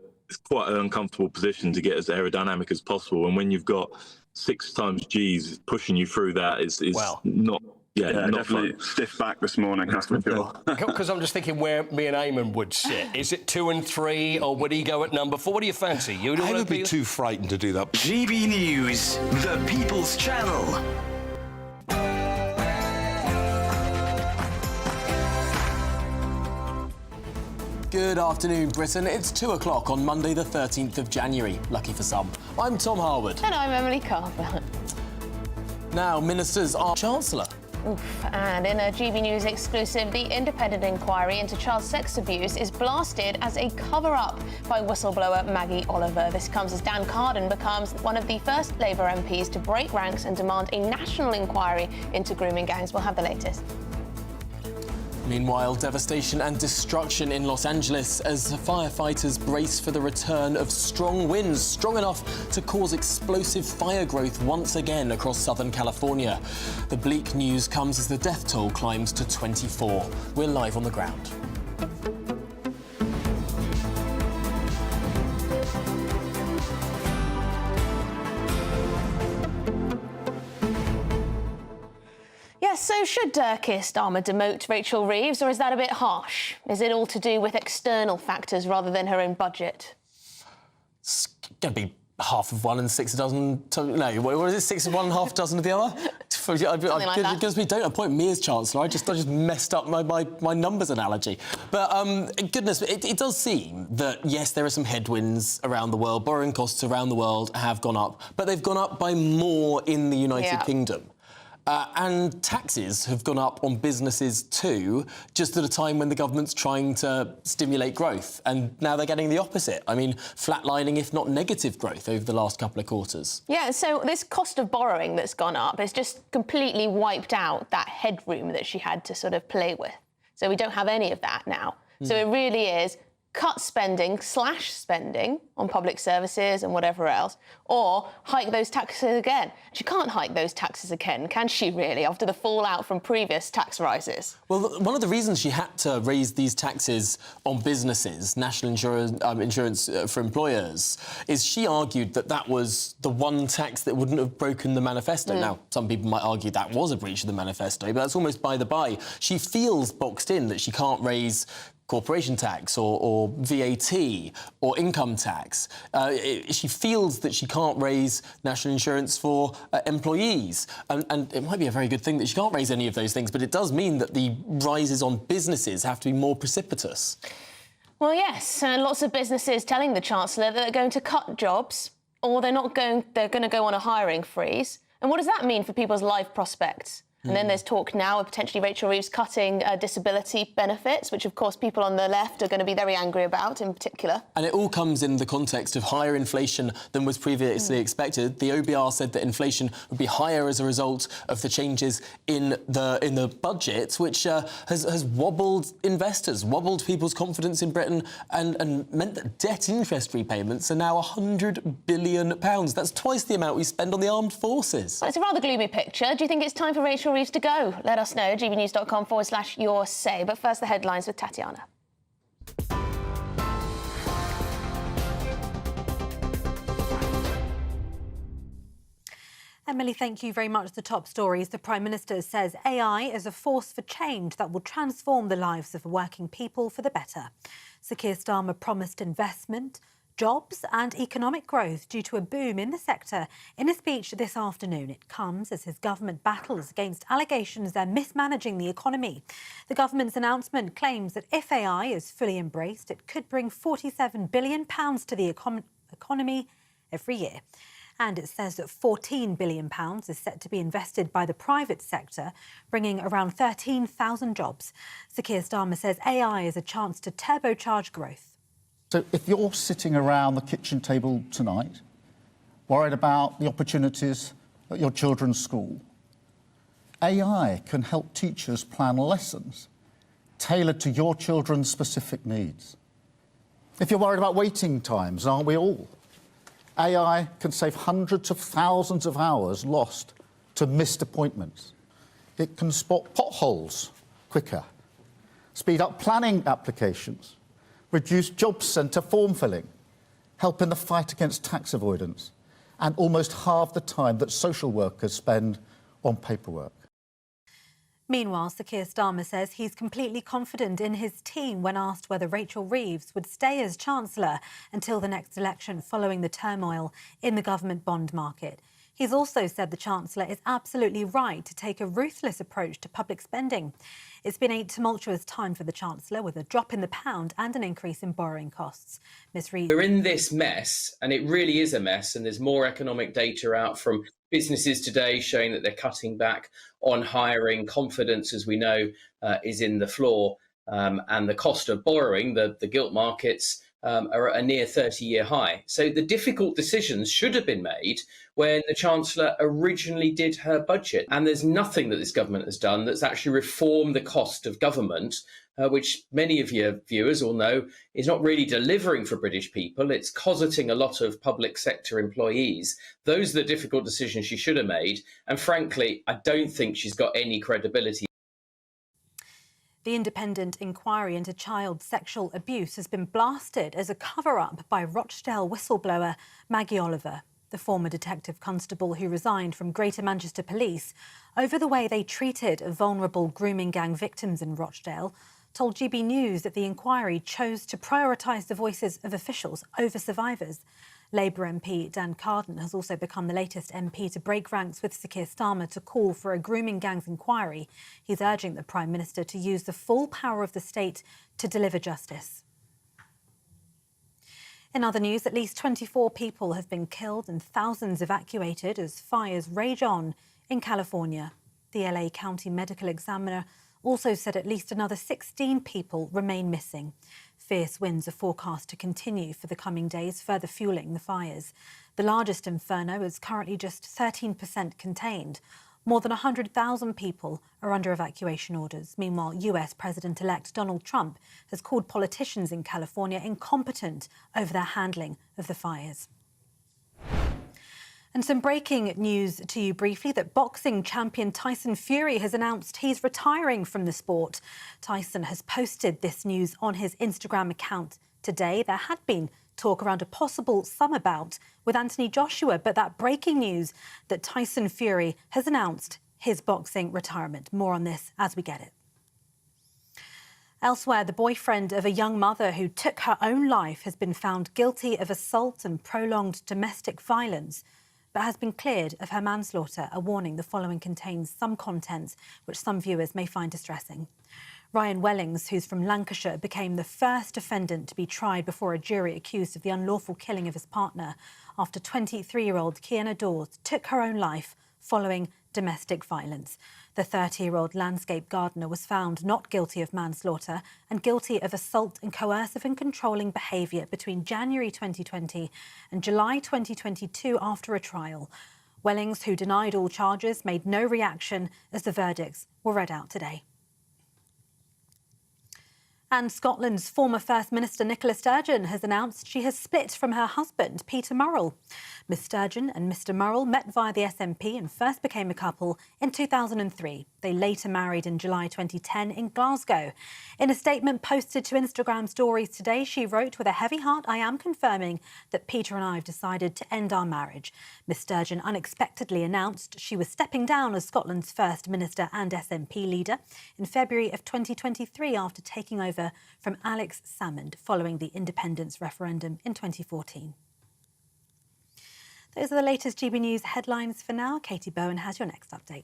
quite an uncomfortable position to get as aerodynamic as possible. And when you've got 6 times G's pushing you through that is not... Yeah, not definitely fun. Stiff back this morning, that's for sure. Because I'm just thinking where me and Eamon would sit. Is it 2 and 3, or would he go at number 4? What do you fancy? I would be too frightened to do that. GB News, the People's Channel. Good afternoon, Britain. It's 2 o'clock on Monday, the 13th of January. Lucky for some. I'm Tom Harwood. And I'm Emily Carver. Now, ministers are Chancellor. Oof. And in a GB News exclusive, the independent inquiry into child sex abuse is blasted as a cover-up by whistleblower Maggie Oliver. This comes as Dan Carden becomes one of the first Labour MPs to break ranks and demand a national inquiry into grooming gangs. We'll have the latest. Meanwhile, devastation and destruction in Los Angeles as firefighters brace for the return of strong winds, strong enough to cause explosive fire growth once again across Southern California. The bleak news comes as the death toll climbs to 24. We're live on the ground. So should Keir Starmer demote Rachel Reeves, or is that a bit harsh? Is it all to do with external factors rather than her own budget? It's going to be half of one and 6 of dozen... No, what is it? 6 of one and half dozen of the other? Don't appoint me as Chancellor. I just messed up my numbers analogy. But goodness, it does seem that, yes, there are some headwinds around the world. Borrowing costs around the world have gone up, but they've gone up by more in the United Kingdom. And taxes have gone up on businesses too, just at a time when the government's trying to stimulate growth. And now they're getting the opposite. I mean, flatlining, if not negative growth over the last couple of quarters. Yeah, so this cost of borrowing that's gone up has just completely wiped out that headroom that she had to sort of play with. So we don't have any of that now. So it really is cut spending, slash spending on public services and whatever else, or hike those taxes again. She can't hike those taxes again, can she really, after the fallout from previous tax rises? Well, one of the reasons she had to raise these taxes on businesses, national insurance for employers, is she argued that that was the one tax that wouldn't have broken the manifesto. Now, some people might argue that was a breach of the manifesto, but that's almost by the by. She feels boxed in that she can't raise corporation tax or VAT or income tax. She feels that she can't raise national insurance for employees. And it might be a very good thing that she can't raise any of those things, but it does mean that the rises on businesses have to be more precipitous. Well, yes, lots of businesses telling the Chancellor that they're going to cut jobs or they're going to go on a hiring freeze. And what does that mean for people's life prospects? And then there's talk now of potentially Rachel Reeves cutting disability benefits, which, of course, people on the left are going to be very angry about in particular. And it all comes in the context of higher inflation than was previously expected. The OBR said that inflation would be higher as a result of the changes in the budget, which has wobbled investors, wobbled people's confidence in Britain and meant that debt interest repayments are now £100 billion. That's twice the amount we spend on the armed forces. Well, it's a rather gloomy picture. Do you think it's time for Rachel Reeves to go? Let us know, gbnews.com/your say. But first, the headlines with Tatiana. Emily, thank you very much. The top stories. The Prime Minister says AI is a force for change that will transform the lives of working people for the better. Sir Keir Starmer promised investment, jobs and economic growth due to a boom in the sector in a speech this afternoon. It comes as his government battles against allegations they're mismanaging the economy. The government's announcement claims that if AI is fully embraced, it could bring £47 billion to the economy every year. And it says that £14 billion is set to be invested by the private sector, bringing around 13,000 jobs. Sir Keir Starmer says AI is a chance to turbocharge growth. So if you're sitting around the kitchen table tonight, worried about the opportunities at your children's school, AI can help teachers plan lessons tailored to your children's specific needs. If you're worried about waiting times, aren't we all? AI can save hundreds of thousands of hours lost to missed appointments. It can spot potholes quicker, speed up planning applications, reduce job centre form filling, help in the fight against tax avoidance, and almost halve the time that social workers spend on paperwork. Meanwhile, Sir Keir Starmer says he's completely confident in his team when asked whether Rachel Reeves would stay as Chancellor until the next election following the turmoil in the government bond market. He's also said the Chancellor is absolutely right to take a ruthless approach to public spending. It's been a tumultuous time for the Chancellor, with a drop in the pound and an increase in borrowing costs. Ms Reeves. We're in this mess, and it really is a mess, and there's more economic data out from businesses today showing that they're cutting back on hiring. Confidence, as we know, is in the floor, and the cost of borrowing, the gilt markets, are at a near 30-year high. So the difficult decisions should have been made when the Chancellor originally did her budget. And there's nothing that this government has done that's actually reformed the cost of government, which many of your viewers will know is not really delivering for British people. It's cosseting a lot of public sector employees. Those are the difficult decisions she should have made. And frankly, I don't think she's got any credibility. The independent inquiry into child sexual abuse has been blasted as a cover-up by Rochdale whistleblower Maggie Oliver, the former detective constable who resigned from Greater Manchester Police over the way they treated vulnerable grooming gang victims in Rochdale, told GB News that the inquiry chose to prioritise the voices of officials over survivors. Labour MP Dan Carden has also become the latest MP to break ranks with Sir Keir Starmer to call for a grooming gangs inquiry. He's urging the Prime Minister to use the full power of the state to deliver justice. In other news, at least 24 people have been killed and thousands evacuated as fires rage on in California. The LA County Medical Examiner also said at least another 16 people remain missing. Fierce winds are forecast to continue for the coming days, further fuelling the fires. The largest inferno is currently just 13% contained. More than 100,000 people are under evacuation orders. Meanwhile, US President-elect Donald Trump has called politicians in California incompetent over their handling of the fires. And some breaking news to you briefly that boxing champion Tyson Fury has announced he's retiring from the sport. Tyson has posted this news on his Instagram account today. There had been talk around a possible summer bout with Anthony Joshua, but that breaking news that Tyson Fury has announced his boxing retirement. More on this as we get it. Elsewhere, the boyfriend of a young mother who took her own life has been found guilty of assault and prolonged domestic violence, but has been cleared of her manslaughter. A warning: the following contains some contents which some viewers may find distressing. Ryan Wellings, who's from Lancashire, became the first defendant to be tried before a jury accused of the unlawful killing of his partner after 23-year-old Kiana Dawes took her own life following domestic violence. The 30-year-old landscape gardener was found not guilty of manslaughter and guilty of assault and coercive and controlling behaviour between January 2020 and July 2022 after a trial. Wellings, who denied all charges, made no reaction as the verdicts were read out today. And Scotland's former First Minister Nicola Sturgeon has announced she has split from her husband, Peter Murrell. Miss Sturgeon and Mr Murrell met via the SNP and first became a couple in 2003. They later married in July 2010 in Glasgow. In a statement posted to Instagram stories today, she wrote, "With a heavy heart, I am confirming that Peter and I have decided to end our marriage." Miss Sturgeon unexpectedly announced she was stepping down as Scotland's First Minister and SNP leader in February of 2023 after taking over from Alex Salmond following the independence referendum in 2014. Those are the latest GB News headlines for now. Katie Bowen has your next update.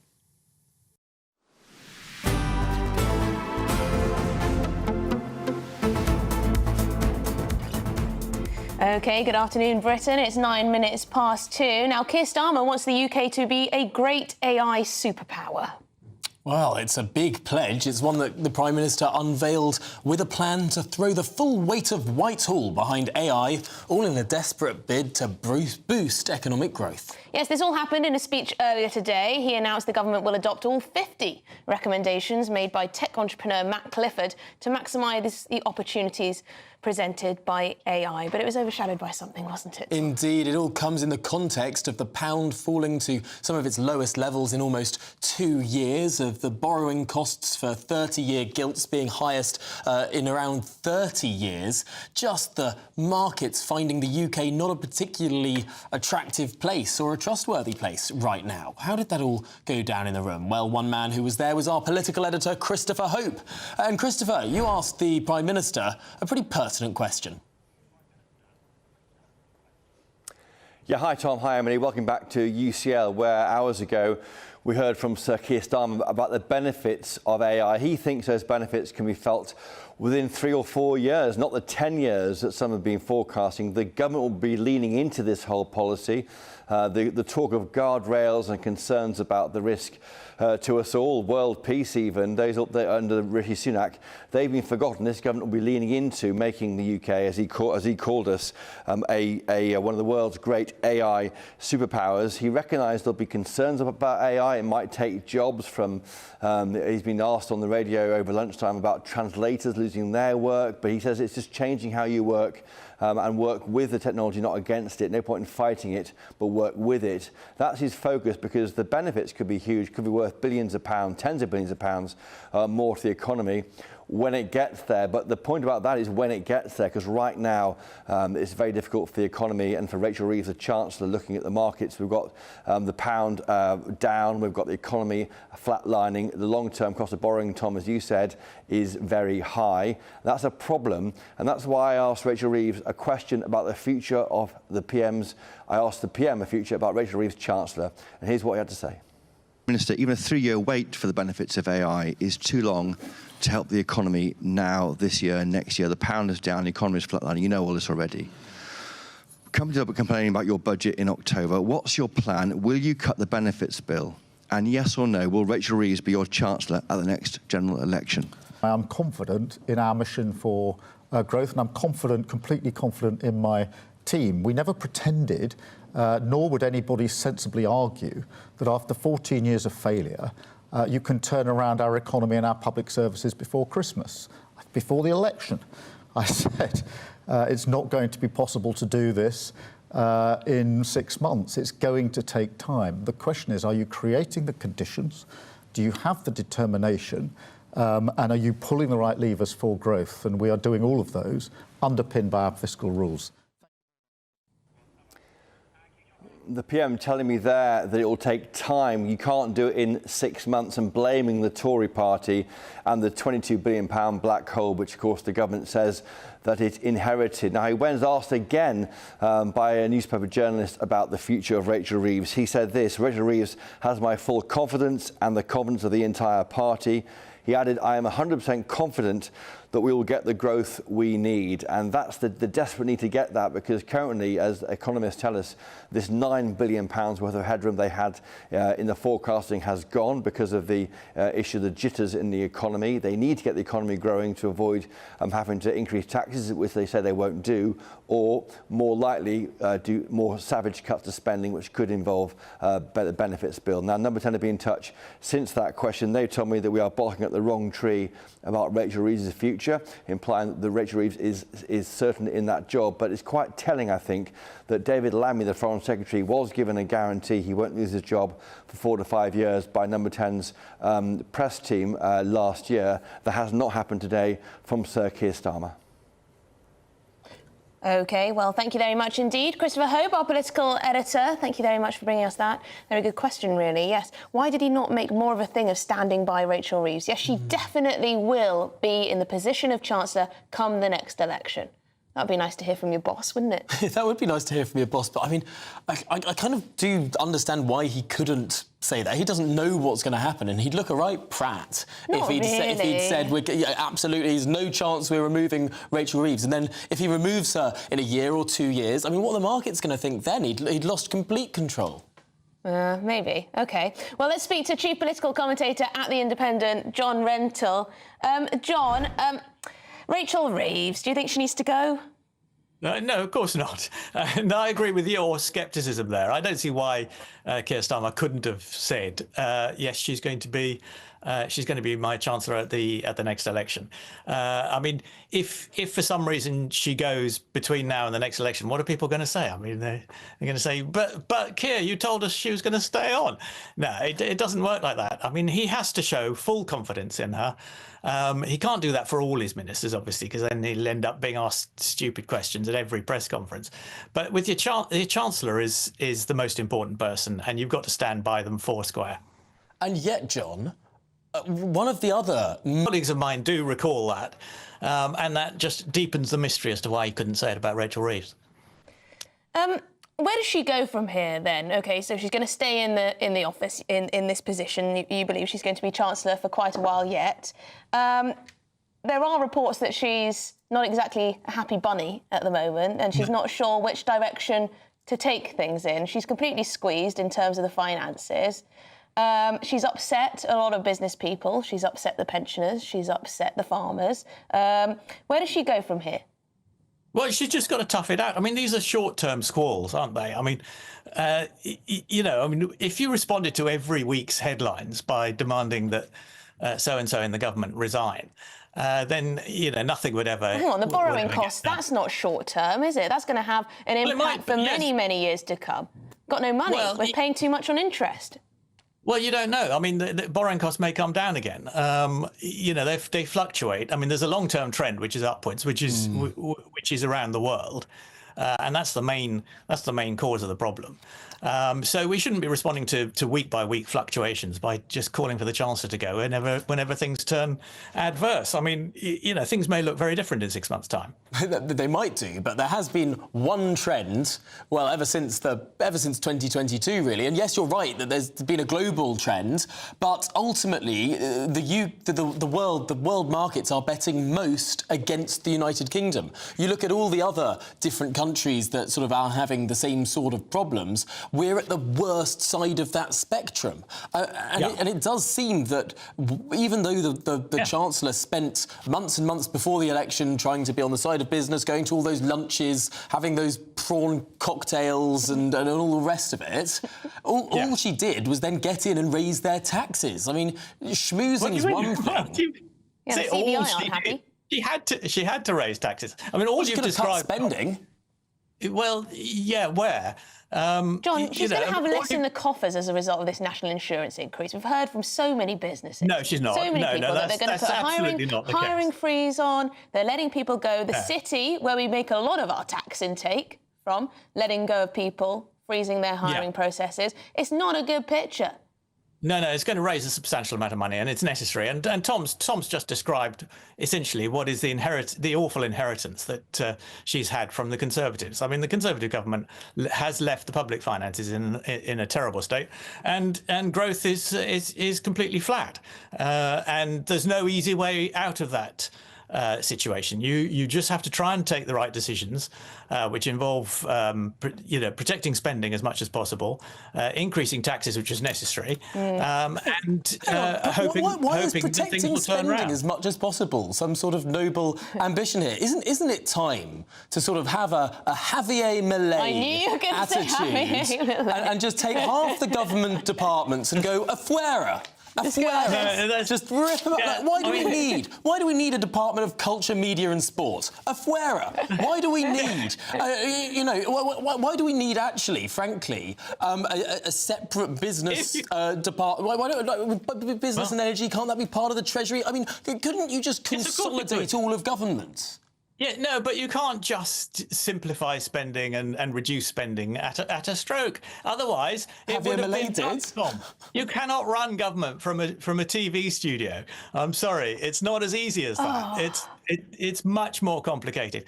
OK, good afternoon, Britain. It's 9 minutes past 2. Now, Keir Starmer wants the UK to be a great AI superpower. Well, it's a big pledge. It's one that the Prime Minister unveiled with a plan to throw the full weight of Whitehall behind AI, all in a desperate bid to boost economic growth. Yes, this all happened in a speech earlier today. He announced the government will adopt all 50 recommendations made by tech entrepreneur Matt Clifford to maximise the opportunities presented by AI. But it was overshadowed by something, wasn't it? Indeed, it all comes in the context of the pound falling to some of its lowest levels in almost 2 years, of the borrowing costs for 30-year gilts being highest in around 30 years. Just the markets finding the UK not a particularly attractive place or a trustworthy place right now. How did that all go down in the room? Well, one man who was there was our political editor, Christopher Hope. And Christopher, you asked the Prime Minister a pretty pertinent question. Yeah, hi Tom, hi Emily. Welcome back to UCL, where hours ago we heard from Sir Keir Starmer about the benefits of AI. He thinks those benefits can be felt within 3 or 4 years, not the 10 years that some have been forecasting. The government will be leaning into this whole policy. The talk of guardrails and concerns about the risk to us all, world peace even, those up there under Rishi Sunak, they've been forgotten. This government will be leaning into making the UK, as he called us, one of the world's great AI superpowers. He recognised there'll be concerns about AI. It might take jobs from, he's been asked on the radio over lunchtime about translators losing their work, but he says it's just changing how you work and work with the technology, not against it. No point in fighting it, but work with it. That's his focus, because the benefits could be huge, could be worth billions of pounds, tens of billions of pounds more to the economy when it gets there. But the point about that is when it gets there, because right now it's very difficult for the economy and for Rachel Reeves, the Chancellor, looking at the markets. We've got the pound down, we've got the economy flatlining. The long-term cost of borrowing, Tom, as you said, is very high. That's a problem, and that's why I asked Rachel Reeves a question about the future of the PMs. I asked the PM a future about Rachel Reeves, Chancellor, and here's what he had to say. Minister, even a 3-year wait for the benefits of AI is too long to help the economy now, this year and next year. The pound is down, the economy is flatlining. You know all this already. Companies are complaining about your budget in October. What's your plan? Will you cut the benefits bill? And yes or no, will Rachel Reeves be your Chancellor at the next general election? I am confident in our mission for growth, and I'm confident, completely confident in my team. We never pretended, nor would anybody sensibly argue, that after 14 years of failure, you can turn around our economy and our public services before Christmas, before the election. I said it's not going to be possible to do this in 6 months. It's going to take time. The question is, are you creating the conditions? Do you have the determination? And are you pulling the right levers for growth? And we are doing all of those, underpinned by our fiscal rules. the PM telling me there that it will take time. You can't do it in 6 months, and blaming the Tory party and the £22 billion black hole, which of course the government says that it inherited. Now, he was asked again by a newspaper journalist about the future of Rachel Reeves. He said this: Rachel Reeves has my full confidence and the confidence of the entire party. He added, I am 100% confident that we will get the growth we need. And that's the desperate need to get that, because currently, as economists tell us, this £9 billion worth of headroom they had in the forecasting has gone because of the issue of the jitters in the economy. They need to get the economy growing to avoid having to increase taxes, which they say they won't do, or more likely do more savage cuts to spending, which could involve better benefits bill. Now, Number 10 have been in touch since that question. They told me that we are barking at the wrong tree about Rachel Reeves' future, implying that Rachel Reeves is certainly in that job. But it's quite telling, I think, that David Lammy, the Foreign Secretary, was given a guarantee he won't lose his job for 4 to 5 years by Number 10's press team last year. That has not happened today from Sir Keir Starmer. OK, well, thank you very much indeed. Christopher Hope, our political editor, thank you very much for bringing us that. Very good question, really, yes. Why did he not make more of a thing of standing by Rachel Reeves? Yes, she definitely will be in the position of Chancellor come the next election. That'd be nice to hear from your boss, wouldn't it? That would be nice to hear from your boss, but I mean, I kind of do understand why he couldn't say that. He doesn't know what's going to happen, and he'd look a right prat if he'd said, absolutely, there's no chance we're removing Rachel Reeves. And then if he removes her in a year or 2 years, I mean, what are the market's going to think then? He'd lost complete control. Maybe. OK. Well, let's speak to Chief Political Commentator at The Independent, John Rentoul. John, Rachel Reeves, do you think she needs to go? No, of course not. No, I agree with your scepticism there. I don't see why Keir Starmer couldn't have said, yes, she's going to be my chancellor at the next election. I mean, if for some reason she goes between now and the next election, what are people going to say? I mean, they're going to say, but Keir, you told us she was going to stay on. No, it doesn't work like that. I mean, he has to show full confidence in her. He can't do that for all his ministers, obviously, because then he'll end up being asked stupid questions at every press conference. But with your chancellor is the most important person, and you've got to stand by them foursquare. And yet, John, one of the other colleagues of mine do recall that, and that just deepens the mystery as to why he couldn't say it about Rachel Reeves. Where does she go from here, then? OK, so she's going to stay in the office in this position. You believe she's going to be Chancellor for quite a while yet. There are reports that she's not exactly a happy bunny at the moment, and she's not sure which direction to take things in. She's completely squeezed in terms of the finances. She's upset a lot of business people. She's upset the pensioners. She's upset the farmers. Where does she go from here? Well, she's just got to tough it out. I mean, these are short-term squalls, aren't they? I mean, if you responded to every week's headlines by demanding that so-and-so in the government resign, then, nothing would ever... Hang on, the borrowing costs, that's not short-term, is it? That's going to have an impact for many, many years to come. Got no money. We're paying too much on interest. Well, you don't know. I mean, the borrowing costs may come down again. They fluctuate. I mean, there's a long-term trend which is upwards, which is around the world, and that's the main cause of the problem. So we shouldn't be responding to week-by-week fluctuations by just calling for the Chancellor to go whenever things turn adverse. I mean, things may look very different in 6 months' time. They might do, but there has been one trend, well, ever since 2022, really. And yes, you're right that there's been a global trend, but ultimately, the world markets are betting most against the United Kingdom. You look at all the other different countries that sort of are having the same sort of problems. We're at the worst side of that spectrum. And it does seem that even though the Chancellor spent months and months before the election trying to be on the side of business, going to all those lunches, having those prawn cocktails and all the rest of it, all she did was then get in and raise their taxes. I mean, schmoozing is one thing. The CBI aren't happy. She had to raise taxes. I mean, all you've described... Cut spending. Well, yeah, where? John, she's going to have less in the coffers as a result of this national insurance increase. We've heard from so many businesses. No, she's not. So many people that they're going to put hiring freeze on. They're letting people go. The city, where we make a lot of our tax intake from, letting go of people freezing their hiring processes. It's not a good picture. No, it's going to raise a substantial amount of money, and it's necessary. And Tom's just described essentially what is the awful inheritance that she's had from the Conservatives. I mean, the Conservative government has left the public finances in a terrible state, and growth is completely flat. And there's no easy way out of that situation. You just have to try and take the right decisions, which involve protecting spending as much as possible, increasing taxes, which is necessary, and hoping why is that things protecting will turn spending around. as much as possible some sort of noble ambition here? Isn't it time to sort of have a Javier Milei attitude and just take half the government departments and go afuera? Just rip them up. Yeah, Why do we need a Department of Culture, Media and Sport? Afuera. Why do we need, why do we need actually, frankly, a separate business department? Why don't business and energy? Can't that be part of the Treasury? I mean, couldn't you just consolidate all of government? Yeah, no, but you can't just simplify spending and reduce spending at a stroke. Otherwise, it would have been done. You cannot run government from a TV studio. I'm sorry, it's not as easy as that. It's much more complicated.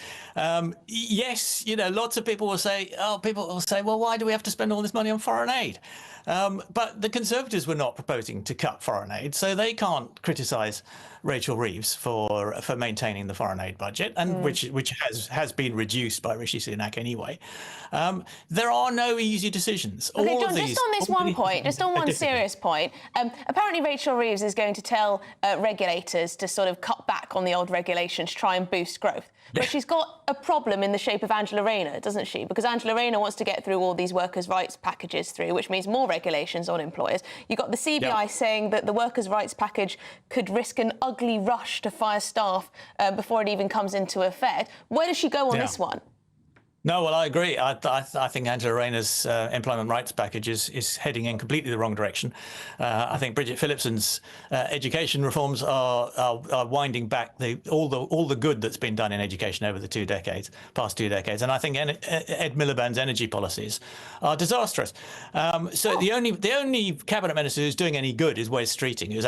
Yes, lots of people will say, well, why do we have to spend all this money on foreign aid? But the Conservatives were not proposing to cut foreign aid, so they can't criticise Rachel Reeves for maintaining the foreign aid budget, and which has been reduced by Rishi Sunak anyway. There are no easy decisions. Okay, All John, of these, just on this one point, just on one serious point, apparently Rachel Reeves is going to tell regulators to sort of cut back on the old regulations to try and boost growth. But she's got a problem in the shape of Angela Rayner, doesn't she? Because Angela Rayner wants to get through all these workers' rights packages through, which means more regulations on employers. You've got the CBI saying that the workers' rights package could risk an ugly rush to fire staff before it even comes into effect. Where does she go on this one? No, well, I agree. I think Angela Rayner's employment rights package is heading in completely the wrong direction. I think Bridget Phillipson's education reforms are winding back all the good that's been done in education over the past 2 decades. And I think Ed Miliband's energy policies are disastrous. So the only cabinet minister who's doing any good is Wes Streeting, who's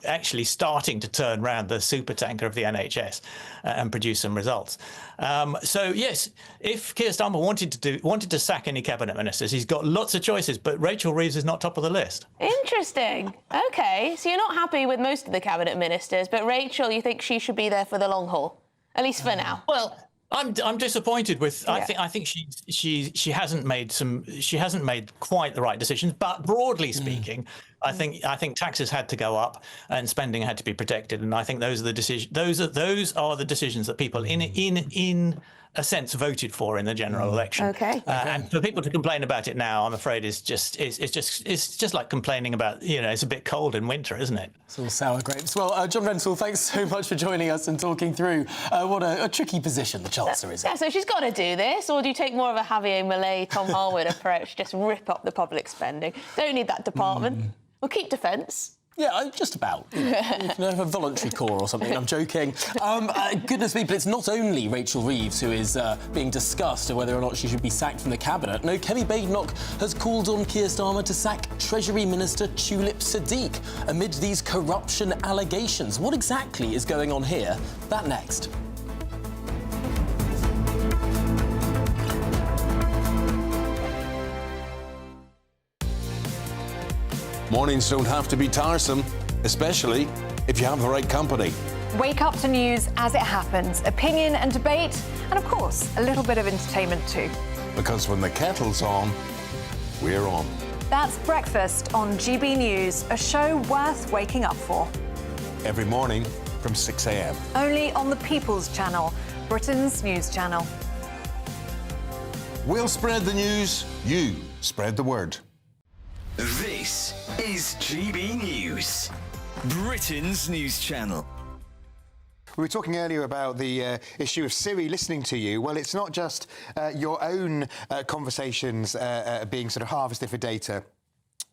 actually starting to turn around the supertanker of the NHS and produce some results. So yes, if Keir Starmer wanted to sack any cabinet ministers, he's got lots of choices, but Rachel Reeves is not top of the list. Interesting. OK, so you're not happy with most of the cabinet ministers, but Rachel, you think she should be there for the long haul, at least for now? Well, I'm disappointed with. I think she hasn't made quite the right decisions. But broadly speaking, I think taxes had to go up and spending had to be protected. And I think those are the decisions. Those are the decisions that people in a sense voted for in the general election. Okay. And for people to complain about it now, I'm afraid it's just like complaining about, it's a bit cold in winter, isn't it? It's all sour grapes. Well, John Rentoul, thanks so much for joining us and talking through what a tricky position the Chancellor is in. Yeah, so she's got to do this, or do you take more of a Javier Milei, Tom Harwood approach, just rip up the public spending? Don't need that department. We'll keep defence. Yeah, just about. You can have a voluntary corps or something. I'm joking. Goodness me, but it's not only Rachel Reeves who is being discussed of whether or not she should be sacked from the cabinet. No, Kemi Badenoch has called on Keir Starmer to sack Treasury Minister Tulip Siddiq amid these corruption allegations. What exactly is going on here? That next. Mornings don't have to be tiresome, especially if you have the right company. Wake up to news as it happens, opinion and debate, and of course, a little bit of entertainment too. Because when the kettle's on, we're on. That's Breakfast on GB News, a show worth waking up for. Every morning from 6 a.m. Only on the People's Channel, Britain's news channel. We'll spread the news, you spread the word. This is GB News, Britain's news channel. We were talking earlier about the issue of Siri listening to you. Well, it's not just your own conversations being sort of harvested for data.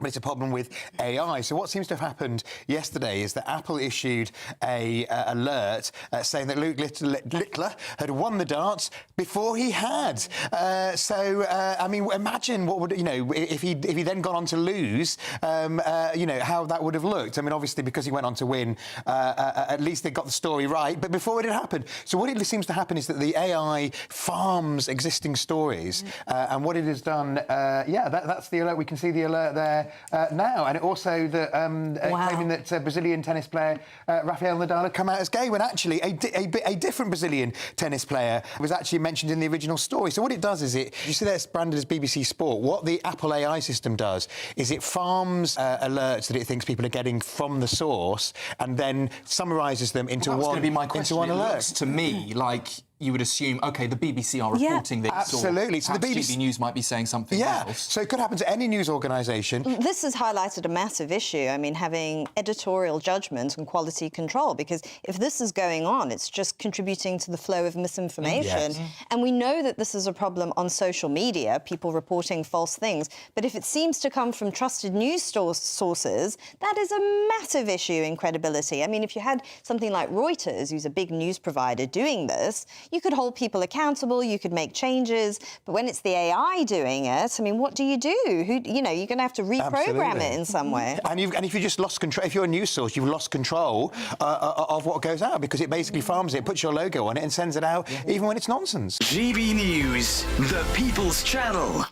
but it's a problem with AI. So what seems to have happened yesterday is that Apple issued a alert saying that Luke Littler had won the darts before he had. I mean, imagine what would, if he then gone on to lose, how that would have looked. I mean, obviously, because he went on to win, at least they got the story right, but before it had happened. So what it seems to happen is that the AI farms existing stories, and what it has done, that's the alert. We can see the alert there now, and it also claiming that Brazilian tennis player Rafael Nadal had come out as gay when actually a different Brazilian tennis player was actually mentioned in the original story. So what it does is you see that's branded as BBC Sport. What the Apple AI system does is it farms alerts that it thinks people are getting from the source and then summarises them into going to be my question. one it alert. Looks to me like you would assume, OK, the BBC are reporting this. Absolutely. Or so the BBC News might be saying something else. So it could happen to any news organisation. This has highlighted a massive issue. I mean, having editorial judgment and quality control, because if this is going on, it's just contributing to the flow of misinformation. Yes. And we know that this is a problem on social media, people reporting false things. But if it seems to come from trusted news sources, that is a massive issue in credibility. I mean, if you had something like Reuters, who's a big news provider, doing this, you could hold people accountable, you could make changes, but when it's the AI doing it, I mean, what do? You're going to have to reprogram it in some way. And if you just lost control, if you're a news source, you've lost control of what goes out, because it basically farms it, puts your logo on it and sends it out, even when it's nonsense. GB News, the People's Channel.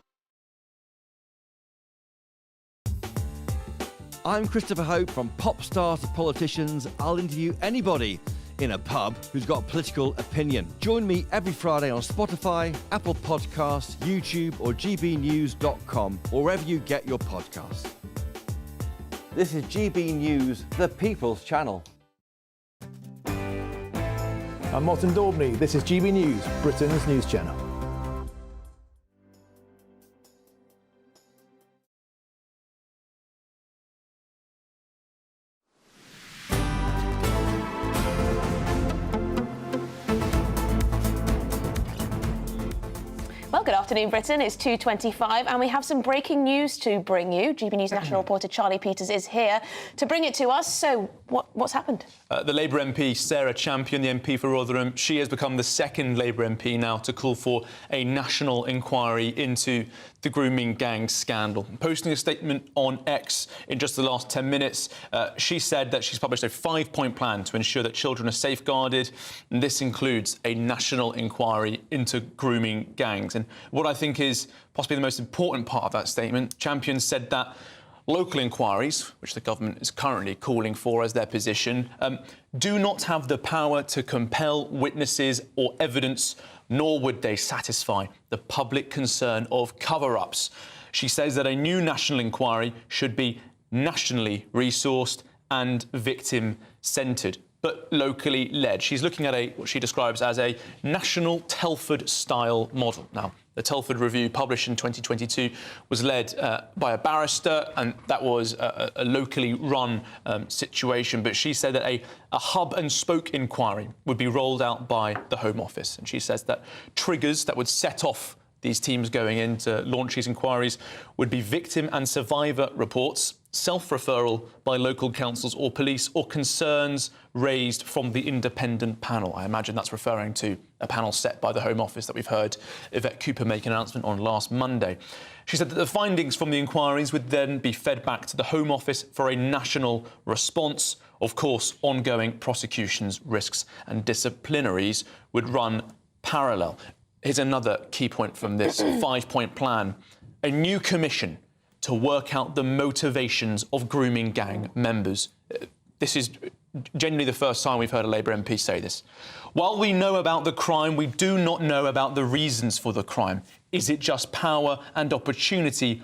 I'm Christopher Hope. From pop stars to politicians, I'll interview anybody in a pub who's got a political opinion. Join me every Friday on Spotify, Apple Podcasts, YouTube or gbnews.com, or wherever you get your podcasts. This is GB News, the People's Channel. I'm Martin Daubney. This is GB News, Britain's news channel. Well, good afternoon, Britain. It's 2:25, and we have some breaking news to bring you. GB News national reporter Charlie Peters is here to bring it to us. So, what's happened? The Labour MP Sarah Champion, the MP for Rotherham, she has become the second Labour MP now to call for a national inquiry into the grooming gang scandal. Posting a statement on X in just the last 10 minutes, she said that she's published a 5-point plan to ensure that children are safeguarded, and this includes a national inquiry into grooming gangs. And what I think is possibly the most important part of that statement, Champion said that local inquiries, which the government is currently calling for as their position, do not have the power to compel witnesses or evidence, nor would they satisfy the public concern of cover-ups. She says that a new national inquiry should be nationally resourced and victim-centred, but locally led. She's looking at what she describes as a national Telford-style model. Now, the Telford Review, published in 2022, was led by a barrister, and that was a locally run situation. But she said that a hub-and-spoke inquiry would be rolled out by the Home Office. And she says that triggers that would set off these teams going in to launch these inquiries would be victim and survivor reports, self-referral by local councils or police, or concerns raised from the independent panel. I imagine that's referring to a panel set by the Home Office that we've heard Yvette Cooper make an announcement on last Monday. She said that the findings from the inquiries would then be fed back to the Home Office for a national response. Of course, ongoing prosecutions, risks and disciplinaries would run parallel. Here's another key point from this 5-point plan. A new commission to work out the motivations of grooming gang members. This is genuinely the first time we've heard a Labour MP say this. While we know about the crime, we do not know about the reasons for the crime. Is it just power and opportunity,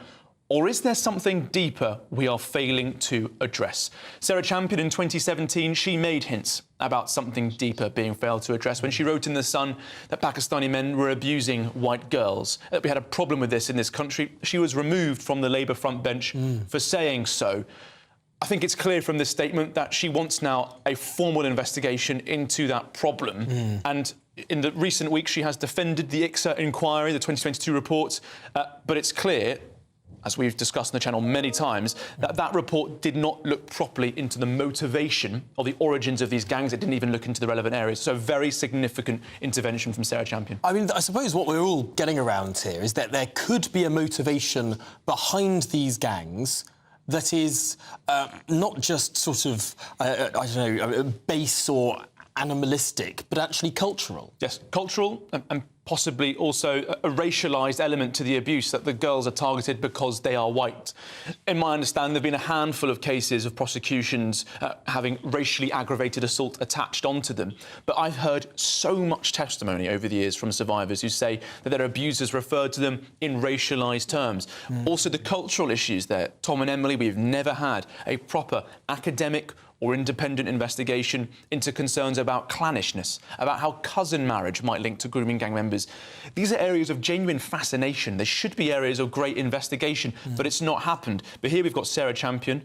or is there something deeper we are failing to address? Sarah Champion in 2017, she made hints about something deeper being failed to address when she wrote in The Sun that Pakistani men were abusing white girls. We had a problem with this in this country. She was removed from the Labour front bench for saying so. I think it's clear from this statement that she wants now a formal investigation into that problem. And in the recent weeks, she has defended the ICSA inquiry, the 2022 report, but it's clear as we've discussed on the channel many times, that report did not look properly into the motivation or the origins of these gangs. It didn't even look into the relevant areas. So very significant intervention from Sarah Champion. I mean, I suppose what we're all getting around here is that there could be a motivation behind these gangs that is not just sort of, I don't know, base or animalistic, but actually cultural. Yes, cultural and possibly also a racialised element to the abuse, that the girls are targeted because they are white. In my understanding, there have been a handful of cases of prosecutions having racially aggravated assault attached onto them. But I've heard so much testimony over the years from survivors who say that their abusers referred to them in racialised terms. Also, the cultural issues there. Tom and Emily, we've never had a proper academic or independent investigation into concerns about clannishness, about how cousin marriage might link to grooming gang members. These are areas of genuine fascination. They should be areas of great investigation, but it's not happened. But here we've got Sarah Champion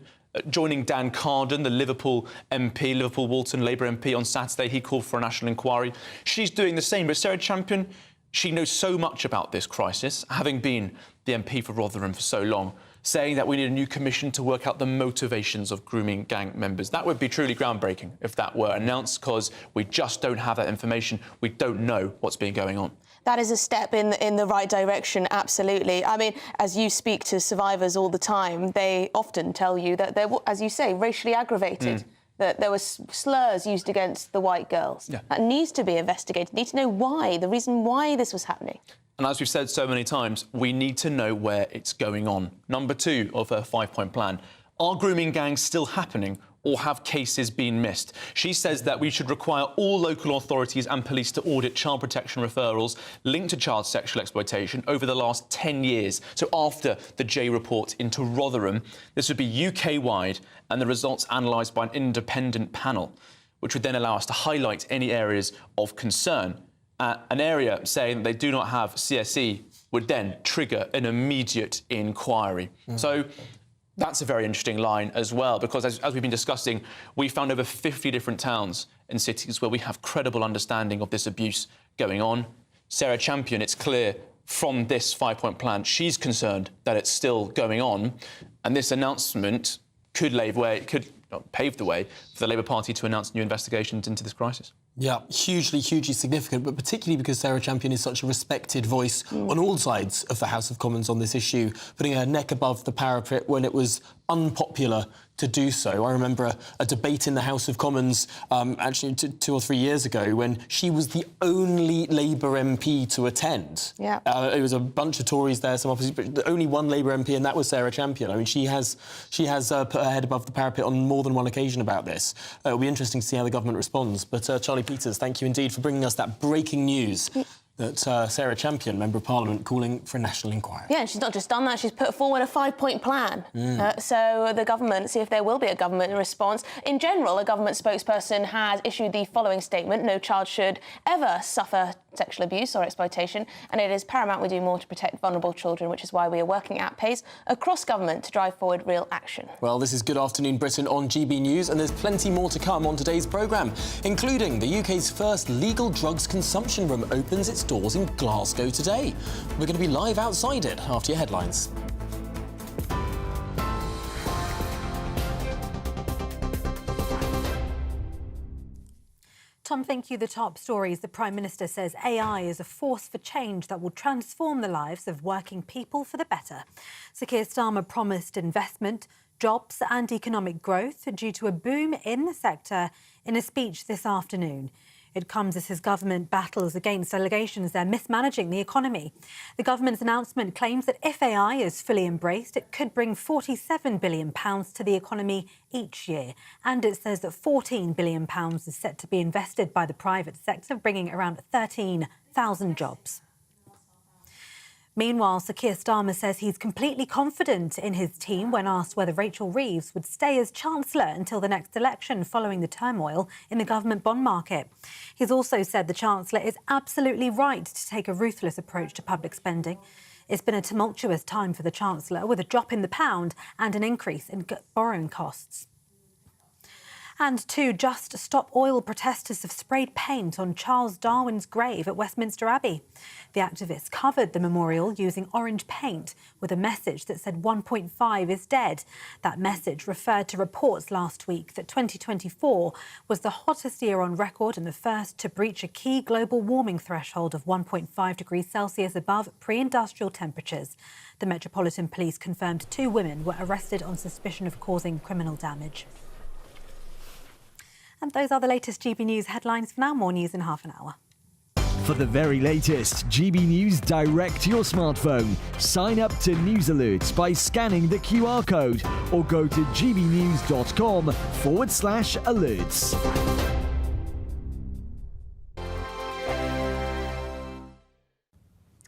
joining Dan Carden, the Liverpool MP, Liverpool Walton Labour MP, on Saturday. He called for a national inquiry. She's doing the same, but Sarah Champion, she knows so much about this crisis, having been the MP for Rotherham for so long, saying that we need a new commission to work out the motivations of grooming gang members. That would be truly groundbreaking if that were announced, because we just don't have that information. We don't know what's been going on. That is a step in the right direction, absolutely. I mean, as you speak to survivors all the time, they often tell you that they're, as you say, racially aggravated. That there were slurs used against the white girls. Yeah. That needs to be investigated. Need to know why, the reason why this was happening. And as we've said so many times, we need to know where it's going on. Number 2 of her 5-point plan. Are grooming gangs still happening, or have cases been missed? She says that we should require all local authorities and police to audit child protection referrals linked to child sexual exploitation over the last 10 years. So after the J report into Rotherham, this would be UK-wide, and the results analysed by an independent panel, which would then allow us to highlight any areas of concern. An area saying they do not have CSE would then trigger an immediate inquiry. So that's a very interesting line as well, because as we've been discussing, we found over 50 different towns and cities where we have credible understanding of this abuse going on. Sarah Champion, it's clear from this 5-point plan, she's concerned that it's still going on, and this announcement could pave the way for the Labour Party to announce new investigations into this crisis. Yeah, hugely, hugely significant, but particularly because Sarah Champion is such a respected voice on all sides of the House of Commons on this issue, putting her neck above the parapet when it was unpopular to do so. I remember a debate in the House of Commons, actually 2 or 3 years ago, when she was the only Labour MP to attend. Yeah. It was a bunch of Tories there, some opposition, but only one Labour MP, and that was Sarah Champion. I mean, she has put her head above the parapet on more than one occasion about this. It'll be interesting to see how the government responds. But Charlie Peters, thank you indeed for bringing us that breaking news that Sarah Champion, Member of Parliament, calling for a national inquiry. Yeah, and she's not just done that, she's put forward a 5-point plan. So the government, see if there will be a government response. In general, a government spokesperson has issued the following statement: no child should ever suffer sexual abuse or exploitation, and it is paramount we do more to protect vulnerable children, which is why we are working at pace across government to drive forward real action. Well, this is Good Afternoon Britain on GB News, and there's plenty more to come on today's programme, including the UK's first legal drugs consumption room opens its doors in Glasgow today. We're going to be live outside it after your headlines. Tom, thank you. The top stories. The Prime Minister says AI is a force for change that will transform the lives of working people for the better. Sir Keir Starmer promised investment, jobs and economic growth due to a boom in the sector in a speech this afternoon. It comes as his government battles against allegations they're mismanaging the economy. The government's announcement claims that if AI is fully embraced, it could bring £47 billion to the economy each year. And it says that £14 billion is set to be invested by the private sector, bringing around 13,000 jobs. Meanwhile, Sir Keir Starmer says he's completely confident in his team when asked whether Rachel Reeves would stay as Chancellor until the next election following the turmoil in the government bond market. He's also said the Chancellor is absolutely right to take a ruthless approach to public spending. It's been a tumultuous time for the Chancellor, with a drop in the pound and an increase in borrowing costs. And 2 Just Stop Oil protesters have sprayed paint on Charles Darwin's grave at Westminster Abbey. The activists covered the memorial using orange paint with a message that said 1.5 is dead. That message referred to reports last week that 2024 was the hottest year on record and the first to breach a key global warming threshold of 1.5 degrees Celsius above pre-industrial temperatures. The Metropolitan Police confirmed 2 women were arrested on suspicion of causing criminal damage. And those are the latest GB News headlines for now. More news in half an hour. For the very latest GB News direct to your smartphone, sign up to News Alerts by scanning the QR code or go to gbnews.com/alerts.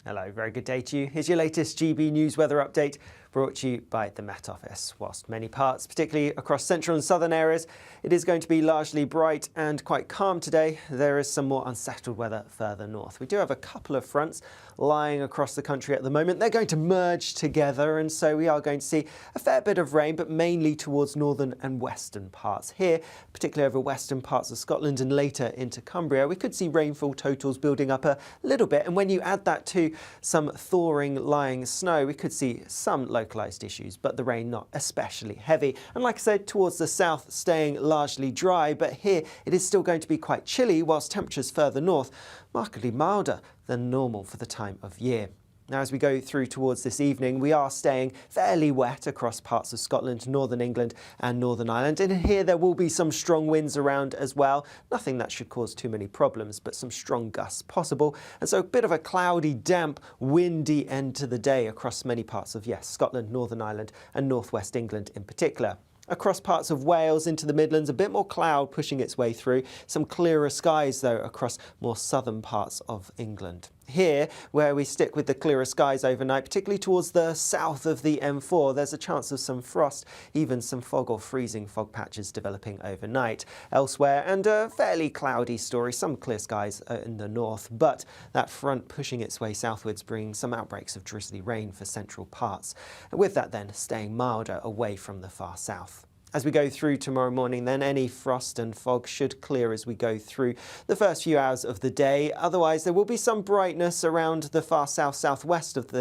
Hello, very good day to you. Here's your latest GB News weather update brought to you by the Met Office. Whilst many parts, particularly across central and southern areas, it is going to be largely bright and quite calm today, there is some more unsettled weather further north. We do have a couple of fronts lying across the country at the moment. They're going to merge together, and so we are going to see a fair bit of rain, but mainly towards northern and western parts. Here, particularly over western parts of Scotland and later into Cumbria, we could see rainfall totals building up a little bit, and when you add that to some thawing lying snow, we could see some localised issues, but the rain not especially heavy. And like I said, towards the south staying largely dry, but here it is still going to be quite chilly, whilst temperatures further north markedly milder than normal for the time of year. Now, as we go through towards this evening, we are staying fairly wet across parts of Scotland, northern England and Northern Ireland. And here there will be some strong winds around as well. Nothing that should cause too many problems, but some strong gusts possible. And so a bit of a cloudy, damp, windy end to the day across many parts of, yes, Scotland, Northern Ireland and northwest England in particular. Across parts of Wales into the Midlands, a bit more cloud pushing its way through. Some clearer skies, though, across more southern parts of England. Here, where we stick with the clearer skies overnight, particularly towards the south of the M4, there's a chance of some frost, even some fog or freezing fog patches developing overnight. Elsewhere, and a fairly cloudy story, some clear skies in the north, but that front pushing its way southwards, bringing some outbreaks of drizzly rain for central parts. And with that then, staying milder away from the far south. As we go through tomorrow morning, then any frost and fog should clear as we go through the first few hours of the day. Otherwise, there will be some brightness around the far south-southwest of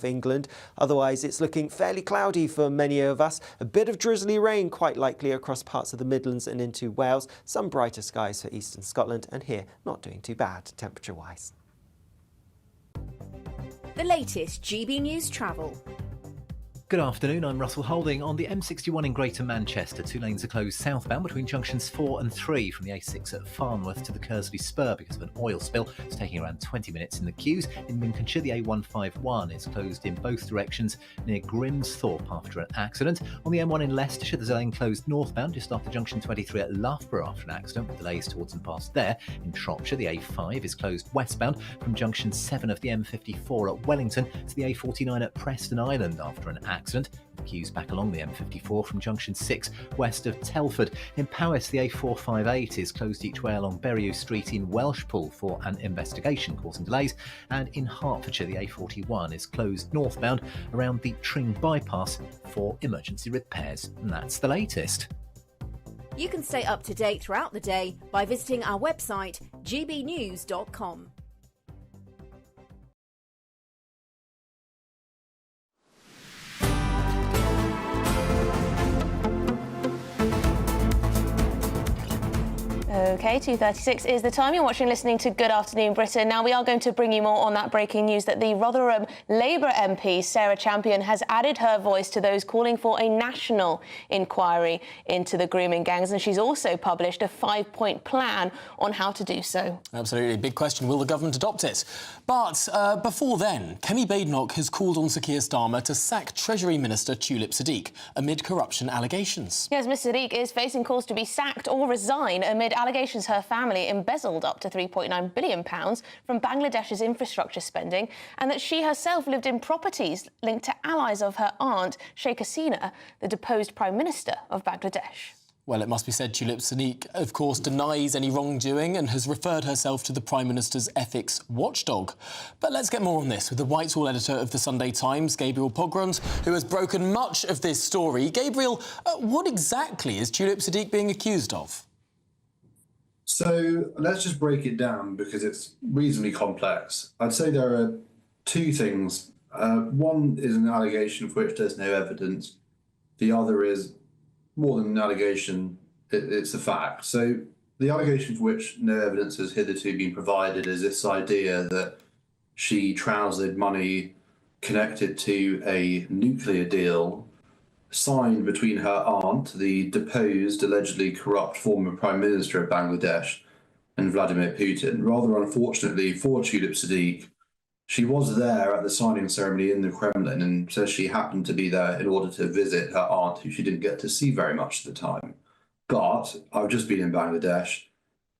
England. Otherwise, it's looking fairly cloudy for many of us. A bit of drizzly rain quite likely across parts of the Midlands and into Wales. Some brighter skies for eastern Scotland, and here not doing too bad temperature-wise. The latest GB News travel. Good afternoon, I'm Russell Holding. On the M61 in Greater Manchester, 2 lanes are closed southbound between junctions 4 and 3 from the A6 at Farnworth to the Kersby Spur because of an oil spill. It's taking around 20 minutes in the queues. In Lincolnshire, the A151 is closed in both directions near Grimsthorpe after an accident. On the M1 in Leicestershire, there's a lane closed northbound just after junction 23 at Loughborough after an accident with delays towards and past there. In Shropshire, the A5 is closed westbound from junction 7 of the M54 at Wellington to the A49 at Preston Island after an accident. The queues back along the M54 from junction 6 west of Telford. In Powys, the A458 is closed each way along Berriew Street in Welshpool for an investigation causing delays. And in Hertfordshire, the A41 is closed northbound around the Tring bypass for emergency repairs. And that's the latest. You can stay up to date throughout the day by visiting our website gbnews.com. OK, 2:36 is the time. You're watching and listening to Good Afternoon Britain. Now, we are going to bring you more on that breaking news that the Rotherham Labour MP, Sarah Champion, has added her voice to those calling for a national inquiry into the grooming gangs. And she's also published a 5-point plan on how to do so. Absolutely. Big question. Will the government adopt it? But before then, Kemi Badenoch has called on Sir Keir Starmer to sack Treasury Minister Tulip Siddiq amid corruption allegations. Yes, Ms Siddiq is facing calls to be sacked or resign amid allegations her family embezzled up to £3.9 billion from Bangladesh's infrastructure spending, and that she herself lived in properties linked to allies of her aunt, Sheikh Hasina, the deposed Prime Minister of Bangladesh. Well, it must be said Tulip Sadiq, of course, denies any wrongdoing and has referred herself to the Prime Minister's ethics watchdog. But let's get more on this with the Whitehall editor of the Sunday Times, Gabriel Pogrund, who has broken much of this story. Gabriel, what exactly is Tulip Sadiq being accused of? So let's just break it down because it's reasonably complex. I'd say there are two things. One is an allegation for which there's no evidence. The other is more than an allegation, it's a fact. So the allegation for which no evidence has hitherto been provided is this idea that she trousered money connected to a nuclear deal signed between her aunt, the deposed, allegedly corrupt former Prime Minister of Bangladesh, and Vladimir Putin. Rather unfortunately for Tulip Sadiq, she was there at the signing ceremony in the Kremlin and says she happened to be there in order to visit her aunt, who she didn't get to see very much at the time. But I've just been in Bangladesh.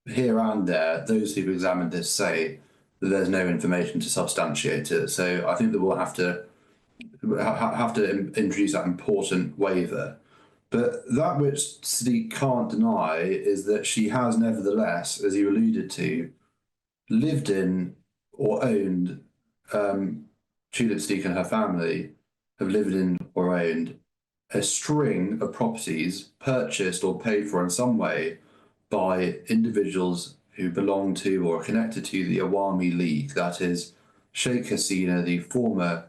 Here and there, those who've examined this say that there's no information to substantiate it. So I think that we'll have to introduce that important waiver. But that which Sadiq can't deny is that she has nevertheless, as you alluded to, lived in or owned, Tulip Sadiq and her family have lived in or owned a string of properties purchased or paid for in some way by individuals who belong to or are connected to the Awami League, that is Sheikh Hasina, the former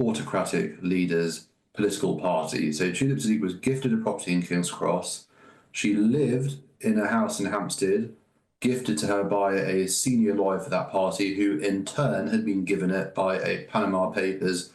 autocratic leader's political party. So Tulip Sadiq was gifted a property in King's Cross. She lived in a house in Hampstead, gifted to her by a senior lawyer for that party, who in turn had been given it by a Panama Papers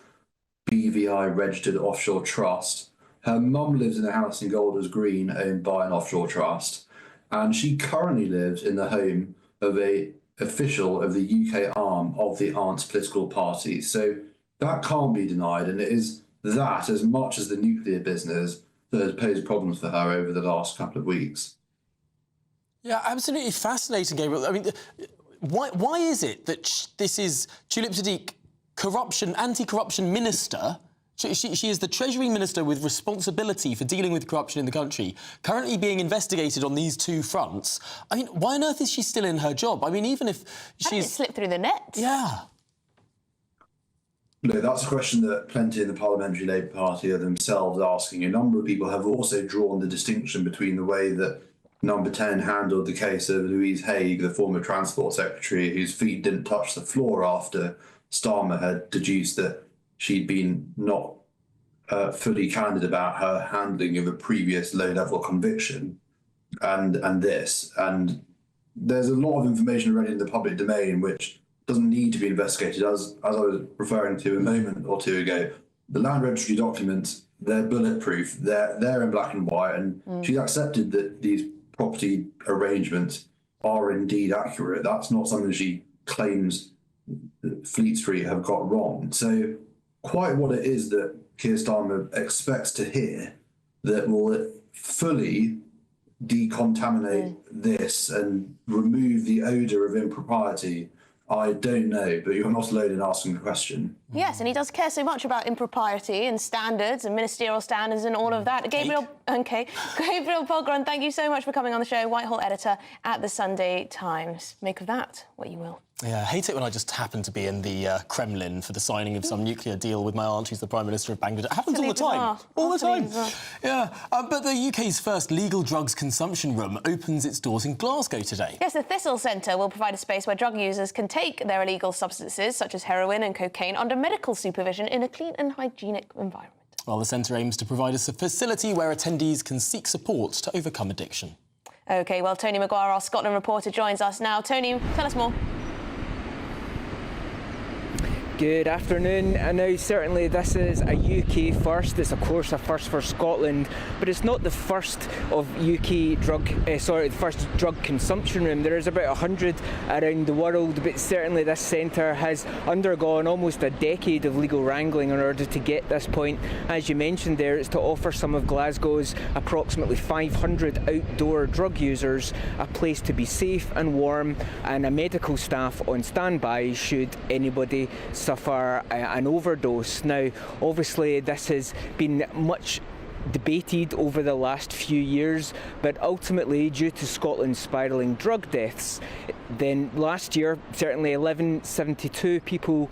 BVI registered offshore trust. Her mum lives in a house in Golders Green owned by an offshore trust. And she currently lives in the home of an official of the UK arm of the aunt's political party. So that can't be denied, and it is that as much as the nuclear business that has posed problems for her over the last couple of weeks. Yeah, absolutely fascinating, Gabriel. I mean, why is it that this is Tulip Sadiq, anti-corruption minister? She is the Treasury Minister with responsibility for dealing with corruption in the country, currently being investigated on these two fronts. I mean, why on earth is she still in her job? I mean, even if she's... How did it slip through the net? Yeah. No, that's a question that plenty in the Parliamentary Labour Party are themselves asking. A number of people have also drawn the distinction between the way that Number 10 handled the case of Louise Haigh, the former Transport Secretary, whose feet didn't touch the floor after Starmer had deduced that she'd been not fully candid about her handling of a previous low-level conviction, and this. And there's a lot of information already in the public domain which doesn't need to be investigated. As I was referring to a moment or two ago, the land registry documents, they're bulletproof, they're in black and white, and she's accepted that these property arrangements are indeed accurate. That's not something she claims Fleet Street have got wrong. So quite what it is that Keir Starmer expects to hear that will fully decontaminate this and remove the odour of impropriety, I don't know, but you're not alone in asking the question. Yes, and he does care so much about impropriety and standards and ministerial standards and all of that. Gabriel Pogrund, thank you so much for coming on the show, Whitehall editor at the Sunday Times. Make of that what you will. Yeah, I hate it when I just happen to be in the Kremlin for the signing of some nuclear deal with my aunt, who's the Prime Minister of Bangladesh. It happens all the time. All the time. Yeah, but the UK's first legal drugs consumption room opens its doors in Glasgow today. Yes, the Thistle Centre will provide a space where drug users can take their illegal substances, such as heroin and cocaine, under medical supervision in a clean and hygienic environment. Well, the centre aims to provide us a facility where attendees can seek support to overcome addiction. OK, well, Tony Maguire, our Scotland reporter, joins us now. Tony, tell us more. Good afternoon. And now certainly this is a UK first. It's of course a first for Scotland, but it's not the first of the first drug consumption room. There is about 100 around the world, but certainly this centre has undergone almost a decade of legal wrangling in order to get this point. As you mentioned there, it's to offer some of Glasgow's approximately 500 outdoor drug users a place to be safe and warm, and a medical staff on standby should anybody suffer an overdose. Now, obviously, this has been much debated over the last few years, but ultimately, due to Scotland's spiralling drug deaths, then last year, certainly 1172 people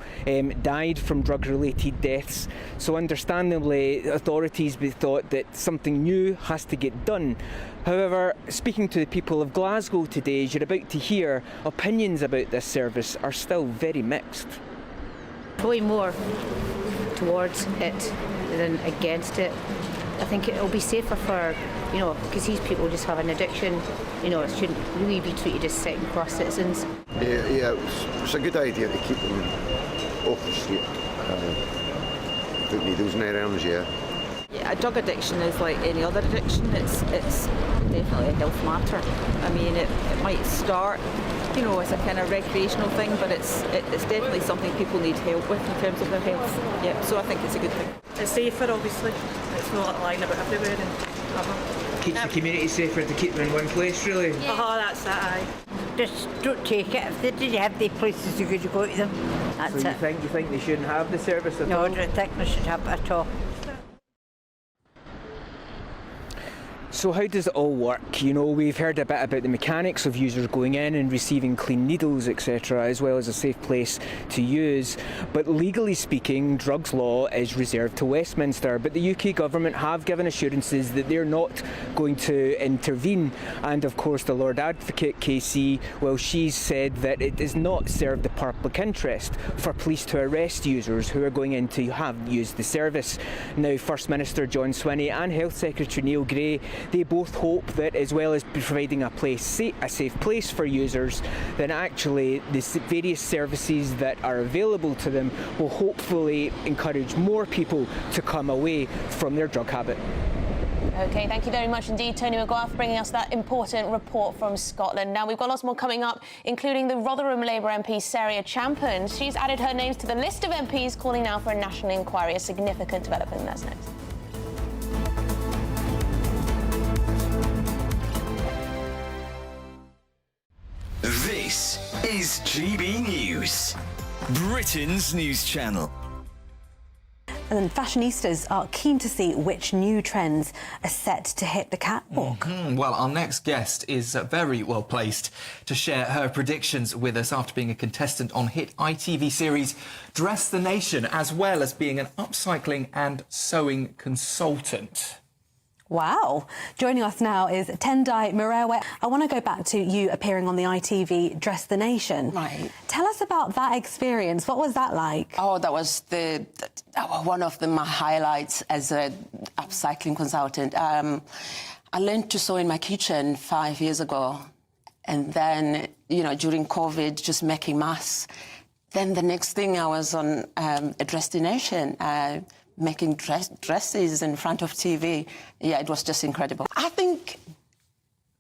died from drug-related deaths. So understandably, authorities thought that something new has to get done. However, speaking to the people of Glasgow today, as you're about to hear, opinions about this service are still very mixed. Going more towards it than against it. I think it'll be safer for, because these people just have an addiction, it shouldn't really be treated as second-class citizens. Yeah, it's a good idea to keep them off the street. Don't need those near-arms, yeah. Yeah, drug addiction is like any other addiction. It's definitely a health matter. I mean, it might start, as a kind of recreational thing, but it's definitely something people need help with in terms of their health. Yeah, so I think it's a good thing. It's safer, obviously. It's not lying about everywhere Keeps the community safer to keep them in one place, really. Yeah. Oh, that's it, aye. Just don't take it. If they didn't have the places to go to them, that's so it. You think they shouldn't have the service at all? No, I don't think they should have it at all. So how does it all work? We've heard a bit about the mechanics of users going in and receiving clean needles, etc., as well as a safe place to use. But legally speaking, drugs law is reserved to Westminster. But the UK government have given assurances that they're not going to intervene. And of course, the Lord Advocate, KC, well, she's said that it does not serve the public interest for police to arrest users who are going in to have used the service. Now, First Minister John Swinney and Health Secretary Neil Gray, they both hope that, as well as providing a safe place for users, then actually the various services that are available to them will hopefully encourage more people to come away from their drug habit. OK, thank you very much indeed, Tony McGrath, for bringing us that important report from Scotland. Now, we've got lots more coming up, including the Rotherham Labour MP, Sarah Champion. She's added her names to the list of MPs calling now for a national inquiry, a significant development. That's next. This is GB News, Britain's news channel. And fashionistas are keen to see which new trends are set to hit the catwalk. Well, our next guest is very well placed to share her predictions with us after being a contestant on hit ITV series Dress the Nation, as well as being an upcycling and sewing consultant. Wow. Joining us now is Tendai Murewe. I want to go back to you appearing on the ITV Dress the Nation. Right. Tell us about that experience. What was that like? Oh, that was one of my highlights as an upcycling consultant. I learned to sew in my kitchen 5 years ago. And then, during COVID, just making masks. Then the next thing I was on a Dress the Nation, making dresses in front of TV. Yeah, it was just incredible. I think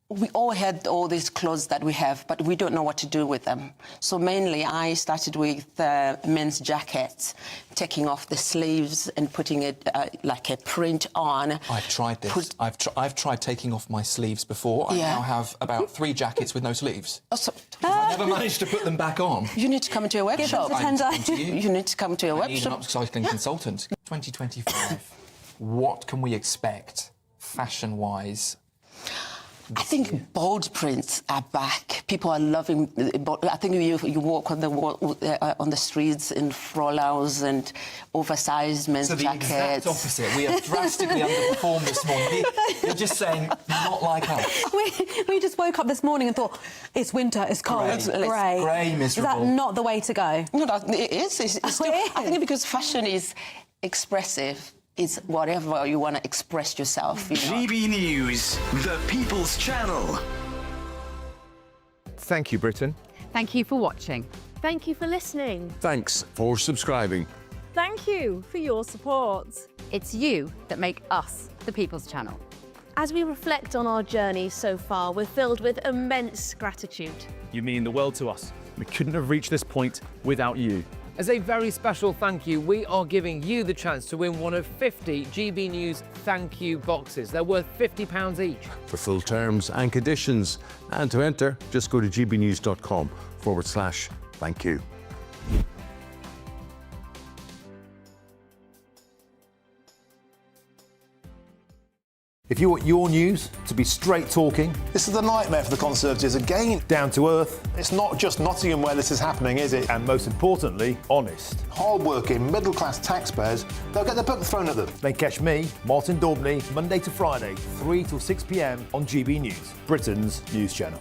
we all had all these clothes that we have, but we don't know what to do with them. So mainly I started with men's jackets, taking off the sleeves and putting it like a print on. I've tried this. I've tried taking off my sleeves before. I now have about 3 jackets with no sleeves. I never managed to put them back on. You need to come to a workshop. You need to come to a workshop. I need an upcycling consultant. 2025, what can we expect fashion-wise? I think bold prints are back. People are loving. I think you walk on the streets in frollals and oversized men's jackets. So the exact opposite. We have drastically underperformed this morning. You're just saying not like us. We just woke up this morning and thought it's winter, it's cold, it's grey. Grey, miserable. Is that not the way to go? No, it is. I think because fashion is expressive. It's whatever you want to express yourself. GB News, the People's Channel. Thank you, Britain. Thank you for watching. Thank you for listening. Thanks for subscribing. Thank you for your support. It's you that make us the People's Channel. As we reflect on our journey so far, we're filled with immense gratitude. You mean the world to us. We couldn't have reached this point without you. As a very special thank you, we are giving you the chance to win one of 50 GB News thank you boxes. They're worth £50 each. For full terms and conditions, and to enter, just go to gbnews.com/thank you. If you want your news to be straight talking... This is a nightmare for the Conservatives again. Down to earth. It's not just Nottingham where this is happening, is it? And most importantly, honest. Hard-working, middle-class taxpayers, they'll get their book thrown at them. Then catch me, Martin Daubney, Monday to Friday, 3 till 6 p.m. on GB News, Britain's news channel.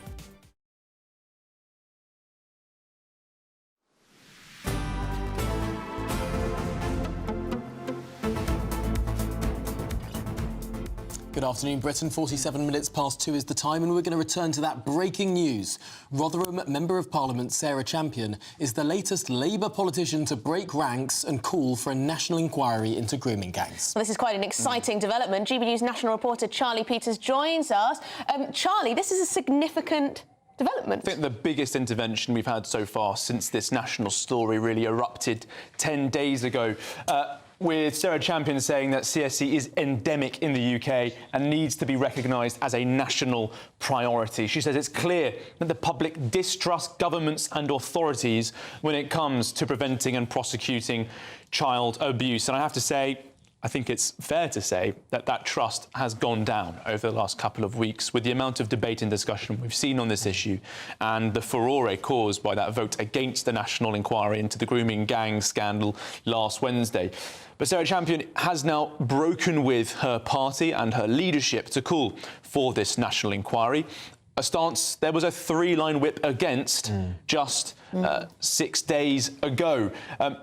Good afternoon, Britain. 47 minutes past 2 is the time, and we're going to return to that breaking news. Rotherham Member of Parliament Sarah Champion is the latest Labour politician to break ranks and call for a national inquiry into grooming gangs. Well, this is quite an exciting development. GB News national reporter Charlie Peters joins us. Charlie, this is a significant development. I think the biggest intervention we've had so far since this national story really erupted 10 days ago. With Sarah Champion saying that CSE is endemic in the UK and needs to be recognised as a national priority. She says it's clear that the public distrust governments and authorities when it comes to preventing and prosecuting child abuse. And I have to say, I think it's fair to say that that trust has gone down over the last couple of weeks with the amount of debate and discussion we've seen on this issue and the furore caused by that vote against the national inquiry into the grooming gang scandal last Wednesday. But Sarah Champion has now broken with her party and her leadership to call for this national inquiry. A stance there was a 3-line whip against just 6 days ago.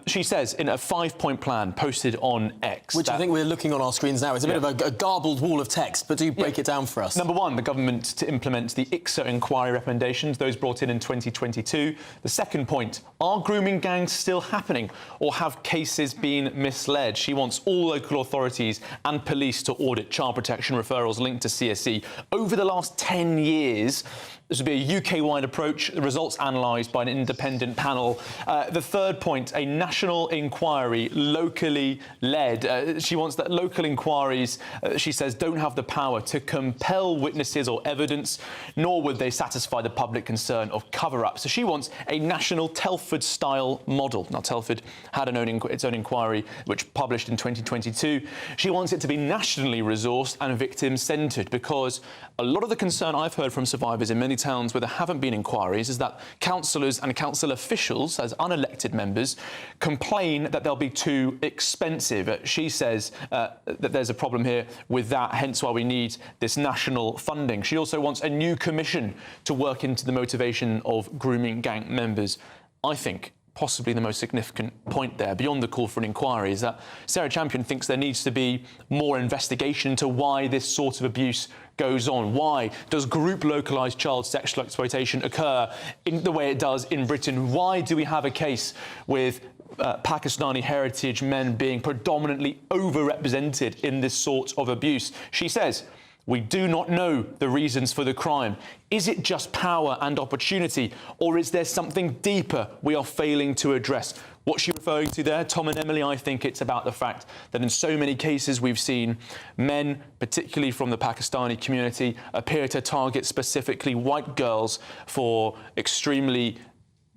She says in a 5-point plan posted on X. Which I think we're looking on our screens now. It's a bit of a garbled wall of text, but do break it down for us. Number 1, the government to implement the ICSA inquiry recommendations, those brought in 2022. The second point, are grooming gangs still happening or have cases been misled? She wants all local authorities and police to audit child protection referrals linked to CSE. Over the last 10 years, this would be a UK-wide approach, the results analysed by an independent panel. The third point, a national inquiry, locally led. She wants that local inquiries, she says, don't have the power to compel witnesses or evidence, nor would they satisfy the public concern of cover-up. So she wants a national Telford-style model. Now, Telford had its own inquiry, which published in 2022. She wants it to be nationally resourced and victim-centred, because a lot of the concern I've heard from survivors in many towns where there haven't been inquiries is that councillors and council officials, as unelected members, complain that they'll be too expensive. She says that there's a problem here with that, hence why we need this national funding. She also wants a new commission to work into the motivation of grooming gang members. I think possibly the most significant point there, beyond the call for an inquiry, is that Sarah Champion thinks there needs to be more investigation into why this sort of abuse goes on. Why does group localised child sexual exploitation occur in the way it does in Britain? Why do we have a case with Pakistani heritage men being predominantly overrepresented in this sort of abuse? She says, we do not know the reasons for the crime. Is it just power and opportunity, or is there something deeper we are failing to address? What's she referring to there, Tom and Emily? I think it's about the fact that in so many cases we've seen men, particularly from the Pakistani community, appear to target specifically white girls for extremely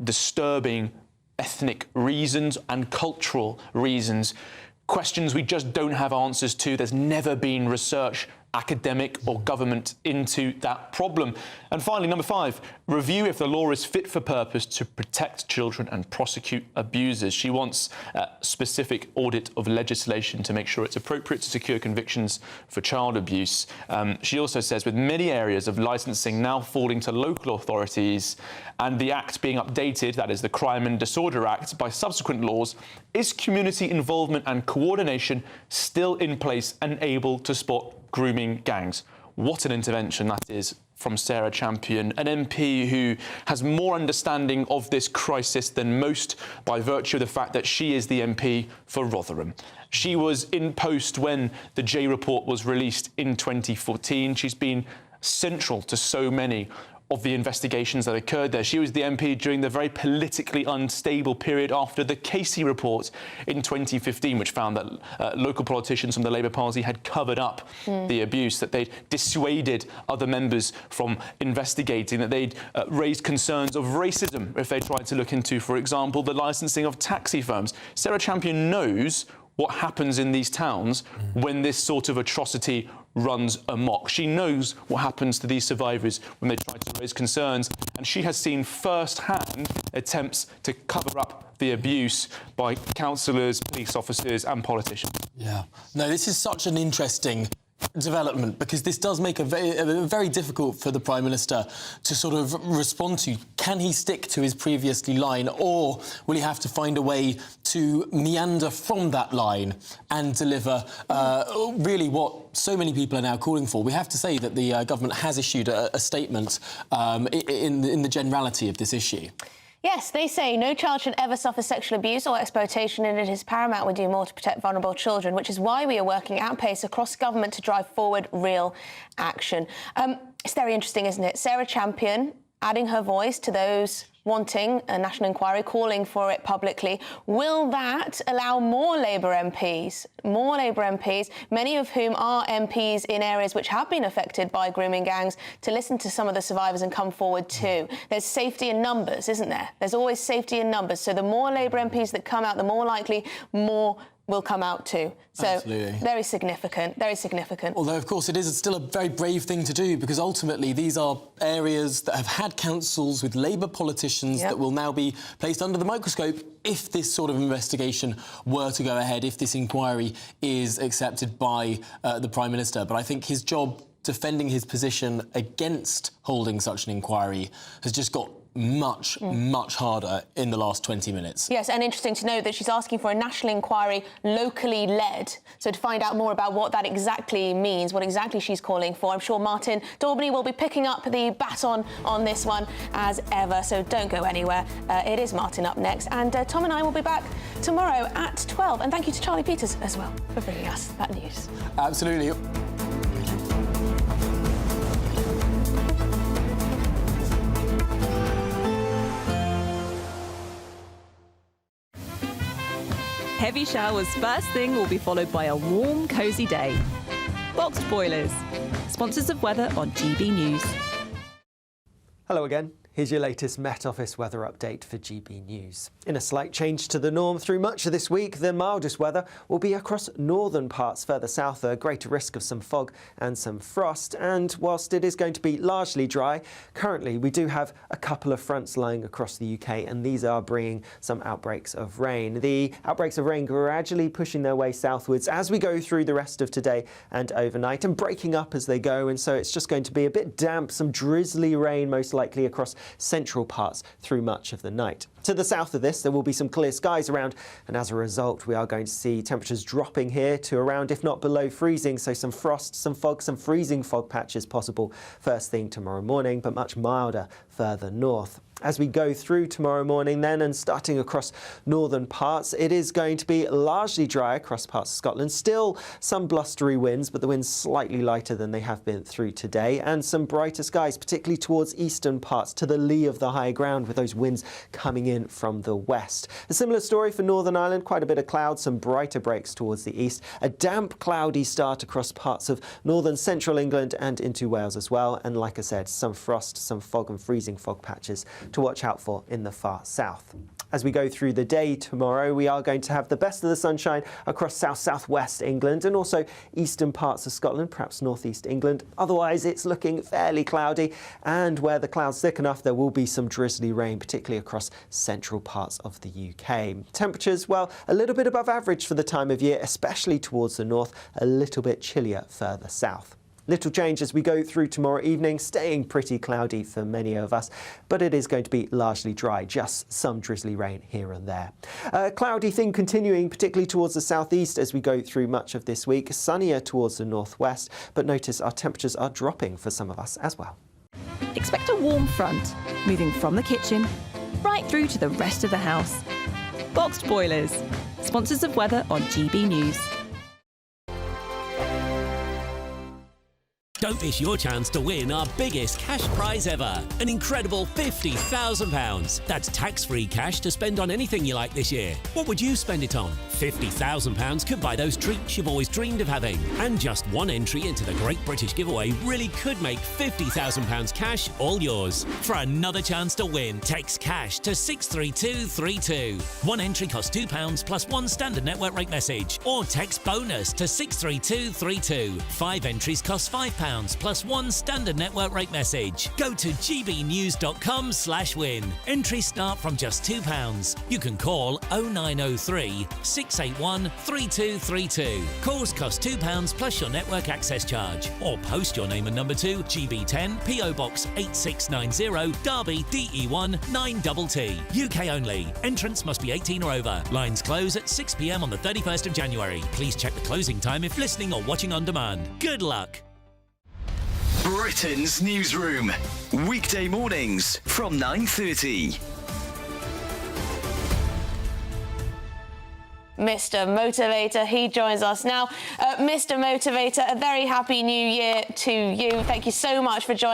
disturbing ethnic reasons and cultural reasons. Questions we just don't have answers to. There's never been research, academic or government, into that problem. And finally, number 5, review if the law is fit for purpose to protect children and prosecute abusers. She wants a specific audit of legislation to make sure it's appropriate to secure convictions for child abuse. She also says with many areas of licensing now falling to local authorities and the Act being updated, that is the Crime and Disorder Act, by subsequent laws, is community involvement and coordination still in place and able to spot grooming gangs? What an intervention that is from Sarah Champion, an MP who has more understanding of this crisis than most by virtue of the fact that she is the MP for Rotherham. She was in post when the J report was released in 2014. She's been central to so many of the investigations that occurred there. She was the MP during the very politically unstable period after the Casey report in 2015, which found that local politicians from the Labour Party had covered up the abuse, that they'd dissuaded other members from investigating, that they'd raised concerns of racism if they tried to look into, for example, the licensing of taxi firms. Sarah Champion knows what happens in these towns when this sort of atrocity runs amok. She knows what happens to these survivors when they try to raise concerns, and she has seen firsthand attempts to cover up the abuse by councillors, police officers and politicians. Yeah. No, this is such an interesting development, because this does make it very difficult for the Prime Minister to sort of respond to. Can he stick to his previously line, or will he have to find a way to meander from that line and deliver really what so many people are now calling for? We have to say that the government has issued a statement in the generality of this issue. Yes, they say no child should ever suffer sexual abuse or exploitation, and it is paramount we do more to protect vulnerable children, which is why we are working at pace across government to drive forward real action. It's very interesting, isn't it? Sarah Champion adding her voice to those wanting a national inquiry, calling for it publicly. Will that allow more Labour MPs, many of whom are MPs in areas which have been affected by grooming gangs, to listen to some of the survivors and come forward too? There's safety in numbers, isn't there? There's always safety in numbers. So the more Labour MPs that come out, the more likely more will come out too. So Absolutely. Very significant, very significant. Although, of course, it is still a very brave thing to do, because ultimately these are areas that have had councils with Labour politicians that will now be placed under the microscope if this sort of investigation were to go ahead, if this inquiry is accepted by the Prime Minister. But I think his job defending his position against holding such an inquiry has just got much harder in the last 20 minutes. Yes, and interesting to know that she's asking for a national inquiry locally led. So to find out more about what that exactly means, what exactly she's calling for, I'm sure Martin Daubney will be picking up the baton on this one as ever, so don't go anywhere. It is Martin up next, and Tom and I will be back tomorrow at 12. And thank you to Charlie Peters as well for bringing us that news. Absolutely. Heavy showers first thing will be followed by a warm, cosy day. Boxed boilers, sponsors of weather on GB News. Hello again. Here's your latest Met Office weather update for GB News. In a slight change to the norm through much of this week, the mildest weather will be across northern parts. Further south, a greater risk of some fog and some frost. And whilst it is going to be largely dry, currently we do have a couple of fronts lying across the UK, and these are bringing some outbreaks of rain. The outbreaks of rain gradually pushing their way southwards as we go through the rest of today and overnight, and breaking up as they go. And so it's just going to be a bit damp, some drizzly rain most likely across central parts through much of the night. To the south of this, there will be some clear skies around, and as a result, we are going to see temperatures dropping here to around, if not below freezing. So some frost, some fog, some freezing fog patches possible first thing tomorrow morning, but much milder further north. As we go through tomorrow morning then, and starting across northern parts, it is going to be largely dry across parts of Scotland. Still some blustery winds, but the winds slightly lighter than they have been through today, and some brighter skies, particularly towards eastern parts to the lee of the high ground, with those winds coming in from the west. A similar story for Northern Ireland, quite a bit of cloud, some brighter breaks towards the east. A damp, cloudy start across parts of northern central England and into Wales as well. And like I said, some frost, some fog and freezing fog patches to watch out for in the far south. As we go through the day tomorrow, we are going to have the best of the sunshine across south-southwest England and also eastern parts of Scotland, perhaps northeast England. Otherwise, it's looking fairly cloudy, and where the clouds thick enough, there will be some drizzly rain, particularly across central parts of the UK. Temperatures, well, a little bit above average for the time of year, especially towards the north, a little bit chillier further south. Little change as we go through tomorrow evening, staying pretty cloudy for many of us, but it is going to be largely dry, just some drizzly rain here and there. Cloudy thing continuing, particularly towards the southeast as we go through much of this week, sunnier towards the northwest, but notice our temperatures are dropping for some of us as well. Expect a warm front, moving from the kitchen right through to the rest of the house. Boxed boilers, sponsors of weather on GB News. Don't Don't miss your chance to win our biggest cash prize ever, an incredible £50,000. That's tax-free cash to spend on anything you like this year. What would you spend it on? £50,000 could buy those treats you've always dreamed of having. And just one entry into the Great British Giveaway really could make £50,000 cash all yours. For another chance to win, text cash to 63232. One entry costs £2 plus one standard network rate message. Or text bonus to 63232. 5 entries cost £5 plus one standard network rate message. Go to gbnews.com/win. Entries start from just £2. You can call 0903 681 3232. Calls cost £2 plus your network access charge. Or post your name and number to GB10 PO Box 8690 Derby DE1 9TT. UK only. Entrance must be 18 or over. Lines close at 6 p.m. on the 31st of January. Please check the closing time if listening or watching on demand. Good luck. Britain's newsroom. Weekday mornings from 9:30. Mr. Motivator, he joins us now. Mr. Motivator, a very happy new year to you. Thank you so much for joining